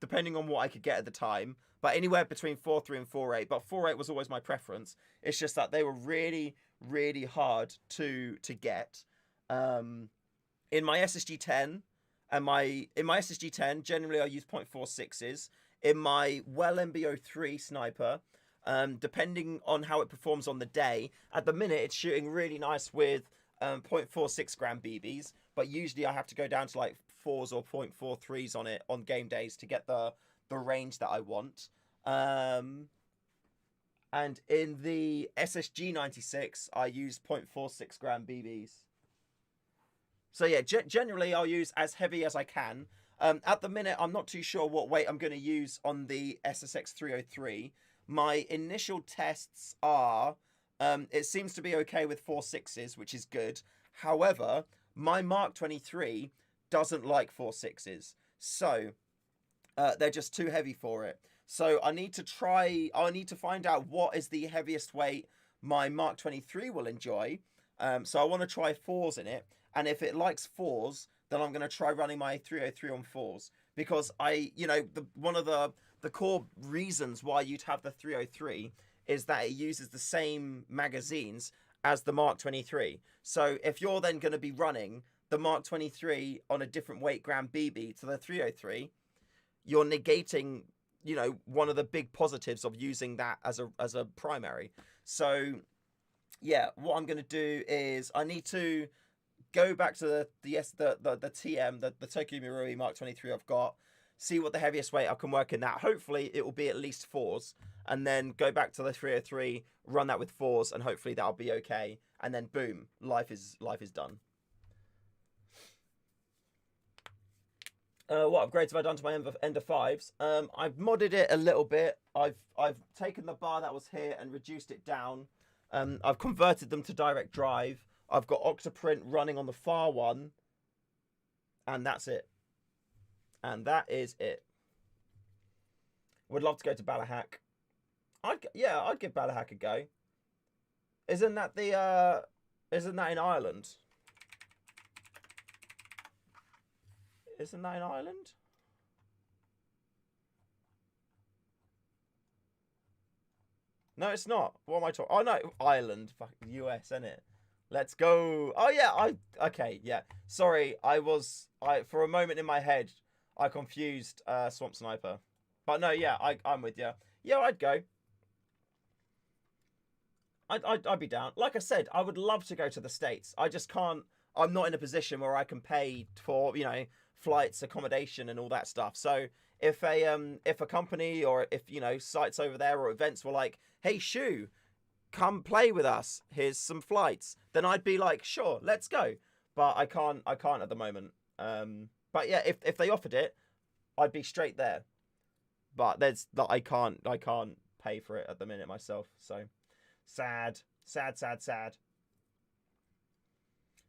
depending on what I could get at the time. But anywhere between 4.3 and 4.8. But 4.8 was always my preference. It's just that they were really, really hard to get. In my SSG 10 in my SSG 10, generally I use 0.46s. In my MBO3 sniper, depending on how it performs on the day, at the minute it's shooting really nice with 0.46 gram BBs, but usually I have to go down to like 4s or 0.43s on it on game days to get the range that I want. And in the SSG 96, I use 0.46 gram BBs. So yeah, generally I'll use as heavy as I can. At the minute, I'm not too sure what weight I'm going to use on the SSX 303. My initial tests are, it seems to be okay with 4.6s, which is good. However, my Mark 23 doesn't like 4.6s. So they're just too heavy for it. So I need to find out what is the heaviest weight my Mark 23 will enjoy. So I want to try 4s in it. And if it likes 4s, then I'm going to try running my 303 on 4s. Because one of the core reasons why you'd have the 303 is that it uses the same magazines as the Mark 23. So if you're then going to be running the Mark 23 on a different weight gram BB to the 303, you're negating, one of the big positives of using that as a primary. So yeah, what I'm going to do is I need to go back to the TM, the Tokyo Marui Mark 23 I've got, see what the heaviest weight I can work in that. Hopefully it will be at least 4s, and then go back to the 303, run that with 4s, and hopefully that'll be okay. And then boom, life is done. What upgrades have I done to my Ender 5s? I've modded it a little bit. I've taken the bar that was here and reduced it down. I've converted them to direct drive. I've got Octoprint running on the far one. And that's it. And that is it. Would love to go to Balahack. I'd give Balahack a go. Isn't that in Ireland? Isn't that in Ireland? No, it's not. What am I talking? Oh no, Ireland, fuck, US, isn't it? Let's go. Oh yeah, okay, yeah. Sorry, for a moment in my head, I confused Swamp Sniper. But no, yeah, I'm with you. Yeah, I'd go. I'd be down. Like I said, I would love to go to the States. I just can't. I'm not in a position where I can pay for flights, accommodation, and all that stuff. So if a company or if sites over there or events were like, hey Shu, come play with us, here's some flights, then I'd be like, sure, let's go. But I can't at the moment. But yeah, if they offered it, I'd be straight there. But I can't pay for it at the minute myself. So sad.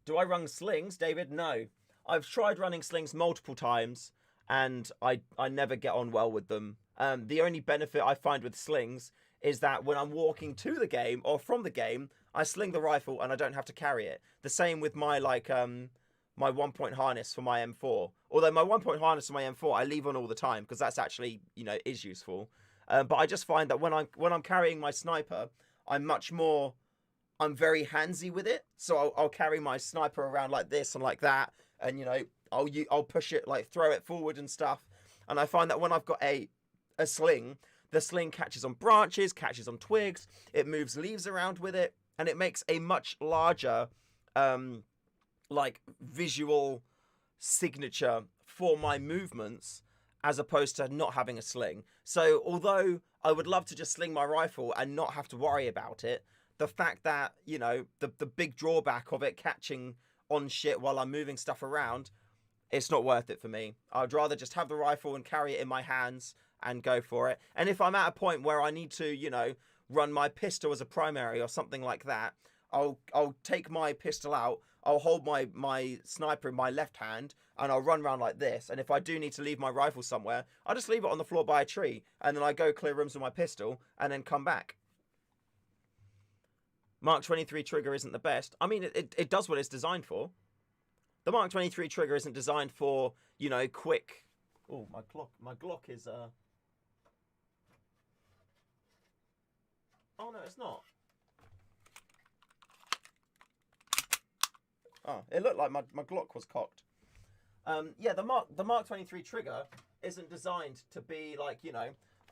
Do I run slings, David? No. I've tried running slings multiple times, and I never get on well with them. The only benefit I find with slings is that when I'm walking to the game or from the game, I sling the rifle and I don't have to carry it. The same with my my 1-point harness for my M4. Although my 1-point harness for my M4 I leave on all the time because that's actually is useful. But I just find that when I'm carrying my sniper, I'm very handsy with it. So I'll carry my sniper around like this and like that, and I'll push it, like throw it forward and stuff. And I find that when I've got a sling, the sling catches on branches, catches on twigs, it moves leaves around with it, and it makes a much larger like visual signature for my movements as opposed to not having a sling. So although I would love to just sling my rifle and not have to worry about it, the fact that, the big drawback of it catching on shit while I'm moving stuff around, it's not worth it for me. I'd rather just have the rifle and carry it in my hands and go for it. And if I'm at a point where I need to, run my pistol as a primary or something like that, I'll take my pistol out, I'll hold my sniper in my left hand, and I'll run around like this. And if I do need to leave my rifle somewhere, I'll just leave it on the floor by a tree, and then I go clear rooms with my pistol, and then come back. Mark 23 trigger isn't the best. I mean, it does what it's designed for. The Mark 23 trigger isn't designed for, quick... Oh, my Glock is... Oh, no, it's not. Oh, it looked like my Glock was cocked. Yeah, the Mark 23 trigger isn't designed to be like,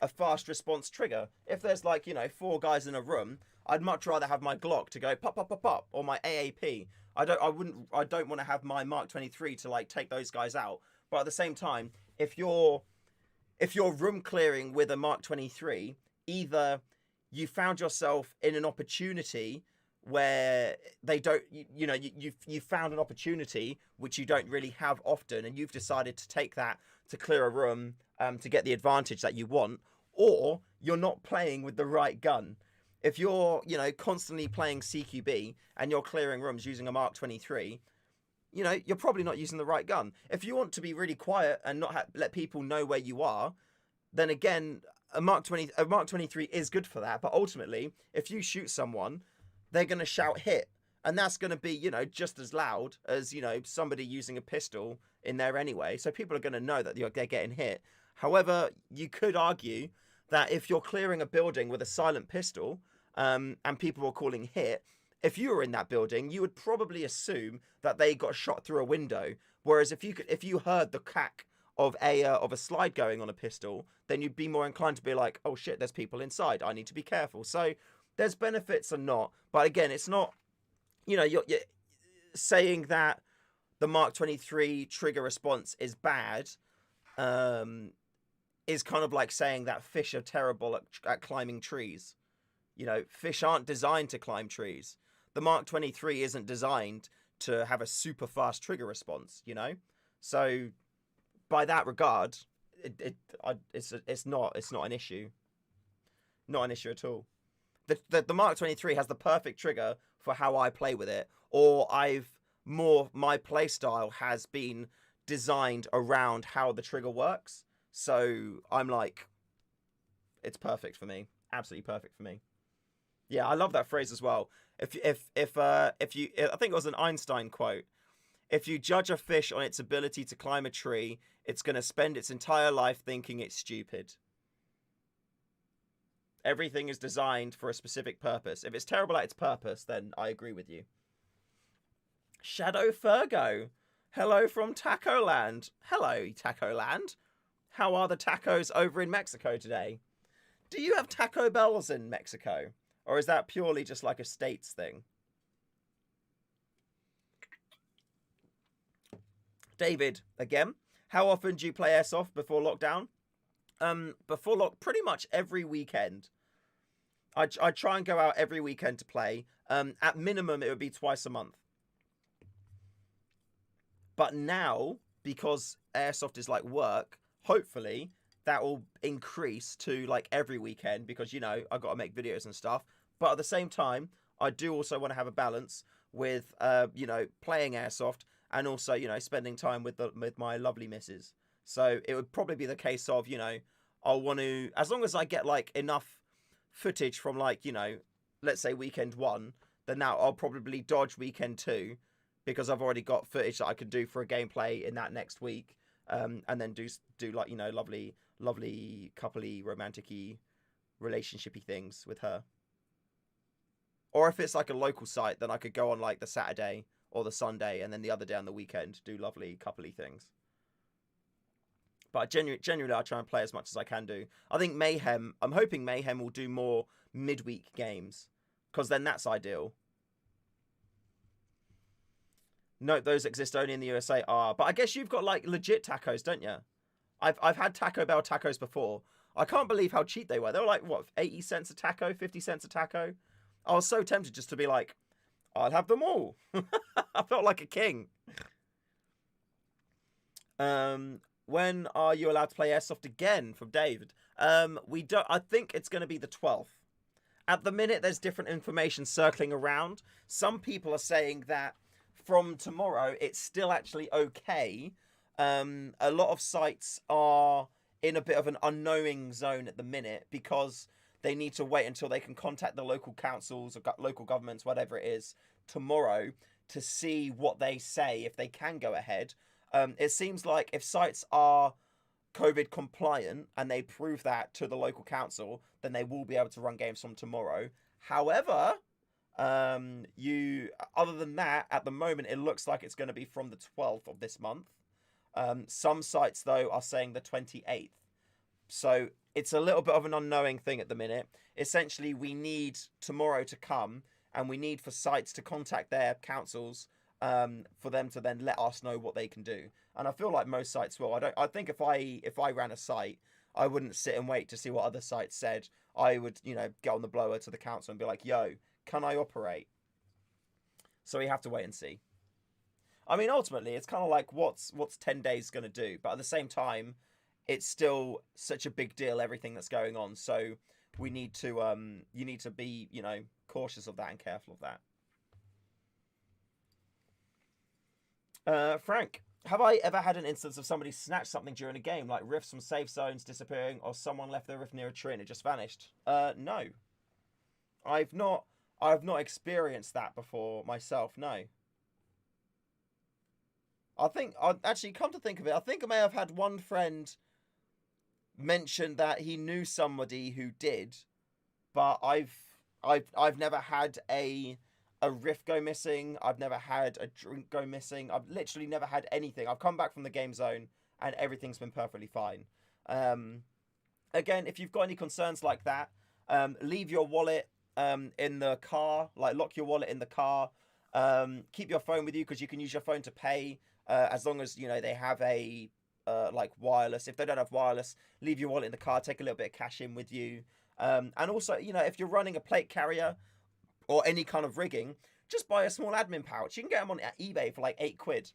a fast response trigger. If there's like, 4 guys in a room, I'd much rather have my Glock to go pop, pop, pop, pop, or my AAP. I don't want to have my Mark 23 to like take those guys out. But at the same time, if you're room clearing with a Mark 23, either you found yourself in an opportunity where they don't, you found an opportunity which you don't really have often, and you've decided to take that to clear a room to get the advantage that you want, or you're not playing with the right gun. If you're, constantly playing CQB and you're clearing rooms using a Mark 23, you're probably not using the right gun. If you want to be really quiet and not let people know where you are, then again, a Mark 23 is good for that. But ultimately, if you shoot someone, they're going to shout hit. And that's going to be, just as loud as, somebody using a pistol in there anyway. So people are going to know that they're getting hit. However, you could argue that if you're clearing a building with a silent pistol, and people are calling hit, if you were in that building, you would probably assume that they got shot through a window. Whereas if you heard the crack of a slide going on a pistol, then you'd be more inclined to be like, oh shit, there's people inside, I need to be careful. So there's benefits and not, but again, it's not, you're saying that the Mark 23 trigger response is bad, is kind of like saying that fish are terrible at climbing trees. Fish aren't designed to climb trees. The Mark 23 isn't designed to have a super fast trigger response, So by that regard, it's not an issue. Not an issue at all. The Mark 23 has the perfect trigger for how I play with it, or my play style has been designed around how the trigger works. So I'm like, it's perfect for me. Absolutely perfect for me. Yeah, I love that phrase as well. If you, I think it was an Einstein quote. If you judge a fish on its ability to climb a tree, it's going to spend its entire life thinking it's stupid. Everything is designed for a specific purpose. If it's terrible at its purpose, then I agree with you. Shadow Fergo. Hello from Taco Land. Hello, Taco Land. How are the tacos over in Mexico today? Do you have Taco Bells in Mexico? Or is that purely just like a states thing? David, again, how often do you play Airsoft before lockdown? Pretty much every weekend. I try and go out every weekend to play. At minimum, it would be twice a month. But now, because Airsoft is like work, hopefully that will increase to like every weekend because, I've got to make videos and stuff. But at the same time, I do also want to have a balance with, playing Airsoft and also, spending time with my lovely missus. So it would probably be the case of, I'll want to, as long as I get like enough footage from like, let's say weekend 1, then now I'll probably dodge weekend 2 because I've already got footage that I could do for a gameplay in that next week. And then do like, lovely coupley, romantic-y, relationship-y things with her. Or if it's like a local site, then I could go on like the Saturday or the Sunday, and then the other day on the weekend do lovely coupley things. But genuinely, I try and play as much as I can do. I think I'm hoping Mayhem will do more midweek games, because then that's ideal. Note those exist only in the USA. But I guess you've got like legit tacos, don't you? I've had Taco Bell tacos before. I can't believe how cheap they were. They were like, what, 80 cents a taco, 50 cents a taco? I was so tempted just to be like, I'll have them all. I felt like a king. When are you allowed to play Airsoft again? From David. I think it's going to be the 12th. At the minute, there's different information circling around. Some people are saying that from tomorrow, it's still actually okay. A lot of sites are in a bit of an unknowing zone at the minute because they need to wait until they can contact the local councils or local governments, whatever it is, tomorrow to see what they say, if they can go ahead. It seems like if sites are COVID compliant and they prove that to the local council, then they will be able to run games from tomorrow. However, other than that, at the moment, it looks like it's going to be from the 12th of this month. Some sites, though, are saying the 28th. So it's a little bit of an unknowing thing at the minute. Essentially, we need tomorrow to come, and we need for sites to contact their councils for them to then let us know what they can do. And I feel like most sites will. I think if I ran a site, I wouldn't sit and wait to see what other sites said. I would, get on the blower to the council and be like, yo, can I operate? So we have to wait and see. I mean, ultimately, it's kind of like what's 10 days going to do, but at the same time, it's still such a big deal, everything that's going on. So we need to you need to be, you know, cautious of that and careful of that. Frank, have I ever had an instance of somebody snatch something during a game, like rifts from safe zones disappearing, or someone left their rift near a tree and it just vanished? No. I've not experienced that before myself, no. I think, actually, come to think of it, I think I may have had one friend mention that he knew somebody who did, but I've never had a rift go missing. I've never had a drink go missing. I've literally never had anything. I've come back from the game zone and everything's been perfectly fine. Again, if you've got any concerns like that, leave your wallet in the car, like lock your wallet in the car. Keep your phone with you because you can use your phone to pay as long as, you know, they have a like wireless. If they don't have wireless, leave your wallet in the car, take a little bit of cash in with you. And also, you know, if you're running a plate carrier or any kind of rigging, just buy a small admin pouch. You can get them on eBay for like £8.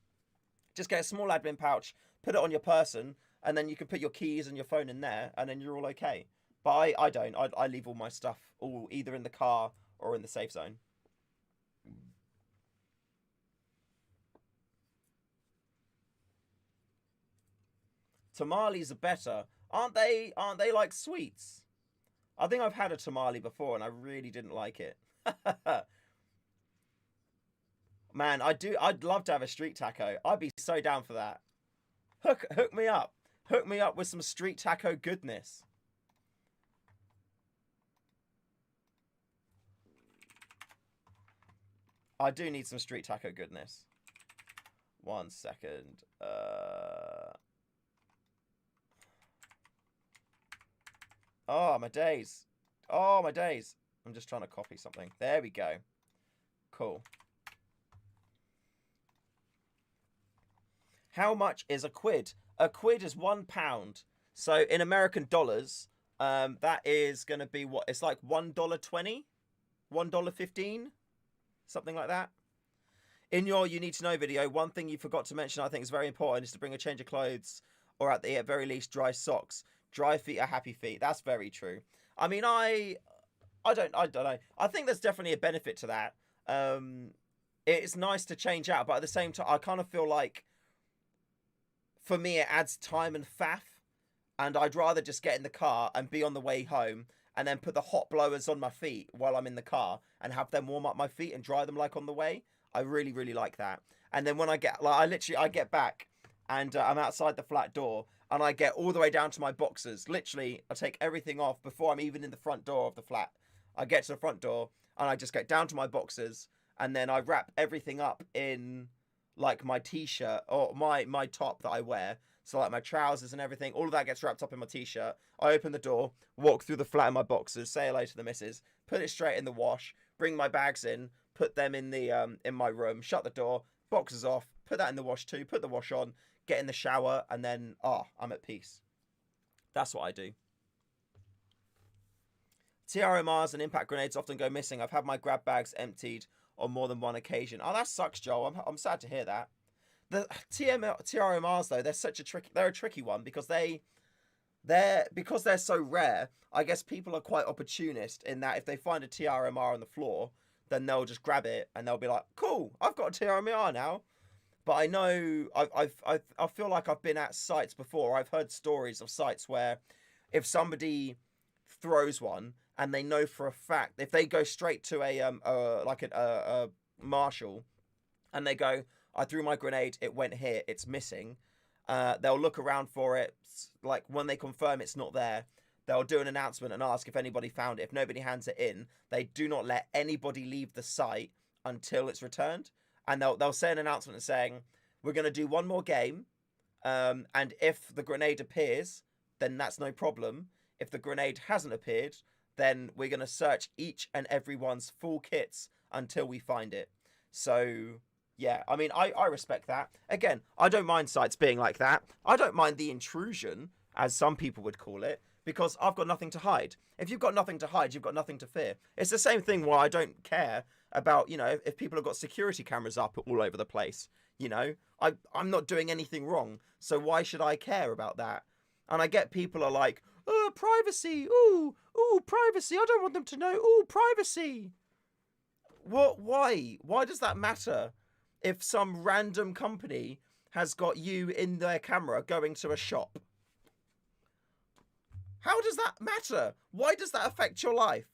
Just get a small admin pouch, put it on your person, and then you can put your keys and your phone in there, and then you're all okay. But I don't. I leave all my stuff all either in the car or in the safe zone. Tamales are better. Aren't they like sweets? I think I've had a tamale before and I really didn't like it. Man, I'd love to have a street taco. I'd be so down for that. Hook me up. Hook me up with some street taco goodness. I do need some street taco goodness. 1 second. Oh, my days. Oh, my days. I'm just trying to copy something. There we go. Cool. How much is a quid? A quid is £1. So in American dollars, that is going to be what? It's like $1.20? $1.15? Something like that. In your You Need to Know video, one thing you forgot to mention I think is very important is to bring a change of clothes or at the very least dry socks. Dry feet are happy feet. That's very true. I mean, I don't know. I think there's definitely a benefit to that. It's nice to change out, but at the same time, I kind of feel like for me, it adds time and faff. And I'd rather just get in the car and be on the way home and then put the hot blowers on my feet while I'm in the car and have them warm up my feet and dry them like on the way. I really, really like that. And then when I get, like, I get back and I'm outside the flat door and I get all the way down to my boxers. Literally, I take everything off before I'm even in the front door of the flat. I get to the front door and I just get down to my boxers and then I wrap everything up in like my t-shirt or my top that I wear. So like my trousers and everything, all of that gets wrapped up in my t-shirt. I open the door, walk through the flat in my boxers, say hello to the missus, put it straight in the wash, bring my bags in, put them in the in my room, shut the door, boxers off, put that in the wash too, put the wash on, get in the shower, and then I'm at peace. That's what I do. TRMRs and impact grenades often go missing. I've had my grab bags emptied on more than one occasion. Oh, that sucks, Joel. I'm sad to hear that. The TRMRs though, they're a tricky one because they're so rare. I guess people are quite opportunist in that if they find a TRMR on the floor, then they'll just grab it and they'll be like, "Cool, I've got a TRMR now." But I know I feel like I've been at sites before. I've heard stories of sites where if somebody throws one and they know for a fact if they go straight to a marshal and they go, "I threw my grenade, it went here, it's missing." They'll look around for it. Like when they confirm it's not there, they'll do an announcement and ask if anybody found it. If nobody hands it in, they do not let anybody leave the site until it's returned. And they'll say an announcement saying, "We're going to do one more game. And if the grenade appears, then that's no problem. If the grenade hasn't appeared, then we're going to search each and everyone's full kits until we find it." So yeah, I mean, I respect that. Again, I don't mind sites being like that. I don't mind the intrusion, as some people would call it, because I've got nothing to hide. If you've got nothing to hide, you've got nothing to fear. It's the same thing why I don't care about, you know, if people have got security cameras up all over the place. You know, I'm not doing anything wrong, so why should I care about that? And I get people are like, oh, privacy, ooh, privacy, I don't want them to know, ooh, privacy. What? Why? Why does that matter if some random company has got you in their camera going to a shop? How does that matter? Why does that affect your life?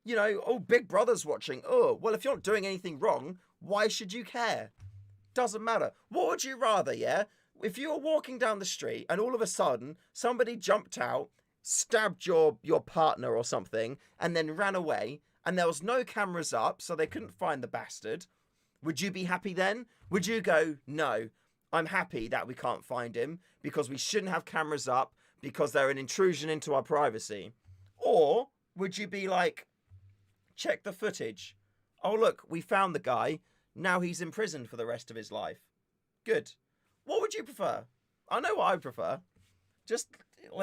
You know, oh, Big Brother's watching. Oh, well, if you're not doing anything wrong, why should you care? Doesn't matter. What would you rather, yeah? If you were walking down the street and all of a sudden somebody jumped out, stabbed your partner or something, and then ran away, and there was no cameras up, so they couldn't find the bastard, would you be happy then? Would you go, no, I'm happy that we can't find him because we shouldn't have cameras up because they're an intrusion into our privacy? Or would you be like, check the footage. Oh, look, we found the guy. Now he's imprisoned for the rest of his life. Good. What would you prefer? I know what I prefer. Just,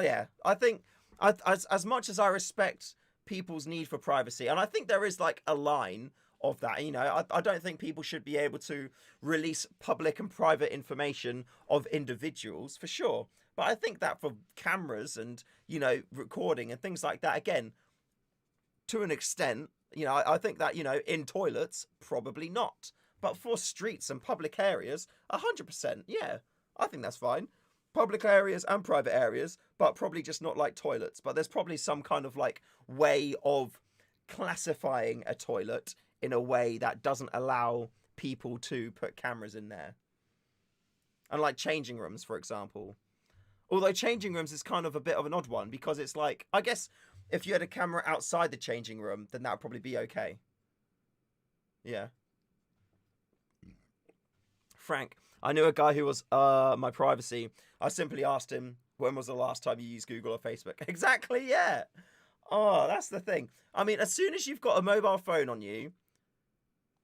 yeah, I think as much as I respect people's need for privacy, and I think there is like a line of that, you know, I don't think people should be able to release public and private information of individuals, for sure. But I think that for cameras and, you know, recording and things like that, again, to an extent, you know, I think that, you know, in toilets, probably not. But for streets and public areas, 100%, yeah, I think that's fine. Public areas and private areas, but probably just not like toilets. But there's probably some kind of like way of classifying a toilet in a way that doesn't allow people to put cameras in there. And like changing rooms, for example. Although changing rooms is kind of a bit of an odd one because it's like, I guess if you had a camera outside the changing room, then that would probably be okay. Yeah. Frank, I knew a guy who was my privacy. I simply asked him, when was the last time you used Google or Facebook? Exactly, yeah. Oh, that's the thing. I mean, as soon as you've got a mobile phone on you,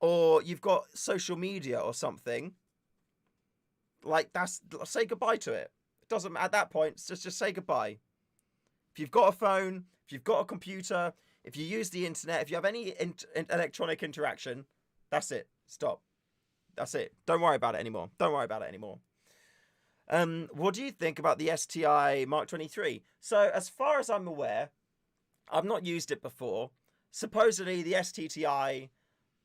or you've got social media or something, like say goodbye to it. It doesn't, at that point, just say goodbye. If you've got a phone, if you've got a computer, if you use the internet, if you have any electronic interaction, that's it. Stop. That's it. Don't worry about it anymore. Don't worry about it anymore. What do you think about the STI Mark 23? So, as far as I'm aware, I've not used it before. Supposedly, the STTI,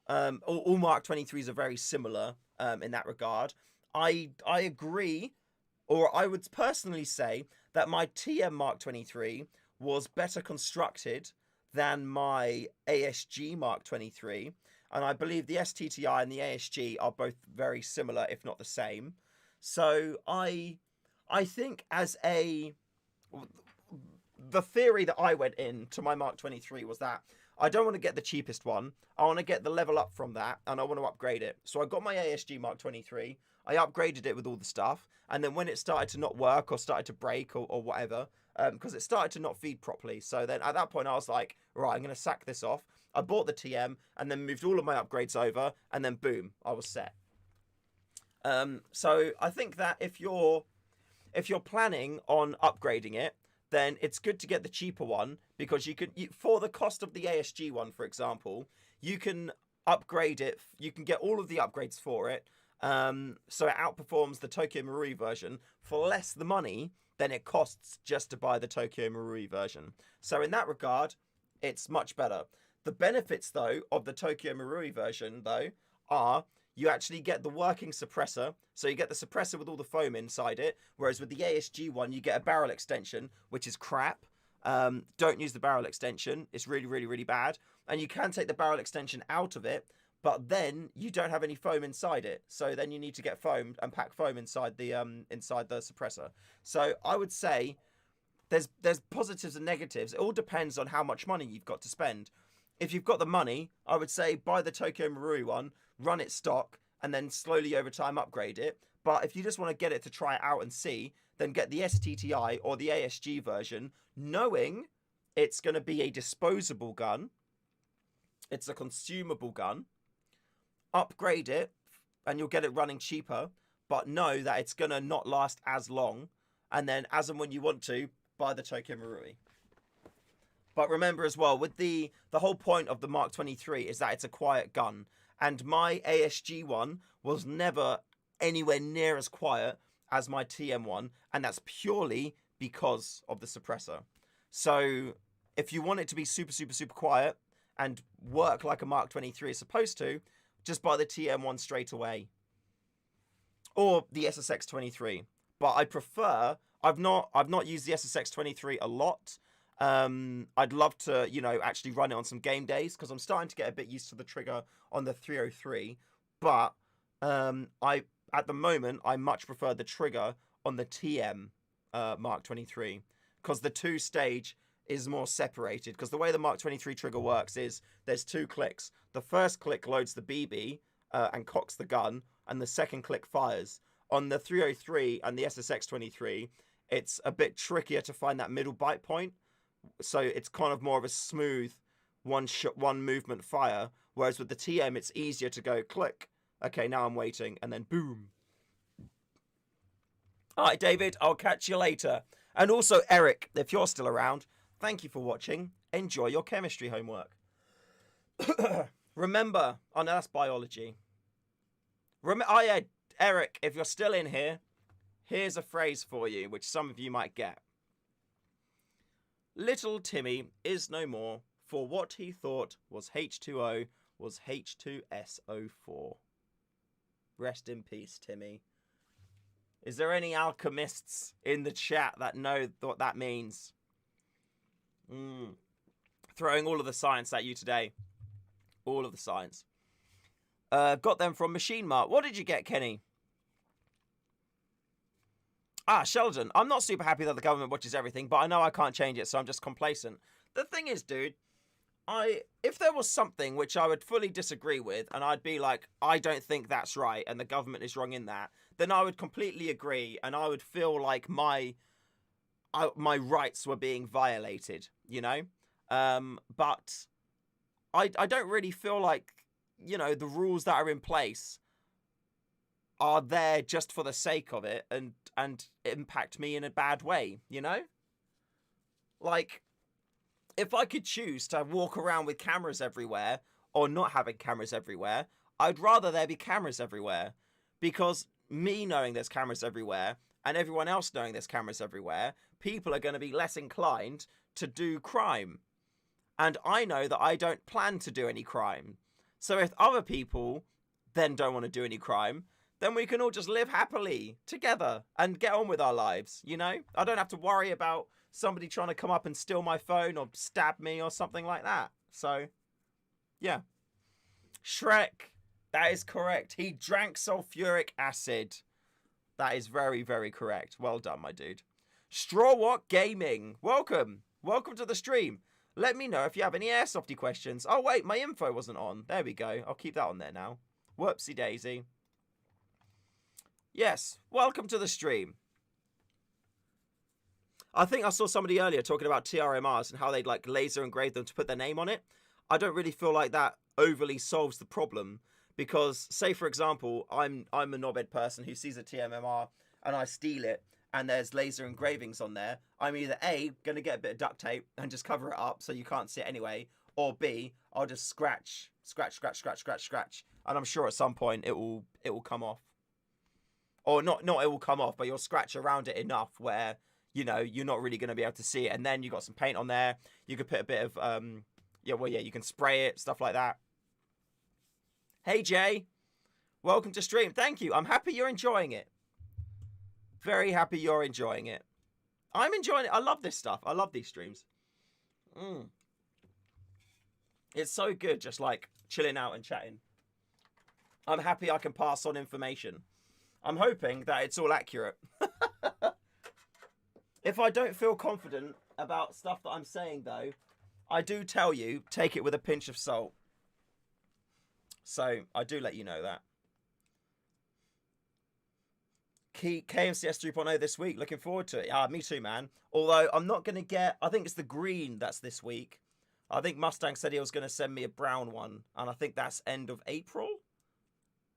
all Mark 23s are very similar in that regard. I agree, or I would personally say that my TM Mark 23 was better constructed than my ASG Mark 23. And I believe the STTI and the ASG are both very similar, if not the same. So I think the theory that I went into my Mark 23 was that I don't want to get the cheapest one. I want to get the level up from that, and I want to upgrade it. So I got my ASG Mark 23. I upgraded it with all the stuff. And then when it started to not work or started to break or whatever, because it started to not feed properly. So then at that point I was like, right, I'm going to sack this off. I bought the TM and then moved all of my upgrades over, and then boom, I was set. So I think that if you're planning on upgrading it, then it's good to get the cheaper one, because for the cost of the ASG one, for example, you can upgrade it. You can get all of the upgrades for it. So it outperforms the Tokyo Marui version for less the money than it costs just to buy the Tokyo Marui version. So in that regard, it's much better. The benefits, though, of the Tokyo Marui version, though, are you actually get the working suppressor. So you get the suppressor with all the foam inside it, whereas with the ASG one, you get a barrel extension, which is crap. Don't use the barrel extension. It's really, really, really bad. And you can take the barrel extension out of it, but then you don't have any foam inside it. So then you need to get foam and pack foam inside the suppressor. So I would say there's positives and negatives. It all depends on how much money you've got to spend. If you've got the money, I would say buy the Tokyo Marui one, run it stock, and then slowly over time upgrade it. But if you just want to get it to try it out and see, then get the STTI or the ASG version, knowing it's going to be a disposable gun. It's a consumable gun. Upgrade it, and you'll get it running cheaper, but know that it's going to not last as long. And then, as and when you want to, buy the Tokyo Marui. But remember as well, with the whole point of the Mark 23 is that it's a quiet gun. And my ASG one was never anywhere near as quiet as my TM one. And that's purely because of the suppressor. So if you want it to be super, super, super quiet and work like a Mark 23 is supposed to, just buy the TM one straight away. Or the SSX 23. But I prefer, I've not used the SSX 23 a lot. I'd love to, you know, actually run it on some game days because I'm starting to get a bit used to the trigger on the 303. But at the moment, I much prefer the trigger on the TM Mark 23 because the 2-stage is more separated. Because the way the Mark 23 trigger works is there's 2 clicks. The first click loads the BB and cocks the gun, and the second click fires. On the 303 and the SSX 23, it's a bit trickier to find that middle bite point. So it's kind of more of a smooth one movement fire. Whereas with the TM, it's easier to go click. Okay, now I'm waiting, and then boom. All right, David, I'll catch you later. And also, Eric, if you're still around, thank you for watching. Enjoy your chemistry homework. Remember, oh no, that's biology. Oh yeah, Eric, if you're still in here, here's a phrase for you, which some of you might get. Little Timmy is no more, for what he thought was H2O was H2SO4. Rest in peace, Timmy. Is there any alchemists in the chat that know what that means? Throwing all of the science at you today. All of the science. Got them from Machine Mart. What did you get, Kenny? Sheldon. I'm not super happy that the government watches everything, but I know I can't change it, so I'm just complacent. The thing is, dude, if there was something which I would fully disagree with, and I'd be like, I don't think that's right, and the government is wrong in that, then I would completely agree, and I would feel like my rights were being violated, you know? But I don't really feel like, you know, the rules that are in place are there just for the sake of it and impact me in a bad way, you know? Like, if I could choose to walk around with cameras everywhere or not having cameras everywhere, I'd rather there be cameras everywhere, because me knowing there's cameras everywhere and everyone else knowing there's cameras everywhere, people are going to be less inclined to do crime. And I know that I don't plan to do any crime. So if other people then don't want to do any crime, then we can all just live happily together and get on with our lives, you know? I don't have to worry about somebody trying to come up and steal my phone or stab me or something like that. So, yeah. Shrek, that is correct. He drank sulfuric acid. That is very, very correct. Well done, my dude. Strawwalk Gaming, welcome. Welcome to the stream. Let me know if you have any Airsofty questions. Oh, wait, my info wasn't on. There we go. I'll keep that on there now. Whoopsie daisy. Yes, welcome to the stream. I think I saw somebody earlier talking about TRMRs and how they'd like laser engrave them to put their name on it. I don't really feel like that overly solves the problem, because say for example, I'm a knobhead person who sees a TMMR and I steal it and there's laser engravings on there. I'm either A, going to get a bit of duct tape and just cover it up so you can't see it anyway, or B, I'll just scratch, and I'm sure at some point it will come off. Or not it will come off, but you'll scratch around it enough where, you know, you're not really going to be able to see it. And then you got some paint on there. You could put a bit of, you can spray it, stuff like that. Hey, Jay. Welcome to stream. Thank you. I'm happy you're enjoying it. Very happy you're enjoying it. I'm enjoying it. I love this stuff. I love these streams. It's so good just, like, chilling out and chatting. I'm happy I can pass on information. I'm hoping that it's all accurate. If I don't feel confident about stuff that I'm saying, though, I do tell you, take it with a pinch of salt. So, I do let you know that. KMCS 3.0 this week. Looking forward to it. Me too, man. Although, I'm not going to get... I think it's the green that's this week. I think Mustang said he was going to send me a brown one. And I think that's end of April.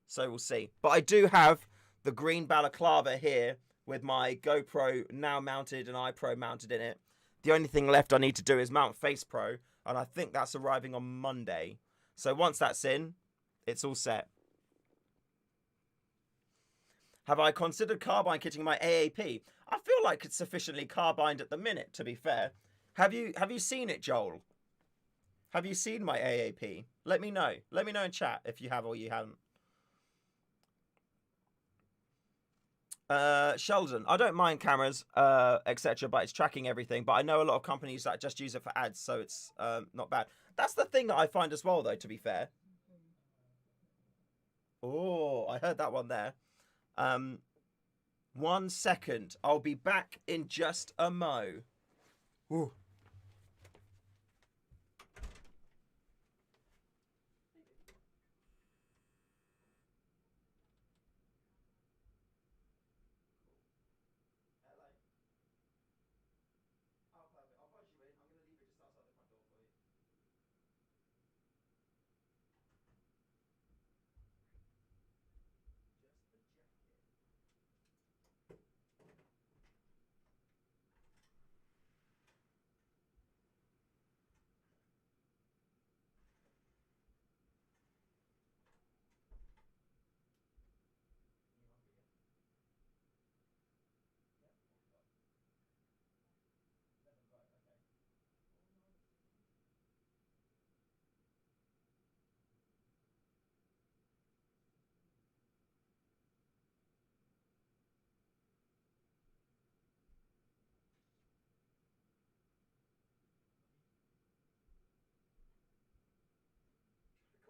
So, we'll see. But I do have the green balaclava here with my GoPro now mounted and iPro mounted in it. The only thing left I need to do is mount Face Pro, and I think that's arriving on Monday. So once that's in, it's all set. Have I considered carbine kitting my AAP? I feel like it's sufficiently carbined at the minute, to be fair. Have you seen it, Joel? Have you seen my AAP? Let me know. Let me know in chat if you have or you haven't. Sheldon, I don't mind cameras, etc., but it's tracking everything. But I know a lot of companies that just use it for ads, so it's not bad. That's the thing that I find as well, though, to be fair. Oh, I heard that one there. 1 second. I'll be back in just a mo. Ooh.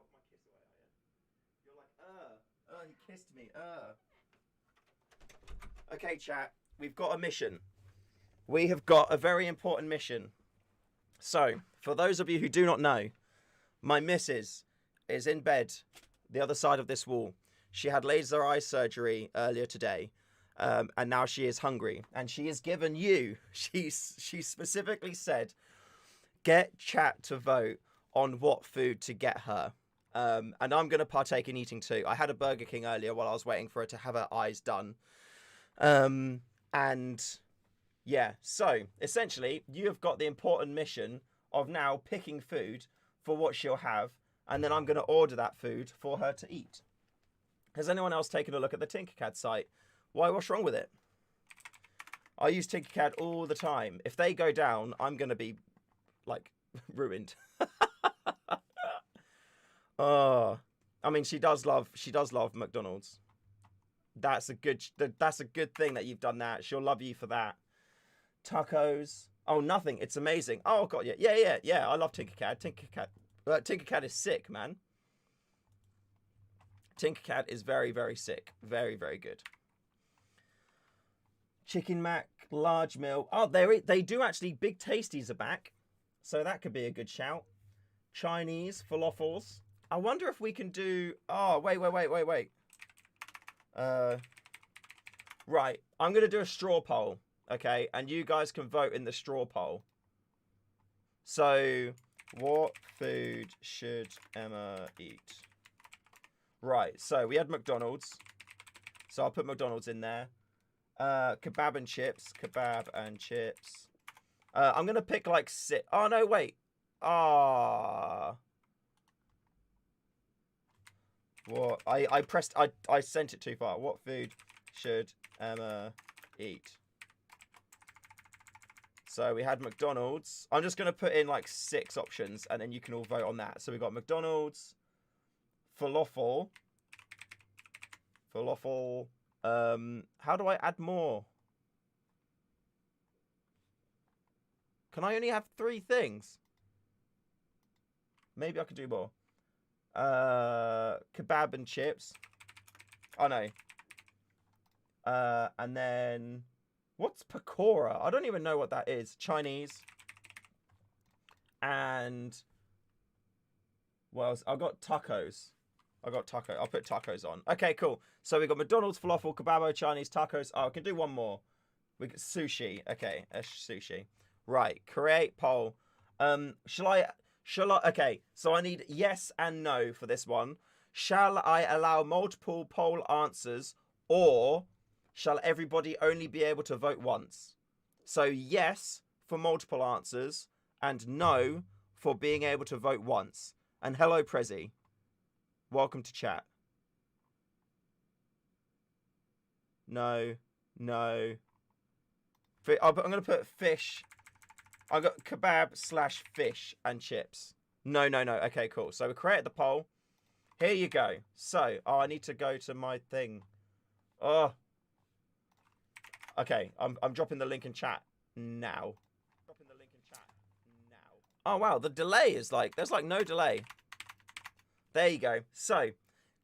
My kiss away, are you? You're like, he kissed me, Okay, chat, we've got a mission. We have got a very important mission. So, for those of you who do not know, my missus is in bed the other side of this wall. She had laser eye surgery earlier today, and now she is hungry. And she has given you, she specifically said, get chat to vote on what food to get her. And I'm going to partake in eating too. I had a Burger King earlier while I was waiting for her to have her eyes done. And yeah, so essentially you have got the important mission of now picking food for what she'll have. And then I'm going to order that food for her to eat. Has anyone else taken a look at the Tinkercad site? Why, what's wrong with it? I use Tinkercad all the time. If they go down, I'm going to be like ruined. Oh, I mean, she does love McDonald's. That's a good thing that you've done that. She'll love you for that. Tacos. Oh, nothing. It's amazing. Oh, God, yeah. I love Tinkercad. Tinkercad is sick, man. Tinkercad is very, very sick. Very, very good. Chicken Mac, large meal. Oh, they do actually. Big Tasties are back. So that could be a good shout. Chinese falafels. I wonder if we can do... Oh, wait. Right. I'm going to do a straw poll. Okay. And you guys can vote in the straw poll. So, what food should Emma eat? Right. So, we had McDonald's. So, I'll put McDonald's in there. Kebab and chips. I'm going to pick like 6. Oh, no, wait. What? I sent it too far. What food should Emma eat? So we had McDonald's. I'm just going to put in like 6 options and then you can all vote on that. So we got McDonald's, falafel. How do I add more? Can I only have 3 things? Maybe I could do more. Kebab and chips. Oh no. And then what's pakora? I don't even know what that is. Chinese. And what else? I got tacos. I'll put tacos on. Okay, cool. So we got McDonald's, falafel, kebabo, Chinese, tacos. Oh, I can do one more. We got sushi. Okay, sushi. Right. Create poll. Shall I? Okay, so I need yes and no for this one. Shall I allow multiple poll answers, or shall everybody only be able to vote once? So yes for multiple answers, and no for being able to vote once. And hello, Prezi. Welcome to chat. No. I'm going to put fish. I got kebab / fish and chips. No. Okay, cool. So we created the poll. Here you go. So, I need to go to my thing. Oh. Okay, I'm dropping the link in chat now. Oh, wow. The delay is like, there's like no delay. There you go. So,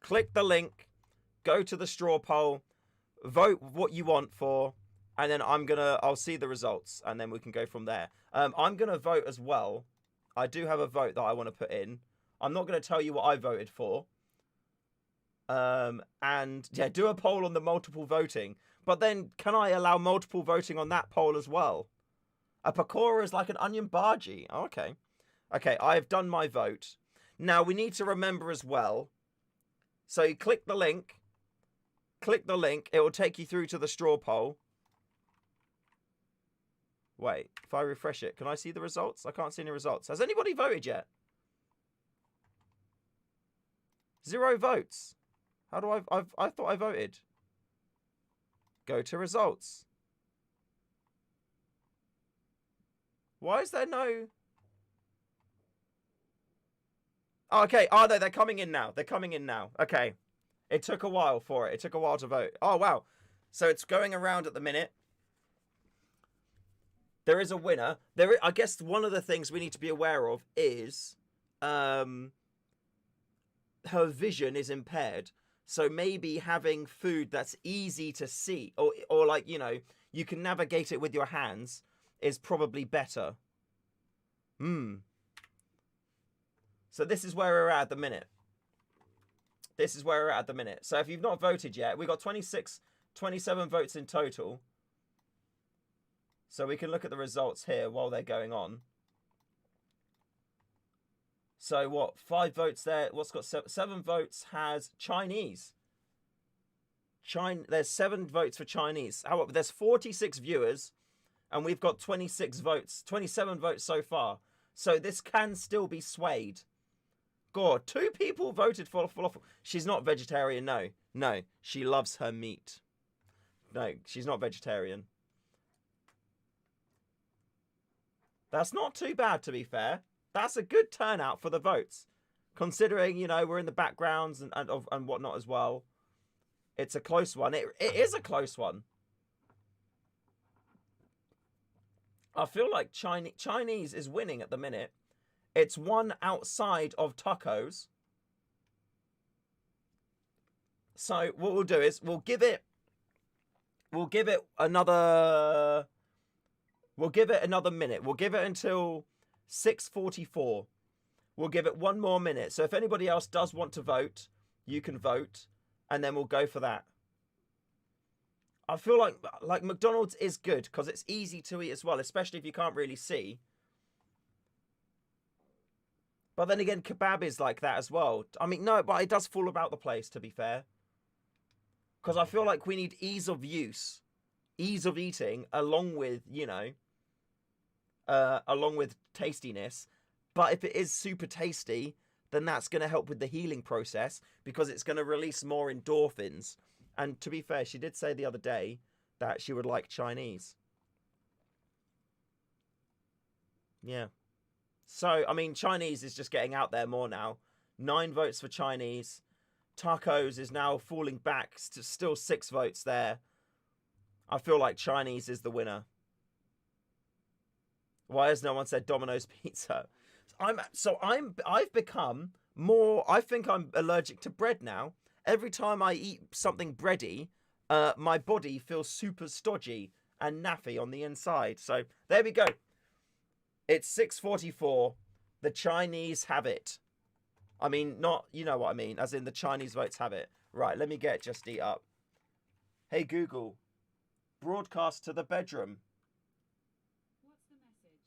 click the link. Go to the straw poll. Vote what you want for. And then I'll see the results. And then we can go from there. I'm going to vote as well. I do have a vote that I want to put in. I'm not going to tell you what I voted for. And yeah, do a poll on the multiple voting. But then can I allow multiple voting on that poll as well? A pakora is like an onion bhaji. Oh, okay. Okay, I've done my vote. Now we need to remember as well. So you click the link. Click the link. It will take you through to the straw poll. Wait, if I refresh it, can I see the results? I can't see any results. Has anybody voted yet? 0 votes. How do I thought I voted. Go to results. Why is there no... Oh, okay. Oh, no, they're coming in now. They're coming in now. Okay. It took a while for it. It took a while to vote. Oh, wow. So it's going around at the minute. There is a winner. I guess one of the things we need to be aware of is her vision is impaired. So maybe having food that's easy to see or like, you know, you can navigate it with your hands is probably better. So this is where we're at the minute. This is where we're at the minute. So if you've not voted yet, we've got 27 votes in total. So we can look at the results here while they're going on. So what? 5 votes there. What's got 7 votes has Chinese. There's 7 votes for Chinese. However, there's 46 viewers, and we've got 26 votes, 27 votes so far. So this can still be swayed. God, 2 people voted for falafel. She's not vegetarian. No, she loves her meat. No, she's not vegetarian. That's not too bad, to be fair. That's a good turnout for the votes, considering, you know, we're in the backgrounds and whatnot as well. It's a close one. It is a close one. I feel like Chinese is winning at the minute. It's one outside of tacos. So what we'll do is we'll give it another minute. We'll give it until 6:44. We'll give it 1 more minute. So if anybody else does want to vote, you can vote, and then we'll go for that. I feel like McDonald's is good because it's easy to eat as well, especially if you can't really see. But then again, kebab is like that as well. I mean, no, but it does fall about the place, to be fair. Because I feel like we need ease of use, ease of eating, along with, you know, along with tastiness. But if it is super tasty, then that's going to help with the healing process because it's going to release more endorphins. And to be fair, she did say the other day that she would like Chinese. Yeah. So, I mean, Chinese is just getting out there more now. 9 votes for Chinese. Tacos is now falling back. Still 6 votes there. I feel like Chinese is the winner. Why has no one said Domino's Pizza? I've become more... I think I'm allergic to bread now. Every time I eat something bready, my body feels super stodgy and naffy on the inside. So, there we go. It's 6:44. The Chinese have it. I mean, not, you know what I mean, as in the Chinese votes have it. Right, let me get Just Eat up. Hey, Google, broadcast to the bedroom. What's the message?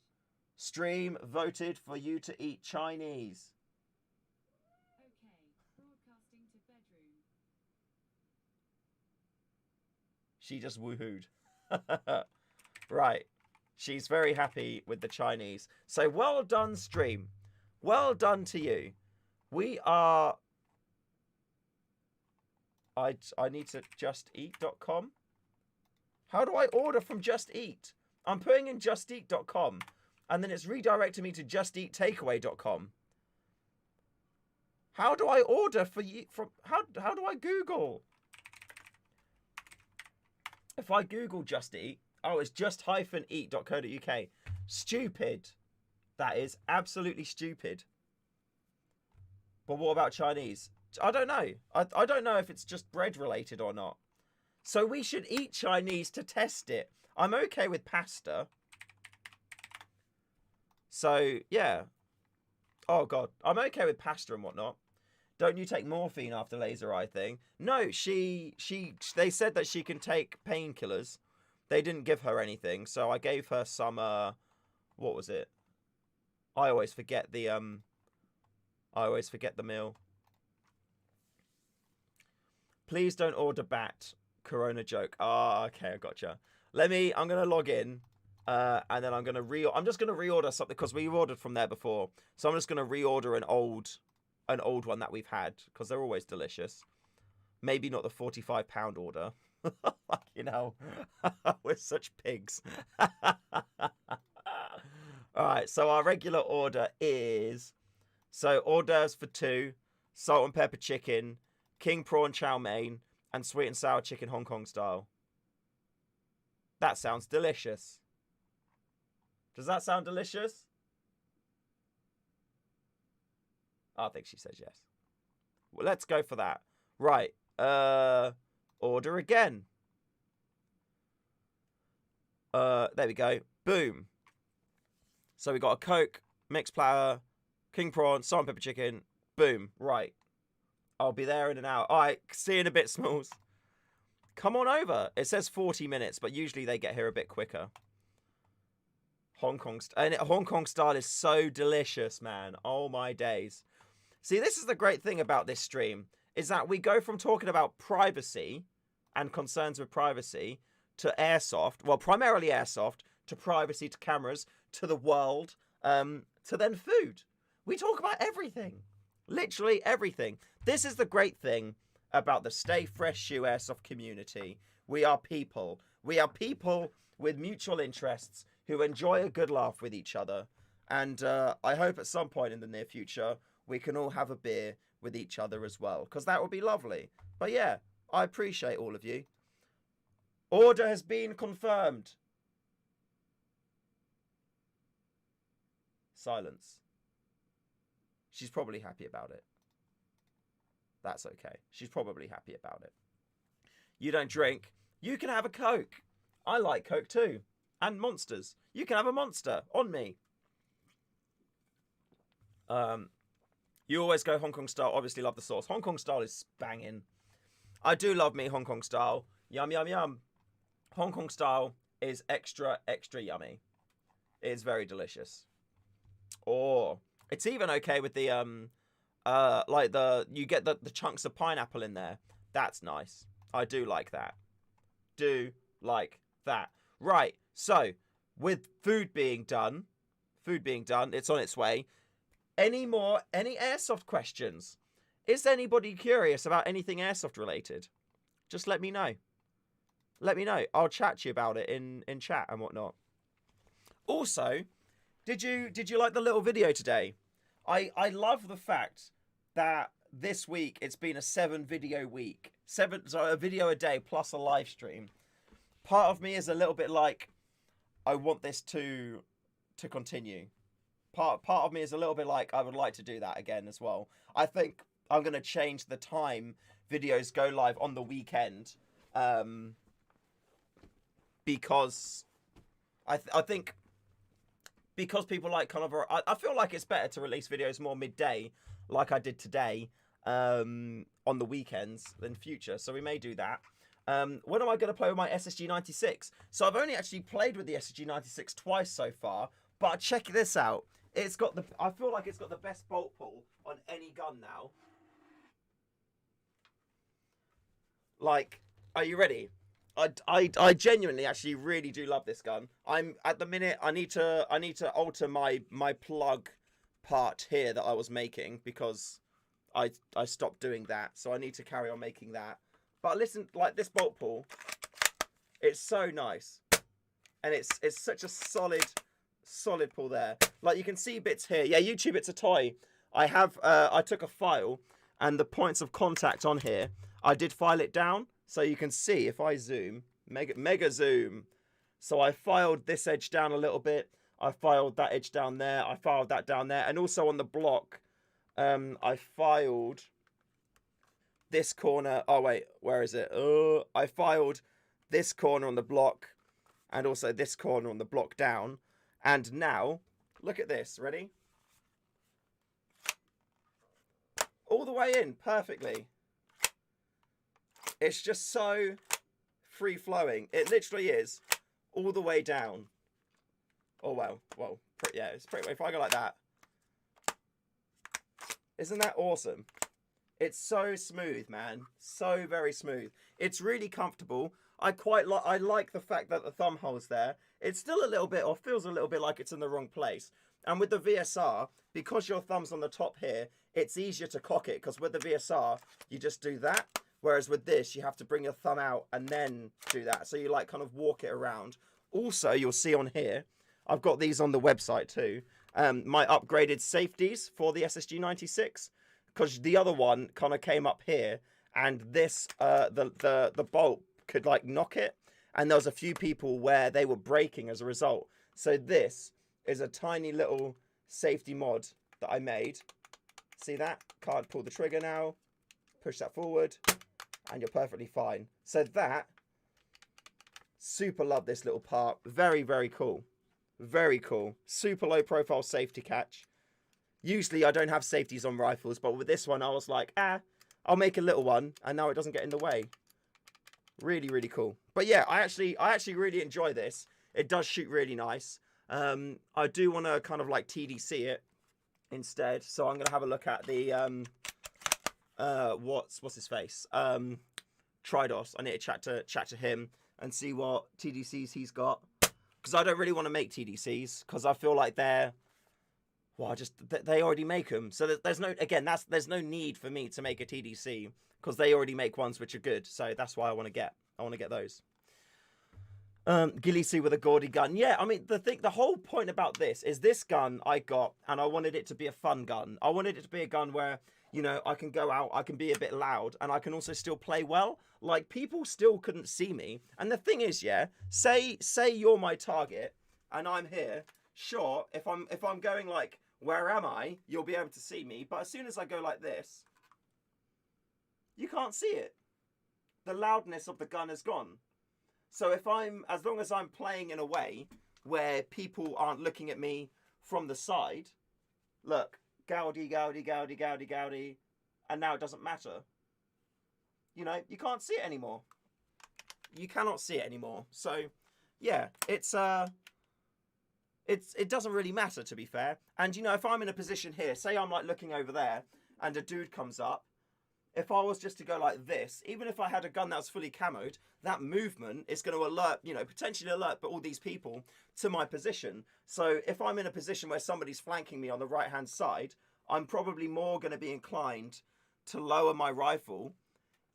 Stream voted for you to eat Chinese. Okay, broadcasting to bedroom. She just woohooed. Right. She's very happy with the Chinese. So well done, stream. Well done to you. We are... I need to justeat.com. How do I order from Just Eat? I'm putting in justeat.com. And then it's redirecting me to justeattakeaway.com. How do I order for you from... How do I Google? If I Google Just Eat... Oh, it's just-eat.co.uk. Stupid. That is absolutely stupid. But what about Chinese? I don't know. I don't know if it's just bread related or not. So we should eat Chinese to test it. I'm okay with pasta. So, yeah. Oh, God. I'm okay with pasta and whatnot. Don't you take morphine after laser eye thing? No, they said that she can take painkillers. They didn't give her anything, so I gave her some, what was it? I always forget the meal. Please don't order bat. Corona joke. Ah, okay, I gotcha. I'm going to log in, and then I'm just going to reorder something, because we ordered from there before. So I'm just going to reorder an old one that we've had, because they're always delicious. Maybe not the £45 order. You know, we're such pigs. Alright, so our regular order is... So, hors d'oeuvres for 2, salt and pepper chicken, king prawn chow mein, and sweet and sour chicken Hong Kong style. That sounds delicious. Does that sound delicious? I think she says yes. Well, let's go for that. Right. Order again. There we go. Boom. So we got a Coke, mixed platter, king prawn, salt and pepper chicken. Boom. Right. I'll be there in an hour. All right. See you in a bit, Smalls. Come on over. It says 40 minutes, but usually they get here a bit quicker. Hong Kong style is so delicious, man. Oh my days. See, this is the great thing about this stream, is that we go from talking about privacy and concerns with privacy to airsoft, well, primarily airsoft, to privacy, to cameras, to the world, to then food. We talk about everything. Literally everything. This is the great thing about the Stay Fresh Shoe Airsoft community. We are people. We are people with mutual interests who enjoy a good laugh with each other. And I hope at some point in the near future, we can all have a beer with each other as well, because that would be lovely. But yeah, I appreciate all of you. Order has been confirmed. Silence. She's probably happy about it. That's okay. She's probably happy about it. You don't drink. You can have a Coke. I like Coke too. And Monsters. You can have a Monster on me. You always go Hong Kong style. Obviously love the sauce. Hong Kong style is banging. I do love me Hong Kong style. Yum, yum, yum. Hong Kong style is extra, extra yummy. It is very delicious. Or it's even okay with the you get the chunks of pineapple in there. That's nice. I do like that. Do like that. Right. So with food being done, it's on its way. Any airsoft questions? Is anybody curious about anything airsoft related? Just let me know. Let me know. I'll chat to you about it in chat and whatnot. Also, did you like the little video today? I love the fact that this week it's been a 7 video week. A video a day plus a live stream. Part of me is a little bit like, I want this to continue. Part of me is a little bit like, I would like to do that again as well. I think I'm going to change the time videos go live on the weekend. Because I think because people like kind of, I feel like it's better to release videos more midday, like I did today, on the weekends than future. So we may do that. When am I going to play with my SSG96? So I've only actually played with the SSG96 twice so far, but check this out. I feel like it's got the best bolt pull on any gun now. Like, are you ready? I genuinely actually really do love this gun. I'm at the minute I need to alter my plug part here that I was making because I stopped doing that, so I need to carry on making that. But listen, like this bolt pull, it's so nice, and it's such a solid pull there. Like you can see bits here. Yeah, YouTube, it's a toy. I took a file and the points of contact on here. I did file it down, so you can see if I zoom, mega zoom. So I filed this edge down a little bit. I filed that edge down there. I filed that down there, and also on the block, I filed this corner. Oh wait, where is it? I filed this corner on the block, and also this corner on the block down. And now, look at this. Ready? All the way in perfectly. It's just so free flowing. It literally is all the way down. Oh well, yeah, it's pretty. If I go like that, isn't that awesome? It's so smooth, man. So very smooth. It's really comfortable. I like the fact that the thumb hole's there. It's still a little bit, or feels a little bit like it's in the wrong place. And with the VSR, because your thumb's on the top here, it's easier to cock it, because with the VSR, you just do that. Whereas with this, you have to bring your thumb out and then do that. So you like kind of walk it around. Also, you'll see on here, I've got these on the website too. My upgraded safeties for the SSG 96, because the other one kind of came up here, and this the bolt could like knock it, and there was a few people where they were breaking as a result. So this is a tiny little safety mod that I made. See that? Can't pull the trigger now. Push that forward, and you're perfectly fine. So that, super love this little part. Very, very cool. Very cool. Super low profile safety catch. Usually I don't have safeties on rifles, but with this one I was like, I'll make a little one, and now it doesn't get in the way. Really, really cool. But yeah, I actually really enjoy this. It does shoot really nice. I do want to kind of like TDC it instead, so I'm gonna have a look at the what's his face, Tridos. I need to chat to him and see what TDCs he's got, because I don't really want to make TDCs, because I feel like they're, well, they already make them, so there's no need for me to make a TDC, because they already make ones which are good. So that's why I want to get those. Gilly with a gaudy gun. Yeah, I mean, the whole point about this is this gun I got, and I wanted it to be a fun gun. I wanted it to be a gun where, you know, I can go out, I can be a bit loud, and I can also still play well. Like, people still couldn't see me. And the thing is, yeah, say you're my target, and I'm here. Sure, if I'm going like, where am I? You'll be able to see me. But as soon as I go like this, you can't see it. The loudness of the gun is gone. So as long as I'm playing in a way where people aren't looking at me from the side, look, Gaudi, Gaudi, Gaudi, Gaudi, Gaudi, and now it doesn't matter. You know, you can't see it anymore. You cannot see it anymore. So, yeah, it doesn't really matter, to be fair. And, you know, if I'm in a position here, say I'm like looking over there and a dude comes up, if I was just to go like this, even if I had a gun that was fully camoed, that movement is going to alert, you know, potentially alert all these people to my position. So if I'm in a position where somebody's flanking me on the right-hand side, I'm probably more going to be inclined to lower my rifle,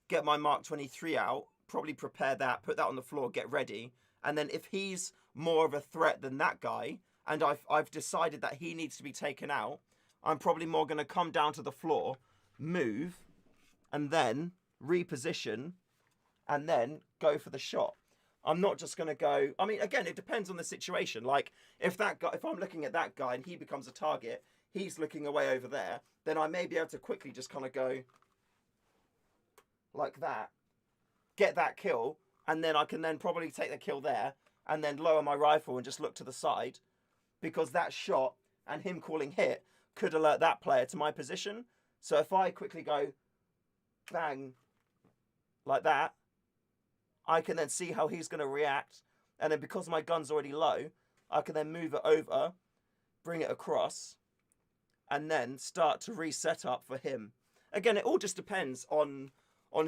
get my Mark 23 out, probably prepare that, put that on the floor, get ready. And then if he's more of a threat than that guy, and I've decided that he needs to be taken out, I'm probably more going to come down to the floor, move, and then reposition, and then go for the shot. I'm not just going to go, I mean, again, it depends on the situation. Like, if I'm looking at that guy and he becomes a target, he's looking away over there, then I may be able to quickly just kind of go like that, get that kill, and then I can then probably take the kill there, and then lower my rifle and just look to the side, because that shot and him calling hit could alert that player to my position. So if I quickly go bang like that, I can then see how he's going to react, and then because my gun's already low, I can then move it over, bring it across, and then start to reset up for him. Again, it all just depends on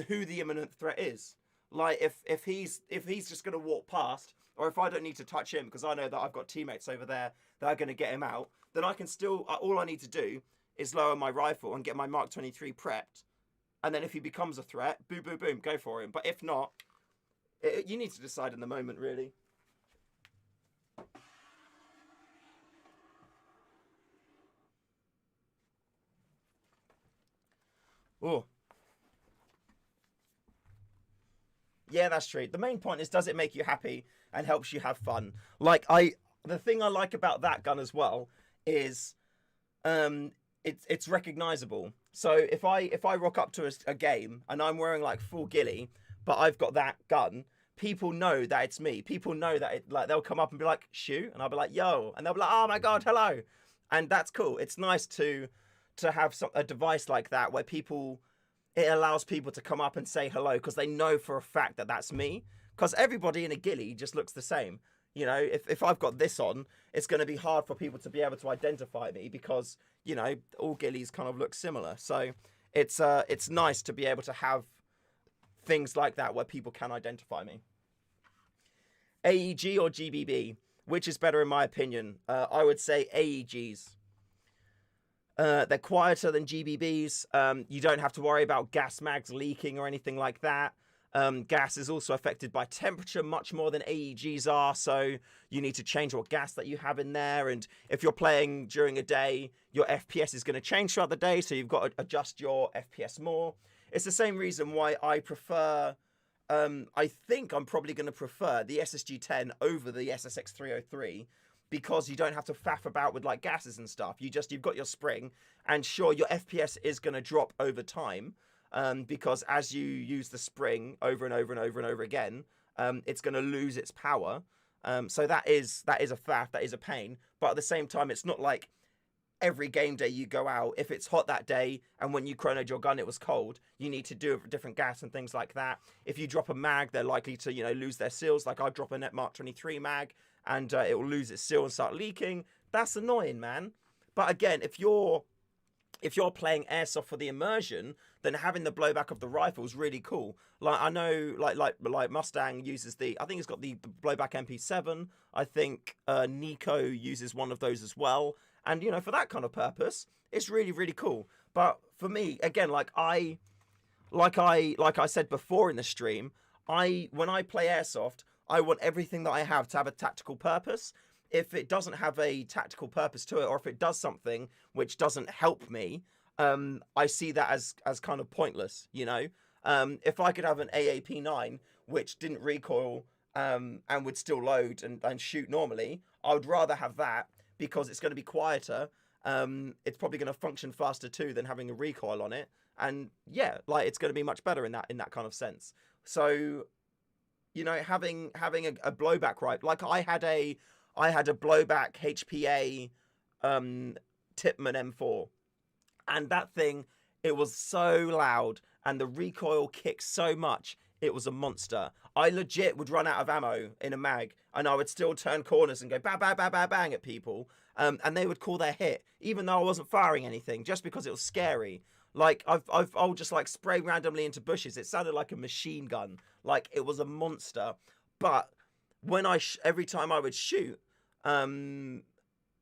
who the imminent threat is. Like if he's just gonna walk past, or if I don't need to touch him because I know that I've got teammates over there that are gonna get him out, then I can still all I need to do is lower my rifle and get my Mark 23 prepped, and then if he becomes a threat, boom, boom, boom, go for him. But if not, you need to decide in the moment, really. Oh. Yeah, that's true. The main point is, does it make you happy and helps you have fun? Like the thing I like about that gun as well is, it's recognizable. So if I rock up to a game and I'm wearing like full ghillie, but I've got that gun, people know that it's me. People know that they'll come up and be like, shoot, and I'll be like, yo, and they'll be like, oh my god, hello, and that's cool. It's nice to have a device like that where it allows people to come up and say hello because they know for a fact that that's me. Because everybody in a ghillie just looks the same. You know, if I've got this on, it's going to be hard for people to be able to identify me because, you know, all ghillies kind of look similar. So it's nice to be able to have things like that where people can identify me. AEG or GBB? Which is better in my opinion? I would say AEGs. They're quieter than GBBs. You don't have to worry about gas mags leaking or anything like that. Gas is also affected by temperature much more than AEGs are, so you need to change what gas that you have in there, and if you're playing during a day, your FPS is going to change throughout the day, so you've got to adjust your FPS more. It's the same reason why I prefer, I think I'm probably going to prefer the SSG-10 over the SSX-303, because you don't have to faff about with like gases and stuff. You've got your spring, and sure, your FPS is going to drop over time, because as you use the spring over and over and over and over again, it's going to lose its power. So that is a faff, that is a pain. But at the same time, it's not like every game day you go out, if it's hot that day and when you chronoed your gun it was cold, you need to do a different gas and things like that. If you drop a mag, they're likely to, you know, lose their seals. Like I drop a Mark 23 mag and it will lose its seal and start leaking. That's annoying, man. But again, if you're playing airsoft for the immersion, then having the blowback of the rifle is really cool. Like I know, like Mustang uses I think it's got the blowback MP7. I think Nico uses one of those as well. And you know, for that kind of purpose, it's really, really cool. But for me, again, like I said before in the stream, when I play airsoft, I want everything that I have to have a tactical purpose. If it doesn't have a tactical purpose to it, or if it does something which doesn't help me, I see that as kind of pointless, you know? If I could have an AAP9 which didn't recoil and would still load and shoot normally, I would rather have that because it's going to be quieter. It's probably going to function faster too than having a recoil on it. And yeah, like it's going to be much better in that kind of sense. So, you know, having a blowback rifle, like I had a blowback HPA Tipman M4, and that thing, it was so loud and the recoil kicked so much, it was a monster. I legit would run out of ammo in a mag and I would still turn corners and go bang, bang, bang, bang, bang at people, and they would call their hit even though I wasn't firing anything, just because it was scary. Like I'll just like spray randomly into bushes. It sounded like a machine gun. Like it was a monster. But when every time I would shoot,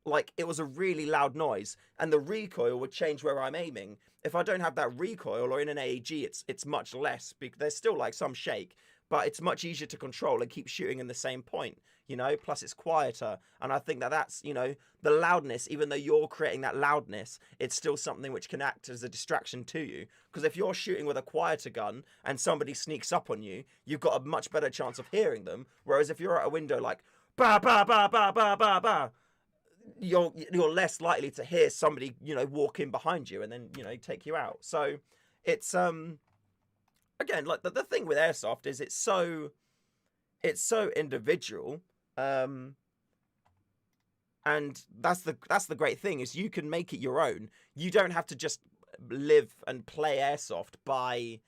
like it was a really loud noise and the recoil would change where I'm aiming. If I don't have that recoil, or in an AEG, it's much less, because there's still like some shake, but it's much easier to control and keep shooting in the same point, you know, plus it's quieter. And I think that's, you know, the loudness, even though you're creating that loudness, it's still something which can act as a distraction to you. Because if you're shooting with a quieter gun and somebody sneaks up on you, you've got a much better chance of hearing them. Whereas if you're at a window like, ba, ba, ba, ba, ba, ba, ba, you're less likely to hear somebody, you know, walk in behind you and then, you know, take you out. So it's again, like the thing with airsoft is it's so individual, and that's the great thing, is you can make it your own. You don't have to just live and play airsoft by,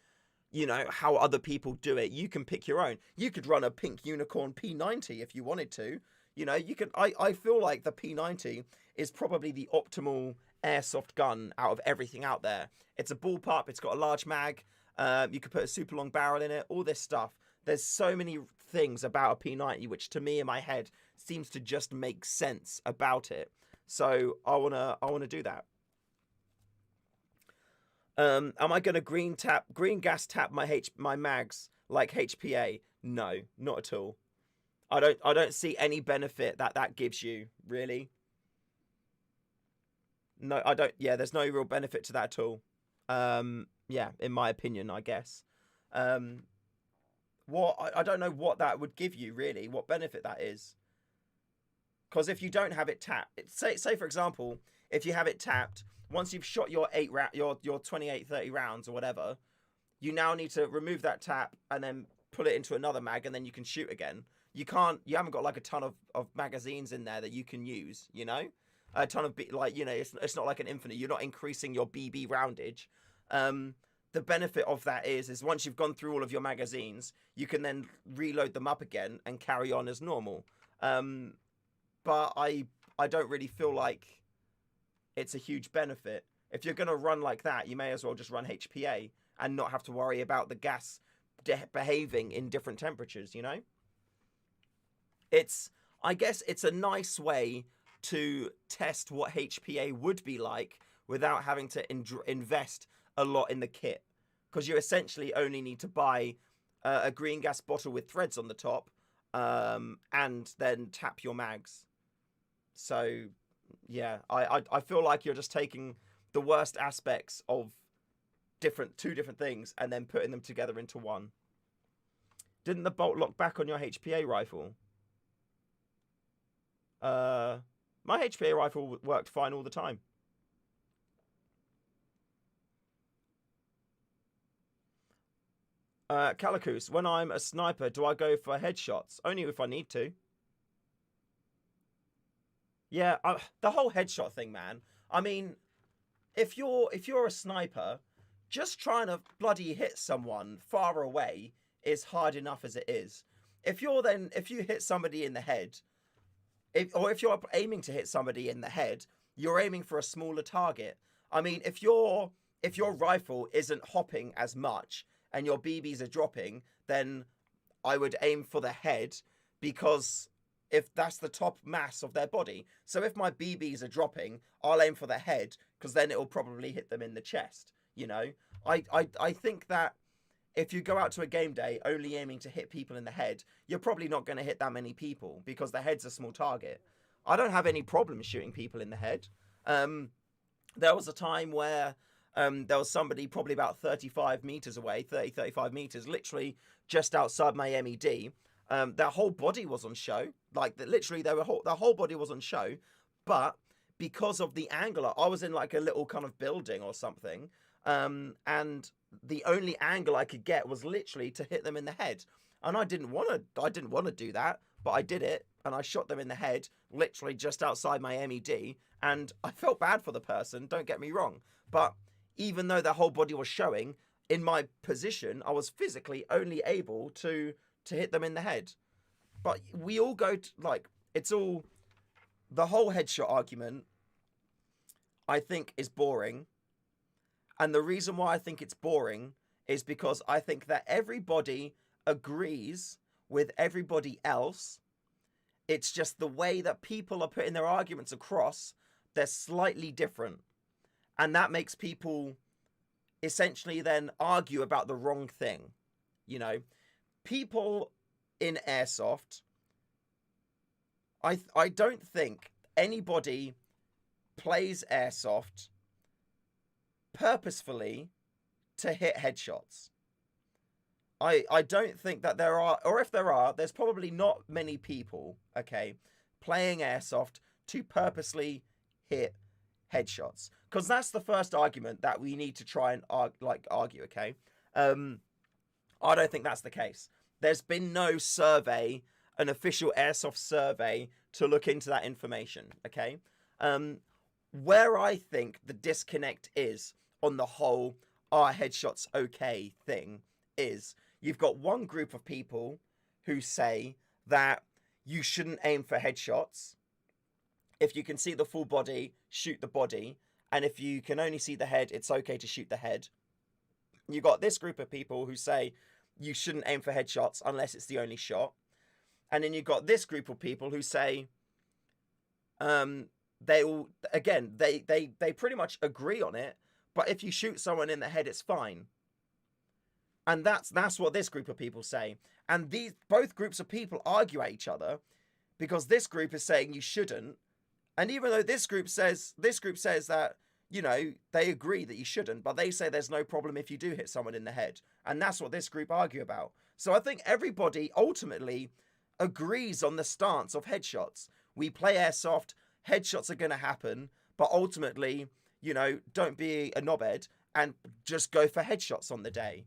you know, how other people do it. You can pick your own. You could run a pink unicorn P90 if you wanted to. You know, you could. I feel like the P90 is probably the optimal airsoft gun out of everything out there. It's a bullpup. It's got a large mag. You could put a super long barrel in it. All this stuff. There's so many things about a P90 which to me in my head seems to just make sense about it. So I wanna do that. Am I gonna green gas tap my mags like HPA? No, not at all. I don't see any benefit that gives you, really. No, I don't. Yeah, there's no real benefit to that at all. Yeah, in my opinion, I guess. I don't know what that would give you, really. What benefit that is? Because if you don't have it tapped, say for example, if you have it tapped, once you've shot your 28, 30 rounds or whatever, you now need to remove that tap and then put it into another mag, and then you can shoot again. You haven't got like a ton of magazines in there that you can use, you know? A ton of, like, you know, it's not like an infinite. You're not increasing your BB roundage. The benefit of that is once you've gone through all of your magazines, you can then reload them up again and carry on as normal. But I don't really feel like it's a huge benefit. If you're going to run like that, you may as well just run HPA and not have to worry about the gas behaving in different temperatures, you know? I guess it's a nice way to test what HPA would be like without having to invest a lot in the kit. Because you essentially only need to buy a green gas bottle with threads on the top and then tap your mags. So, yeah, I feel like you're just taking the worst aspects of two different things and then putting them together into one. Didn't the bolt lock back on your HPA rifle? My HPA rifle worked fine all the time. Calicus, when I'm a sniper, do I go for headshots? Only if I need to. Yeah, the whole headshot thing, man. I mean, if you're a sniper, just trying to bloody hit someone far away is hard enough as it is. If you hit somebody in the head, if you're aiming to hit somebody in the head, you're aiming for a smaller target. I mean, if your rifle isn't hopping as much and your BBs are dropping, then I would aim for the head, because if that's the top mass of their body. So if my BBs are dropping, I'll aim for the head, because then it will probably hit them in the chest, you know? I think that if you go out to a game day only aiming to hit people in the head, you're probably not going to hit that many people, because the head's a small target. I don't have any problem shooting people in the head. There was a time where there was somebody probably about 35 meters away, 35 meters, literally just outside my MED. Their whole body was on show. Like, literally, their whole body was on show. But because of the angle, I was in like a little kind of building or something. And the only angle I could get was literally to hit them in the head. And I didn't want to do that, but I did it, and I shot them in the head, literally just outside my MED. And I felt bad for the person, don't get me wrong. But even though their whole body was showing, in my position, I was physically only able to hit them in the head. But we all go to, like, it's all, the whole headshot argument, I think, is boring. And the reason why I think it's boring is because I think that everybody agrees with everybody else. It's just the way that people are putting their arguments across, they're slightly different. And that makes people essentially then argue about the wrong thing. You know, people in Airsoft, I don't think anybody plays Airsoft purposefully to hit headshots. I don't think that there are, or if there are, there's probably not many people, okay, playing Airsoft to purposely hit headshots. Because that's the first argument that we need to try and argue, okay? I don't think that's the case. There's been no survey, an official Airsoft survey, to look into that information, okay? Where I think the disconnect is on the whole, are headshots okay thing, is you've got one group of people who say that you shouldn't aim for headshots. If you can see the full body, shoot the body. And if you can only see the head, it's okay to shoot the head. You got this group of people who say you shouldn't aim for headshots unless it's the only shot. And then you've got this group of people who say, they all, again, they pretty much agree on it, but if you shoot someone in the head, it's fine. And that's what this group of people say. And both groups of people argue at each other, because this group is saying you shouldn't, and even though this group says that, you know, they agree that you shouldn't, but they say there's no problem if you do hit someone in the head. And that's what this group argue about. So I think everybody ultimately agrees on the stance of headshots. We play Airsoft, headshots are going to happen, but ultimately, you know, don't be a knobhead and just go for headshots on the day.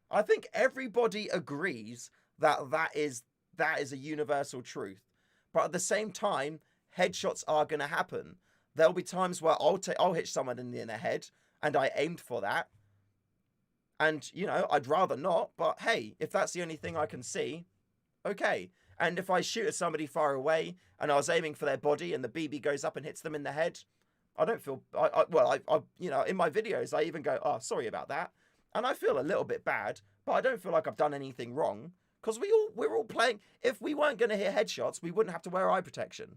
I think everybody agrees that is a universal truth. But at the same time, headshots are going to happen. There'll be times where I'll hit someone in the head, and I aimed for that. And, you know, I'd rather not, but hey, if that's the only thing I can see, okay. And if I shoot at somebody far away, and I was aiming for their body, and the BB goes up and hits them in the head, I don't feel, you know, in my videos, I even go, oh, sorry about that. And I feel a little bit bad, but I don't feel like I've done anything wrong. Because we're all playing. If we weren't going to hit headshots, we wouldn't have to wear eye protection.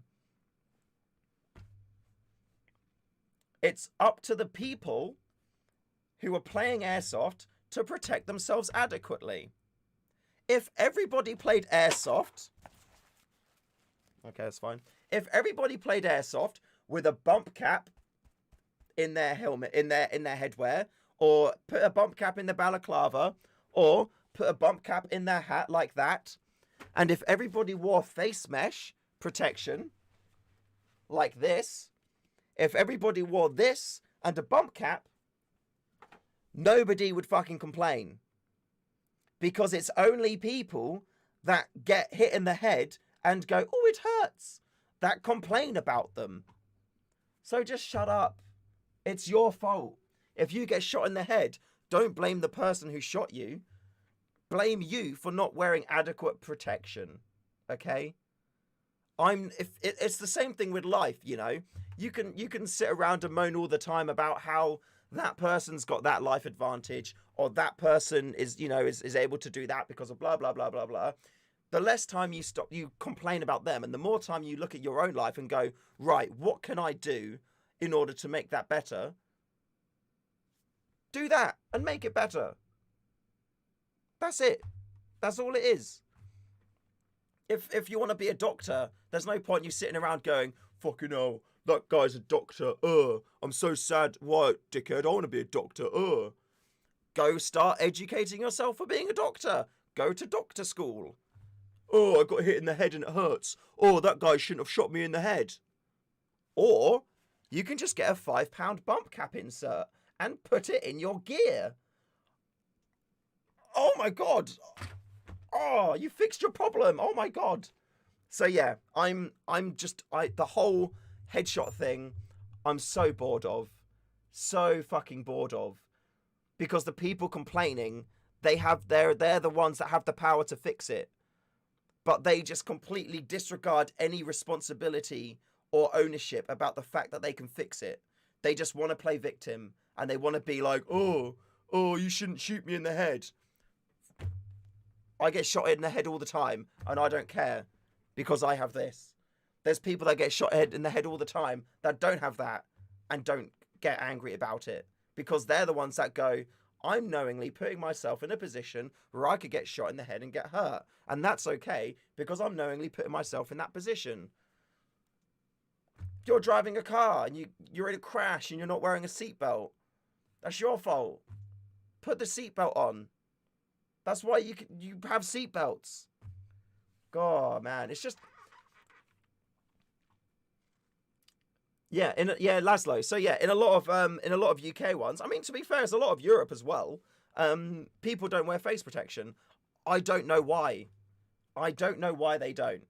It's up to the people who are playing Airsoft to protect themselves adequately. If everybody played Airsoft... Okay, that's fine. If everybody played Airsoft with a bump cap in their helmet, in their headwear, or put a bump cap in the balaclava, or put a bump cap in their hat like that, and if everybody wore face mesh protection like this, if everybody wore this and a bump cap, nobody would fucking complain. Because it's only people that get hit in the head and go, oh, it hurts, that complain about them. So just shut up. It's your fault. If you get shot in the head, don't blame the person who shot you. Blame you for not wearing adequate protection. Okay? It's the same thing with life, you know. You can sit around and moan all the time about how that person's got that life advantage, or that person is, you know, is able to do that because of blah blah blah blah blah. The less time you complain about them, and the more time you look at your own life and go, right, what can I do in order to make that better? Do that and make it better. That's it. That's all it is. If you want to be a doctor, there's no point you sitting around going, fucking hell, that guy's a doctor. I'm so sad. What, dickhead? I want to be a doctor. Go start educating yourself for being a doctor. Go to doctor school. Oh, I got hit in the head and it hurts. Oh, that guy shouldn't have shot me in the head. Or you can just get a £5 bump cap insert and put it in your gear. Oh my god. Oh, you fixed your problem. Oh my god. So yeah, the whole headshot thing, I'm so bored of. So fucking bored of. Because the people complaining, they're the ones that have the power to fix it. But they just completely disregard any responsibility or ownership about the fact that they can fix it. They just want to play victim, and they want to be like, oh, you shouldn't shoot me in the head. I get shot in the head all the time, and I don't care, because I have this. There's people that get shot in the head all the time that don't have that, and don't get angry about it, because they're the ones that go, I'm knowingly putting myself in a position where I could get shot in the head and get hurt. And that's okay, because I'm knowingly putting myself in that position. If you're driving a car and you're in a crash and you're not wearing a seatbelt, that's your fault. Put the seatbelt on. That's why you have seatbelts. God, man, it's just... Yeah, Laszlo. So yeah, in a lot of UK ones, I mean, to be fair, it's a lot of Europe as well. People don't wear face protection. I don't know why. I don't know why they don't.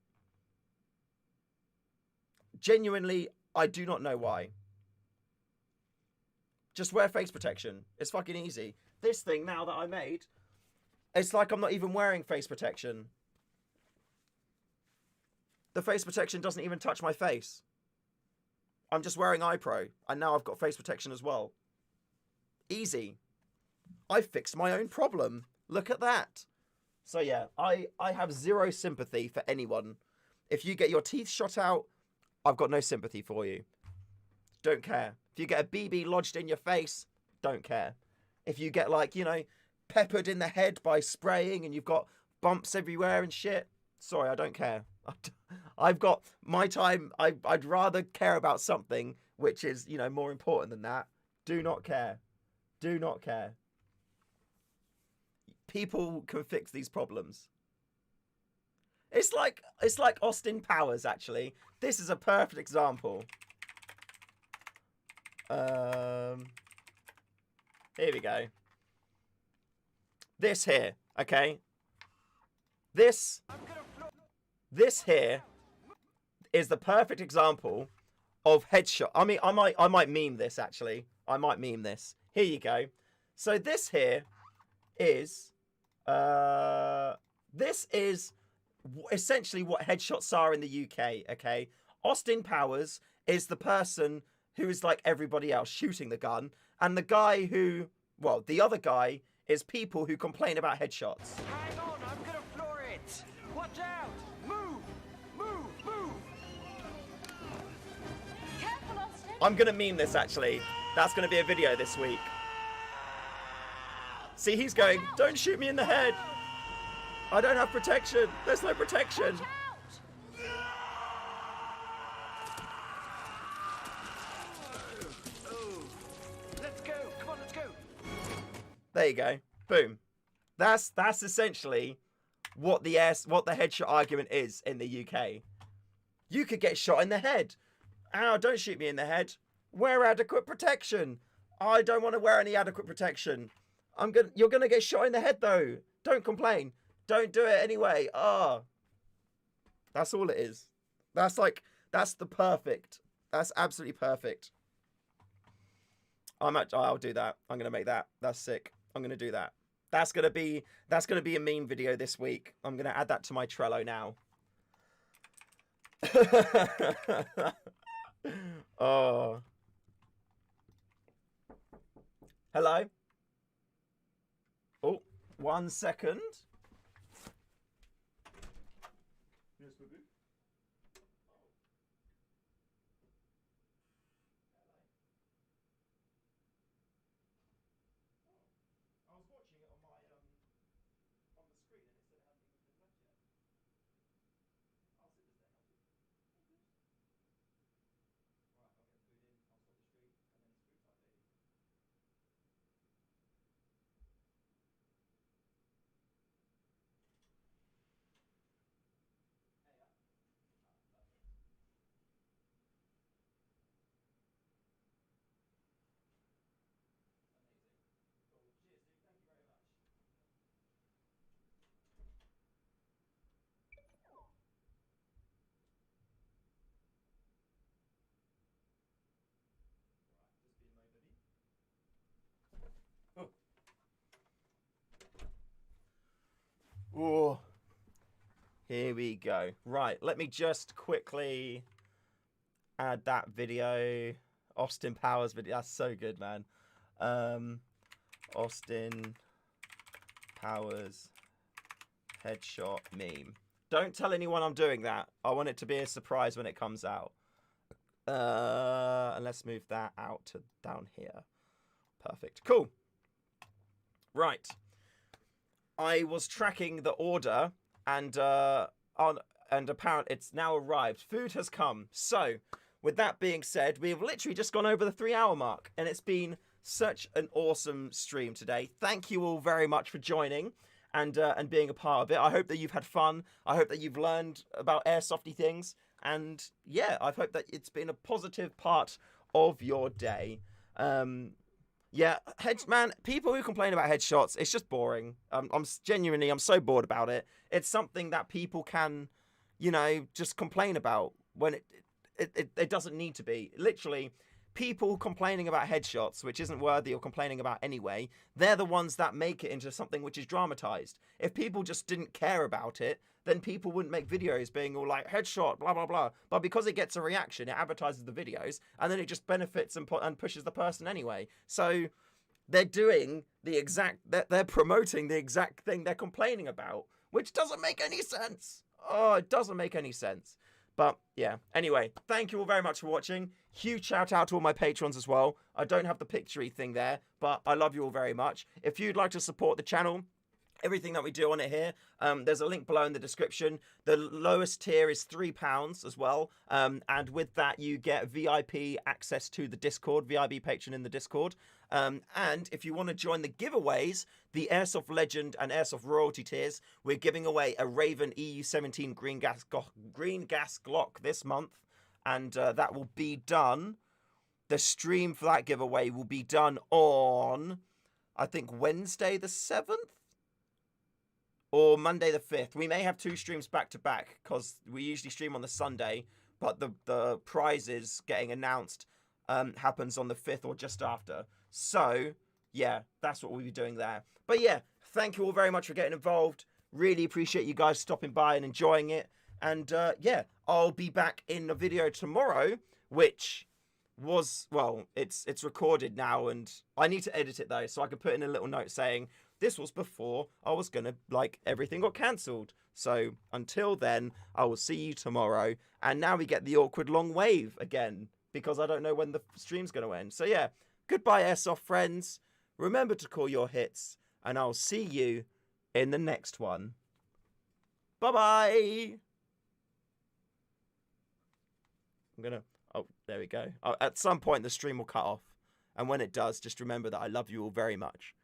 Genuinely, I do not know why. Just wear face protection. It's fucking easy. This thing now that I made, it's like I'm not even wearing face protection. The face protection doesn't even touch my face. I'm just wearing eye pro, and now I've got face protection as well. Easy. I fixed my own problem. Look at that. So yeah, I have zero sympathy for anyone. If you get your teeth shot out, I've got no sympathy for you. Don't care. If you get a BB lodged in your face, don't care. If you get, like, you know, peppered in the head by spraying and you've got bumps everywhere and shit, sorry, I don't care. I've got my time. I'd rather care about something which is, you know, more important than that. Do not care. Do not care. People can fix these problems. It's like Austin Powers, actually. This is a perfect example. Here we go. This here, okay? This here is the perfect example of headshot. I mean, I might meme this, actually. I might meme this. Here you go. So this here is this is essentially what headshots are in the UK, okay? Austin Powers is the person who is like everybody else, shooting the gun, and the guy who, well, the other guy is people who complain about headshots. Hang on, I'm gonna floor it! Watch out! Move! Move! Move! Careful, Austin. I'm gonna meme this, actually. That's gonna be a video this week. See, he's going, don't shoot me in the head. I don't have protection. There's no protection. Watch out! Let's go! Come on, let's go! There you go. Boom. That's essentially what the headshot argument is in the UK. You could get shot in the head. Ow, don't shoot me in the head. Wear adequate protection. I don't want to wear any adequate protection. You're gonna get shot in the head though. Don't complain. Don't do it anyway. That's all it is. That's the perfect. That's absolutely perfect. I'll do that. I'm gonna make that. That's sick. I'm gonna do that. That's gonna be a meme video this week. I'm gonna add that to my Trello now. Oh. Hello? Oh, 1 second. Yes, baby. I was watching it on my on the screen and it said it hadn't even been left yet. I'll sit this there. Right, I'll get food in, I'll stop the street, and then it's food time, baby. Oh, here we go. Right, let me just quickly add that video. Austin Powers video. That's so good, man. Austin Powers headshot meme. Don't tell anyone I'm doing that. I want it to be a surprise when it comes out. And let's move that out to down here. Perfect. Cool. Right. I was tracking the order, and apparently it's now arrived. Food has come. So, with that being said, we have literally just gone over the 3-hour mark, and it's been such an awesome stream today. Thank you all very much for joining and being a part of it. I hope that you've had fun. I hope that you've learned about airsofty things, and yeah, I hope that it's been a positive part of your day. Yeah, man, people who complain about headshots, it's just boring. I'm so bored about it. It's something that people can, you know, just complain about when it doesn't need to be. Literally, people complaining about headshots, which isn't worthy of complaining about anyway, they're the ones that make it into something which is dramatized. If people just didn't care about it, then people wouldn't make videos being all like, headshot, blah, blah, blah. But because it gets a reaction, it advertises the videos, and then it just benefits and pushes the person anyway. So they're doing they're promoting the exact thing they're complaining about. which doesn't make any sense. Oh, it doesn't make any sense. But yeah, anyway, thank you all very much for watching. Huge shout out to all my patrons as well. I don't have the picture-y thing there, but I love you all very much. If you'd like to support the channel, everything that we do on it here, there's a link below in the description. The lowest tier is £3 as well, and with that you get VIP access to the Discord, VIP patron in the Discord. And if you want to join the giveaways, the Airsoft Legend and Airsoft Royalty tiers, we're giving away a Raven EU17 green gas Glock this month, and that will be done. The stream for that giveaway will be done on, I think, Wednesday the 7th? Or Monday the 5th. We may have 2 streams back to back because we usually stream on the Sunday, but the prizes getting announced happens on the 5th or just after. So, yeah, that's what we'll be doing there. But yeah, thank you all very much for getting involved. Really appreciate you guys stopping by and enjoying it. And yeah, I'll be back in a video tomorrow, which was, well, it's recorded now, and I need to edit it though, so I can put in a little note saying this was before I was gonna, like, everything got cancelled. So until then, I will see you tomorrow. And now we get the awkward long wave again, because I don't know when the stream's gonna end. So yeah, goodbye Airsoft friends. Remember to call your hits, and I'll see you in the next one. Bye-bye! I'm gonna... Oh, there we go. At some point, the stream will cut off. And when it does, just remember that I love you all very much.